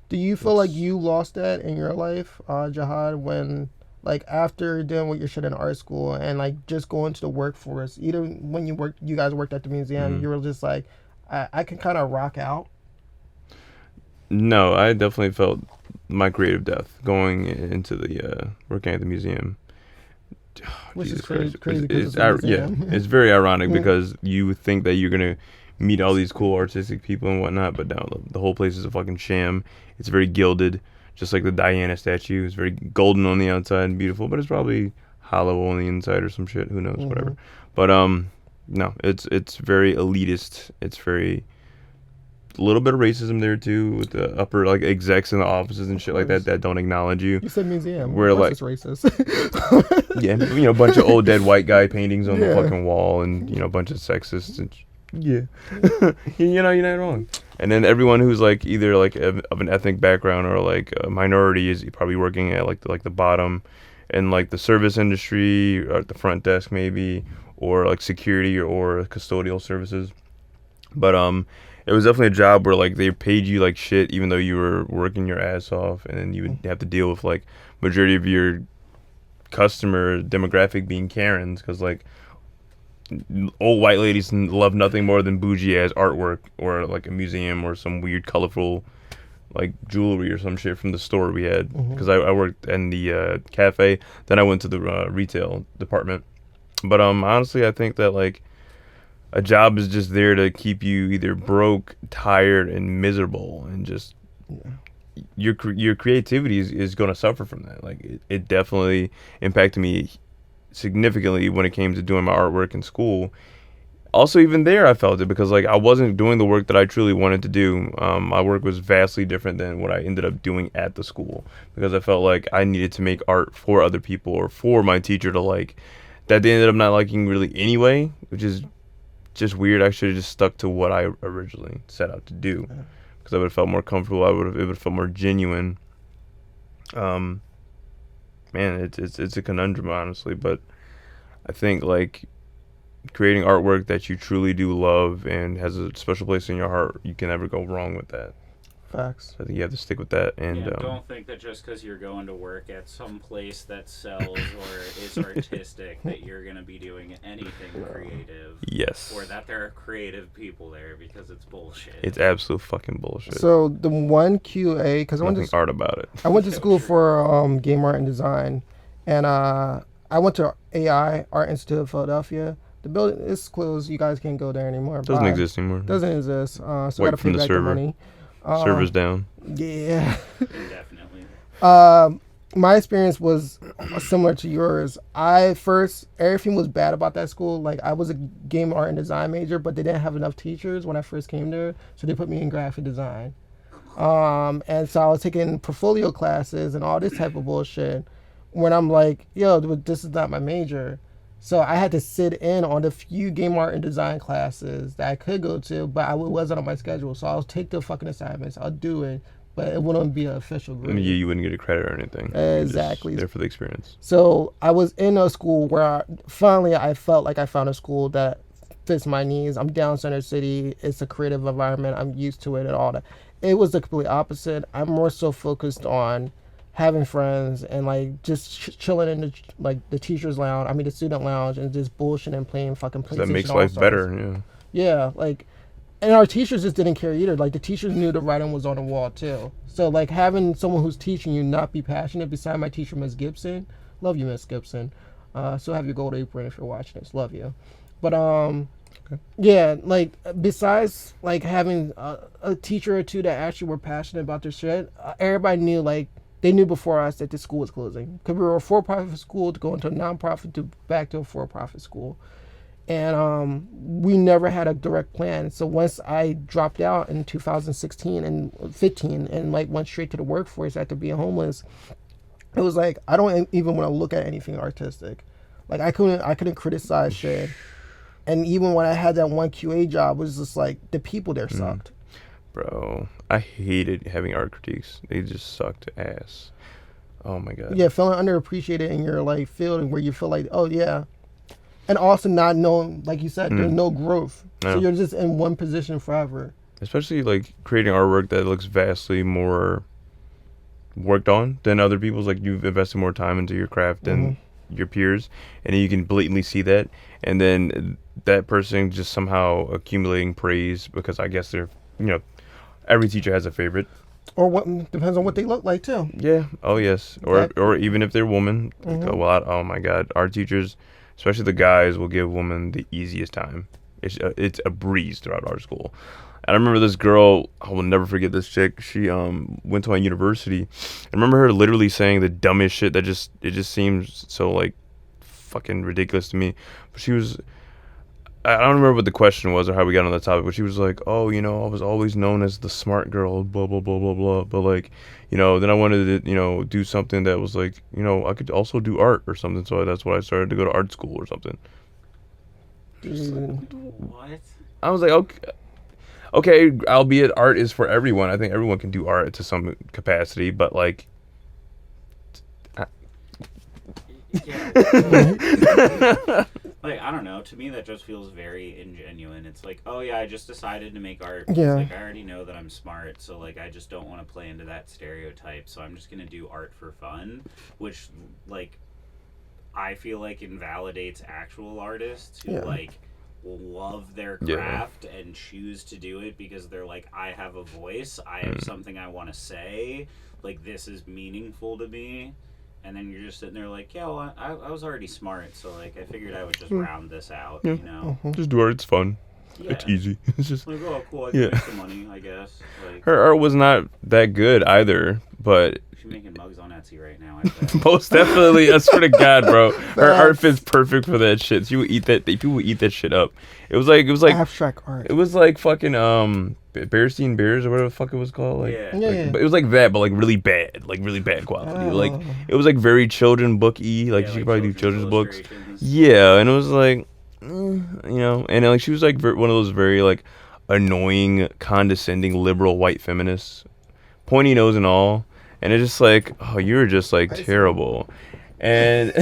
Do you feel like you lost that in your life, Jihad, when like after doing what your shit in art school and like just going to the workforce? Either when you guys worked at the museum, Mm-hmm. you were just like, I can kind of rock out. No, I definitely felt my creative death going into the working at the museum. Which Jesus is crazy. Christ. Crazy It's, because it's a yeah, museum. it's very ironic Yeah. because you think that you're gonna meet all these cool artistic people and whatnot, but no, the whole place is a fucking sham. It's very gilded, just like the Diana statue. It's very golden on the outside and beautiful, but it's probably hollow on the inside or some shit. Who knows? Whatever. But no, it's very elitist. It's very a little bit of racism there too, with the upper like execs in the offices and shit like that don't acknowledge you. You said museum. We're Of course like- it's racist. Yeah, you know, a bunch of old dead white guy paintings on Yeah. the fucking wall, and you know, a bunch of sexists and yeah, you know, you're not wrong. And then everyone who's like either like of an ethnic background or like a minority is probably working at like the bottom, and like the service industry or at the front desk maybe, or like security or custodial services. But it was definitely a job where like they paid you like shit even though you were working your ass off, and then you would have to deal with like majority of your customer demographic being Karens, because like old white ladies love nothing more than bougie ass artwork or like a museum or some weird colorful like jewelry or some shit from the store we had, because I worked in the cafe, then I went to the retail department. But honestly I think that like a job is just there to keep you either broke, tired, and miserable, and just your creativity is going to suffer from that. Like it definitely impacted me significantly when it came to doing my artwork in school. Also, even there, I felt it because like I wasn't doing the work that I truly wanted to do. My work was vastly different than what I ended up doing at the school, because I felt like I needed to make art for other people or for my teacher to like. That they ended up not liking really anyway, which is just weird. I should have just stuck to what I originally set out to do, because I would have felt more comfortable. It would have felt more genuine. Man, it's a conundrum, honestly, but I think like creating artwork that you truly do love and has a special place in your heart, you can never go wrong with that. Facts. I think you have to stick with that. And Yeah, don't think that just because you're going to work at some place that sells or is artistic that you're going to be doing anything creative. yes, Or that there are creative people there, because it's bullshit. it's absolute fucking bullshit. So the one QA, because nothing art about it. I went to school for game art and design, and I went to AI Art Institute of Philadelphia. The building is closed. You guys can't go there anymore. Doesn't Bye. exist anymore. Doesn't exist. So Wipe gotta from pay the back server. the money. Server's down. Yeah. Definitely. My experience was similar to yours. Everything was bad about that school. Like I was a game art and design major, but they didn't have enough teachers when I first came there, so they put me in graphic design. And so I was taking portfolio classes and all this type of bullshit. When I'm like, yo, this is not my major. So I had to sit in on the few game art and design classes that I could go to, but it wasn't on my schedule. So I'll take the fucking assignments. I'll do it, but it wouldn't be an official grade. I mean, you wouldn't get a credit or anything. You're just Exactly. there for the experience. So I was in a school where finally I felt like I found a school that fits my needs. I'm down Center City. It's a creative environment. I'm used to it and all that. It was the complete opposite. I'm more so focused on having friends and like just chilling in the teacher's lounge. I mean the student lounge, and just bullshit and playing fucking PlayStation. That makes life All-Stars. better. Yeah. Yeah, like, and our teachers just didn't care either. Like the teachers knew the writing was on the wall too. So like having someone who's teaching you not be passionate. Beside my teacher, Miss Gibson, love you, Miss Gibson. So have your gold apron if you're watching this. Love you. But yeah, like besides like having a teacher or two that actually were passionate about their shit, everybody knew like they knew before us that the school was closing because we were a for-profit school to go into a non-profit to back to a for-profit school. And we never had a direct plan. So once I dropped out in 2016 and 15 and like went straight to the workforce after being homeless, it was like I don't even want to look at anything artistic. Like I couldn't criticize shit. And even when I had that one QA job, it was just like the people there sucked. Bro, I hated having art critiques. They just sucked ass. Oh my god. Yeah, feeling underappreciated in your like field and where you feel like, oh yeah. And also not knowing, like you said, there's no growth. No. So you're just in one position forever. Especially like creating artwork that looks vastly more worked on than other people's. Like you've invested more time into your craft than your peers, and you can blatantly see that. And then that person just somehow accumulating praise because I guess they're, every teacher has a favorite. Or what depends on what they look like too. Yeah. Oh yes. Or even if they're women. Oh my God. Our teachers, especially the guys, will give women the easiest time. It's a breeze throughout our school. And I remember this girl, I will never forget this chick. She went to my university. I remember her literally saying the dumbest shit that it just seems so like fucking ridiculous to me. But she was, I don't remember what the question was or how we got on the topic, but she was like, oh, I was always known as the smart girl, blah, blah, blah, blah, blah. But like, then I wanted to, do something that was like, I could also do art or something. So that's why I started to go to art school or something. What? I was like, okay, albeit art is for everyone. I think everyone can do art to some capacity, but like, yeah. Like, I don't know. To me, that just feels very ingenuine. It's like, oh yeah, I just decided to make art. Yeah. It's like, I already know that I'm smart, so like, I just don't want to play into that stereotype. So I'm just gonna do art for fun, which like, I feel like invalidates actual artists who like love their craft and choose to do it because they're like, I have a voice, I have something I want to say, like this is meaningful to me. And then you're just sitting there like, yeah, well, I was already smart, so like I figured I would just round this out, Just do art. It's fun. Yeah. It's easy. It's just like, oh, cool. I can make some money, I guess. Like, her art was not that good either, but she's making mugs on Etsy right now. I bet. most definitely. I swear to God, bro, her art fits perfect for that shit. She would eat that. People would eat that shit up. It was like abstract art. It was like fucking Bearstein Bears or whatever the fuck it was called. Like, But it was like that, but like really bad quality. Like it was like very children booky. Like she could probably do children's books. Yeah, and it was like, and like she was like one of those very like annoying, condescending, liberal white feminists, pointy nose and all. And it's just like, oh, you're just like terrible. And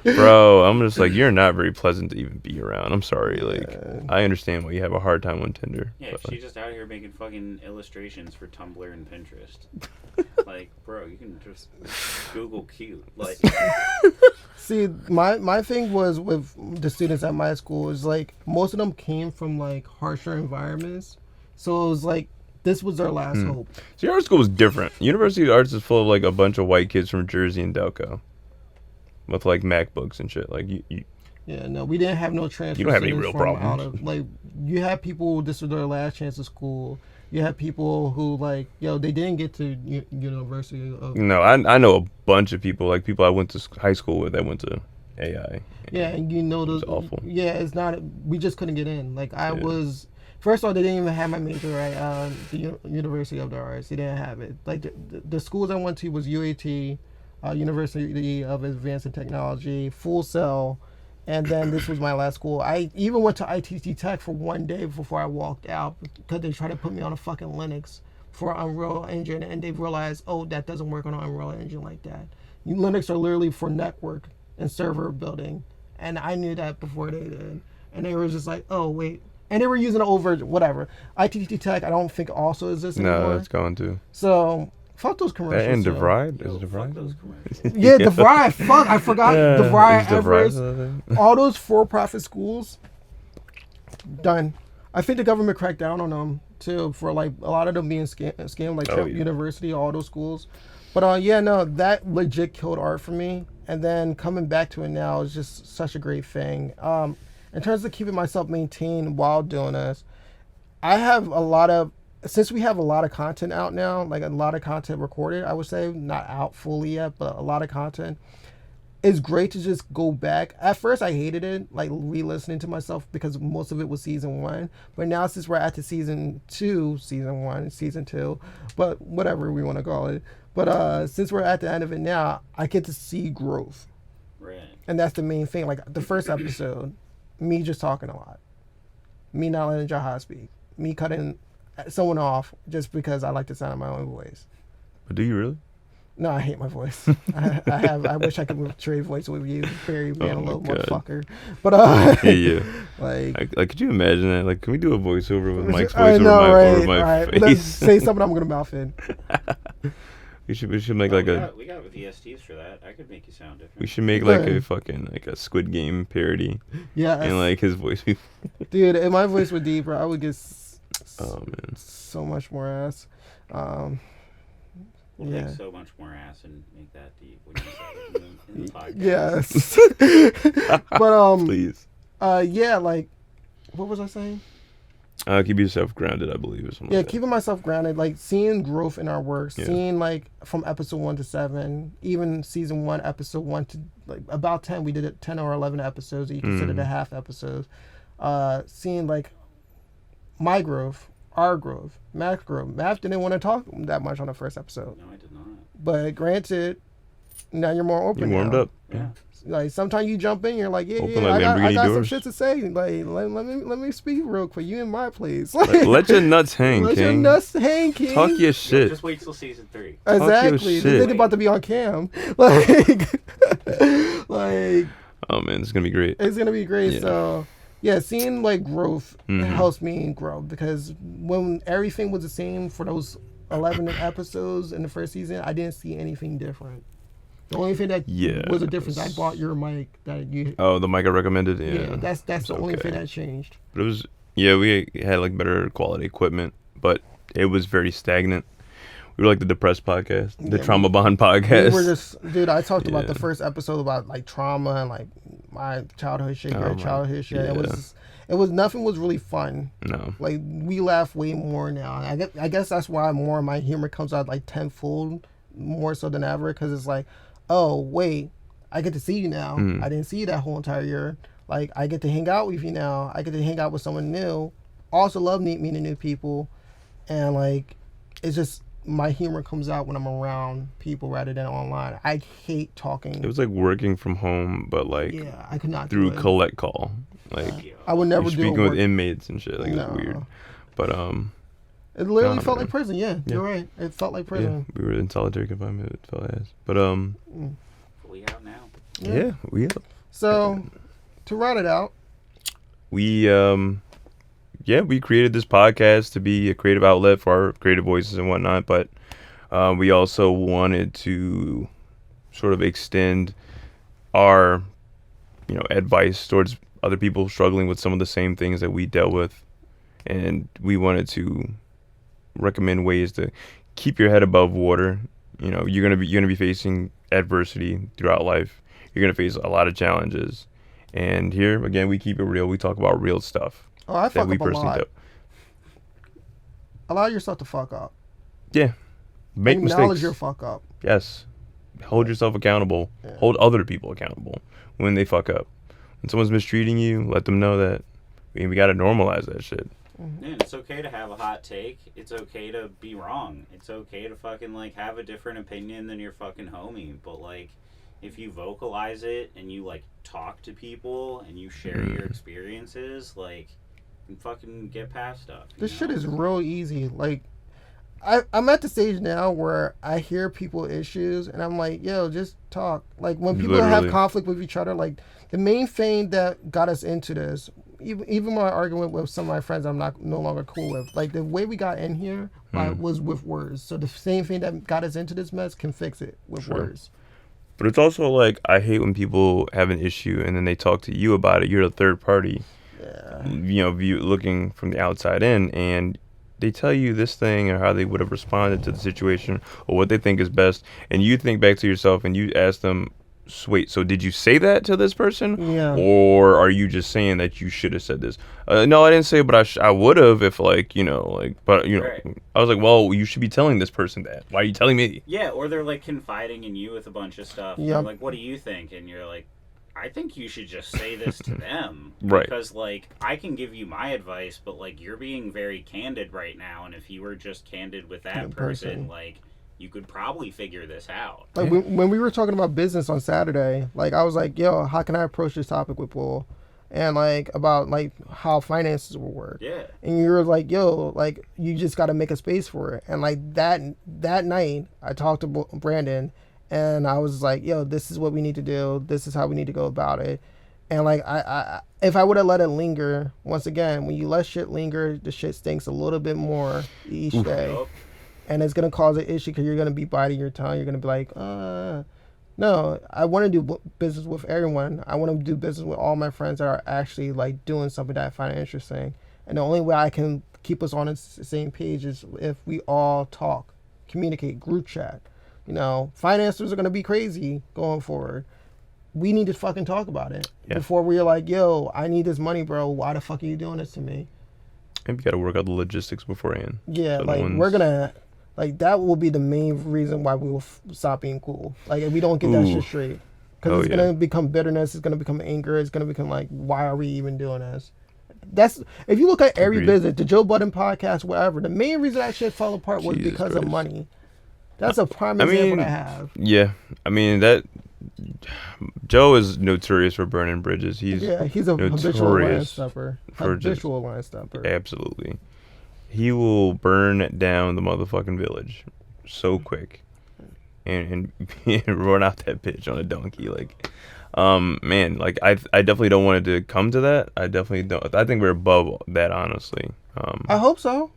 bro, I'm just like, you're not very pleasant to even be around. I'm sorry. Like, I understand why you have a hard time on Tinder. Yeah, she's like, just out here making fucking illustrations for Tumblr and Pinterest. Like, bro, you can just Google cute. Like, see, my thing was with the students at my school is like most of them came from like harsher environments, so it was like this was their last hope. See, our school was different. University of Arts is full of like a bunch of white kids from Jersey and Delco with like MacBooks and shit. Like you yeah, no, we didn't have no transfer. You don't have any real problems. Like you had people, this was their last chance of school. You had people who like, they didn't get to University of. No, I know a bunch of people, like people I went to high school with that went to AI. Yeah, and those. It's awful. Yeah, it's not. We just couldn't get in. Like I was. First of all, they didn't even have my major at the University of the Arts. They didn't have it. Like the schools I went to was UAT, University of Advanced Technology, Full Sail, and then this was my last school. I even went to ITT Tech for one day before I walked out because they tried to put me on a fucking Linux for Unreal Engine, and they realized, oh, that doesn't work on an Unreal Engine like that. Linux are literally for network and server building, and I knew that before they did. And they were just like, oh, wait. And they were using it over whatever. ITT Tech, I don't think also exists anymore. No, it's going to. So, fuck those commercials. That and DeVry? Is it DeVry? Yeah, DeVry. Fuck, I forgot. DeVry, Everest. All those for-profit schools, done. I think the government cracked down on them, too, for like a lot of them being scammed, like Trump University, all those schools. But that legit killed art for me. And then coming back to it now is just such a great thing. In terms of keeping myself maintained while doing this, I have a lot of since we have a lot of content out now, like a lot of content recorded, I would say, not out fully yet, but a lot of content, it's great to just go back. At first, I hated it, like re-listening to myself because most of it was season 1. But now, since we're at the season 2, season 1, season 2, but whatever we want to call it. But since we're at the end of it now, I get to see growth. Right. And that's the main thing. Like the first episode, me just talking a lot, me not letting Jaha speak, me cutting someone off just because I like the sound of my own voice. But do you really? No, I hate my voice. I wish I could trade voice with you, very man, a little motherfucker. But yeah. like, could you imagine that? Like, can we do a voiceover with Mike's voice over my face? Let's say something I'm gonna mouth in. We should make we got VSTs for that. I could make you sound different. We should make like a fucking like a Squid Game parody. Yeah. And like his voice. Dude, if my voice were deeper, I would get man, so much more ass. We'll take so much more ass and make that deep when you say it in the podcast. Yes. But please. Yeah, like, what was I saying? Keep yourself grounded, I believe, or something. Yeah, like keeping myself grounded, like seeing growth in our work, seeing like from episode 1 to 7, even season 1, episode 1 to like about 10. We did it 10 or 11 episodes. You consider the half episodes. Seeing like my growth, our growth, Matt's growth. Matt didn't want to talk that much on the first episode. No, I did not. But granted, now you're more open. You warmed now. up. Yeah. Like sometimes you jump in, you're like, Open yeah, like I got some doors. shit to say. Like let me speak real quick. You in my place. Let your nuts hang, Let King. your nuts hang, King. Talk your shit. Just wait till season 3. Exactly. shit. They're about to be on cam. Like, like Oh man, it's gonna be great. it's gonna be great. Yeah. So yeah, seeing like growth helps me grow because when everything was the same for those 11 episodes in the first season, I didn't see anything different. The only thing that was a difference, I bought your mic that you. Oh, the mic I recommended. Yeah, that's the only thing that changed. But it was we had like better quality equipment, but it was very stagnant. We were like the depressed podcast, the trauma bond podcast. We were just, dude. I talked about the first episode about like trauma and like my childhood shit, your childhood shit. It was nothing was really fun. No. Like we laugh way more now. I guess that's why more of my humor comes out like tenfold more so than ever because it's like, oh wait, I get to see you now. I didn't see you that whole entire year. Like I get to hang out with you now. I get to hang out with someone new. Also love meeting new people, and like it's just my humor comes out when I'm around people rather than online. I hate talking. It was like working from home, but like I could not through do it. collect call. Like I would never you're do speaking it with inmates and shit. Like it was weird, but it literally felt like prison. Yeah, you're right. It felt like prison. Yeah, we were in solitary confinement. It felt ass, but We out now. yeah, we up. So to round it out, we we created this podcast to be a creative outlet for our creative voices and whatnot, but we also wanted to sort of extend our advice towards other people struggling with some of the same things that we dealt with, and we wanted to recommend ways to keep your head above water. You're gonna be facing adversity throughout life. You're gonna face a lot of challenges, and here again we keep it real. We talk about real stuff. oh, I fuck we up a personally lot. do. Allow yourself to fuck up. Yeah, make Acknowledge mistakes. your fuck up. Yes, hold yourself accountable. Hold other people accountable when they fuck up. When someone's mistreating you, let them know that. We gotta normalize that shit. Yeah, it's okay to have a hot take. It's okay to be wrong. It's okay to fucking like have a different opinion than your fucking homie. But like, if you vocalize it and you like talk to people and you share your experiences, like, you fucking get past stuff. This shit is real easy. Like, I'm at the stage now where I hear people issues and I'm like, yo, just talk. Like when people have conflict with each other, like the main thing that got us into this, even my argument with some of my friends I'm no longer cool with, like the way we got in here was with words. So the same thing that got us into this mess can fix it with words. But it's also like, I hate when people have an issue and then they talk to you about it. You're the third party, looking from the outside in, and they tell you this thing or how they would have responded to the situation or what they think is best, and you think back to yourself and you ask them, wait, so did you say that to this person? Yeah. Or are you just saying that you should have said this? No, I didn't say it, but I would have if, like, but, Right. I was like, well, you should be telling this person that. Why are you telling me? Yeah, or they're, like, confiding in you with a bunch of stuff. Yep. They're like, what do you think? And you're like, I think you should just say this to them. Right. Because, like, I can give you my advice, but, like, you're being very candid right now. And if you were just candid with that person, like, you could probably figure this out. Like, when we were talking about business on Saturday, like, I was like, yo, how can I approach this topic with Bull? And, like, about, like, how finances will work. Yeah. And you were like, yo, like, you just got to make a space for it. And, like, that night, I talked to Brandon, and I was like, yo, this is what we need to do. This is how we need to go about it. And, like, I if I would have let it linger, once again, when you let shit linger, the shit stinks a little bit more each day. Yep. And it's going to cause an issue because you're going to be biting your tongue. You're going to be like, no, I want to do business with everyone. I want to do business with all my friends that are actually, like, doing something that I find interesting. And the only way I can keep us on the same page is if we all talk, communicate, group chat. Financiers are going to be crazy going forward. We need to fucking talk about it before we're like, yo, I need this money, bro. Why the fuck are you doing this to me? And you got to work out the logistics beforehand. Yeah, like, we're going to... Like, that will be the main reason why we will stop being cool. Like, if we don't get that shit straight. Because it's going to become bitterness. It's going to become anger. It's going to become, like, why are we even doing this? That's... If you look at every business, the Joe Budden podcast, whatever, the main reason that shit fell apart was because of money. That's a prime example I have. Yeah. I mean, Joe is notorious for burning bridges. He's a habitual line stepper. Habitual line stepper. Absolutely. He will burn down the motherfucking village so quick and run out that bitch on a donkey. Like, man, like, I definitely don't want it to come to that. I definitely don't. I think we're above that, honestly. I hope so.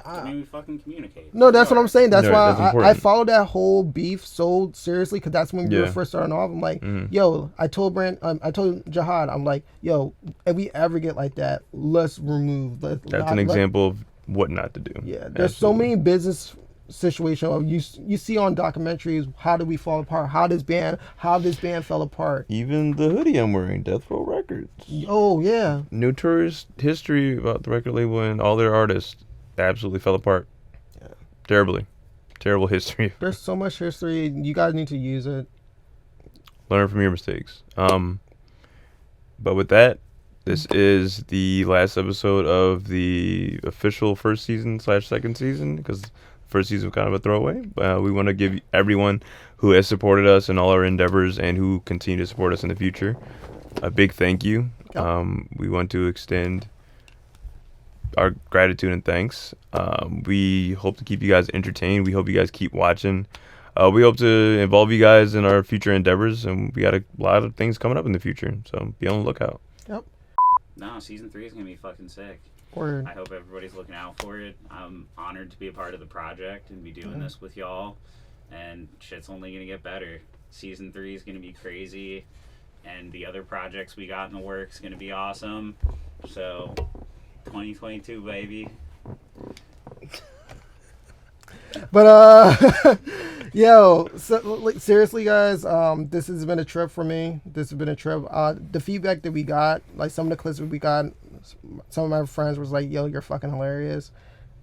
I mean, we fucking communicate. No, that's what I'm saying. That's why that's I followed that whole beef so seriously, because that's when we were first starting off. I'm like, yo, I told Jihad, I'm like, yo, if we ever get like that, let's remove. That's an example of what not to do. Yeah, there's so many business situations you see on documentaries. How did we fall apart? How this band fell apart? Even the hoodie I'm wearing, Death Row Records. Oh yeah, notorious history about the record label and all their artists absolutely fell apart. Yeah. Terrible history. There's so much history. You guys need to use it. Learn from your mistakes. But with that, this is the last episode of the official first season / second season, because first season was kind of a throwaway. We want to give everyone who has supported us in all our endeavors and who continue to support us in the future a big thank you. Yep. We want to extend our gratitude and thanks. We hope to keep you guys entertained. We hope you guys keep watching. We hope to involve you guys in our future endeavors, and we got a lot of things coming up in the future, so be on the lookout. Yep. No, season 3 is going to be fucking sick. Word. I hope everybody's looking out for it. I'm honored to be a part of the project and be doing this with y'all. And shit's only going to get better. Season 3 is going to be crazy. And the other projects we got in the works is going to be awesome. So, 2022, baby. But yo, seriously, guys, this has been a trip for me. This has been a trip. The feedback that we got, like some of the clips that we got, some of my friends was like, "Yo, you're fucking hilarious.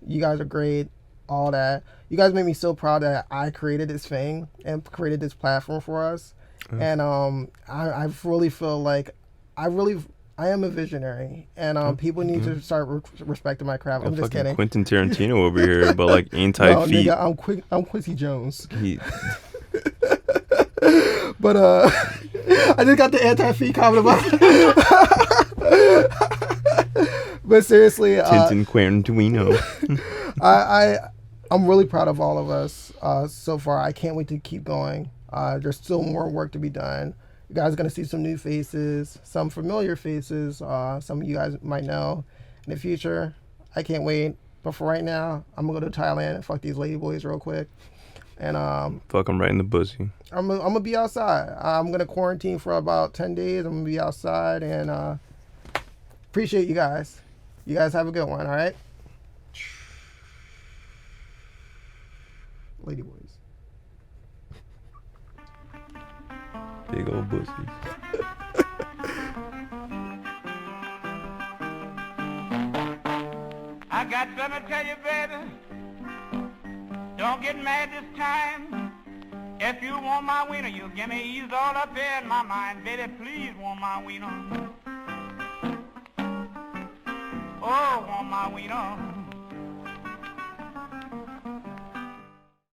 You guys are great." All that. You guys make me so proud that I created this thing and created this platform for us. And I really feel like I am a visionary, and people need to start respecting my craft. I'm just kidding. Quentin Tarantino over here, but like anti-feet. No, nigga, I'm Quincy Jones. But I just got the anti-feet comment about it. But seriously, Quentin Tarantino. I'm really proud of all of us so far. I can't wait to keep going. There's still more work to be done. You guys are going to see some new faces, some familiar faces, some of you guys might know in the future. I can't wait. But for right now, I'm going to go to Thailand and fuck these ladyboys real quick. And fuck them right in the pussy. I'm going to be outside. I'm going to quarantine for about 10 days. I'm going to be outside, and appreciate you guys. You guys have a good one, all right? Ladyboys. Big old pussies. I got something to tell you, baby. Don't get mad this time. If you want my wiener, you give me ease all up there in my mind. Baby, please want my wiener. Oh, want my wiener.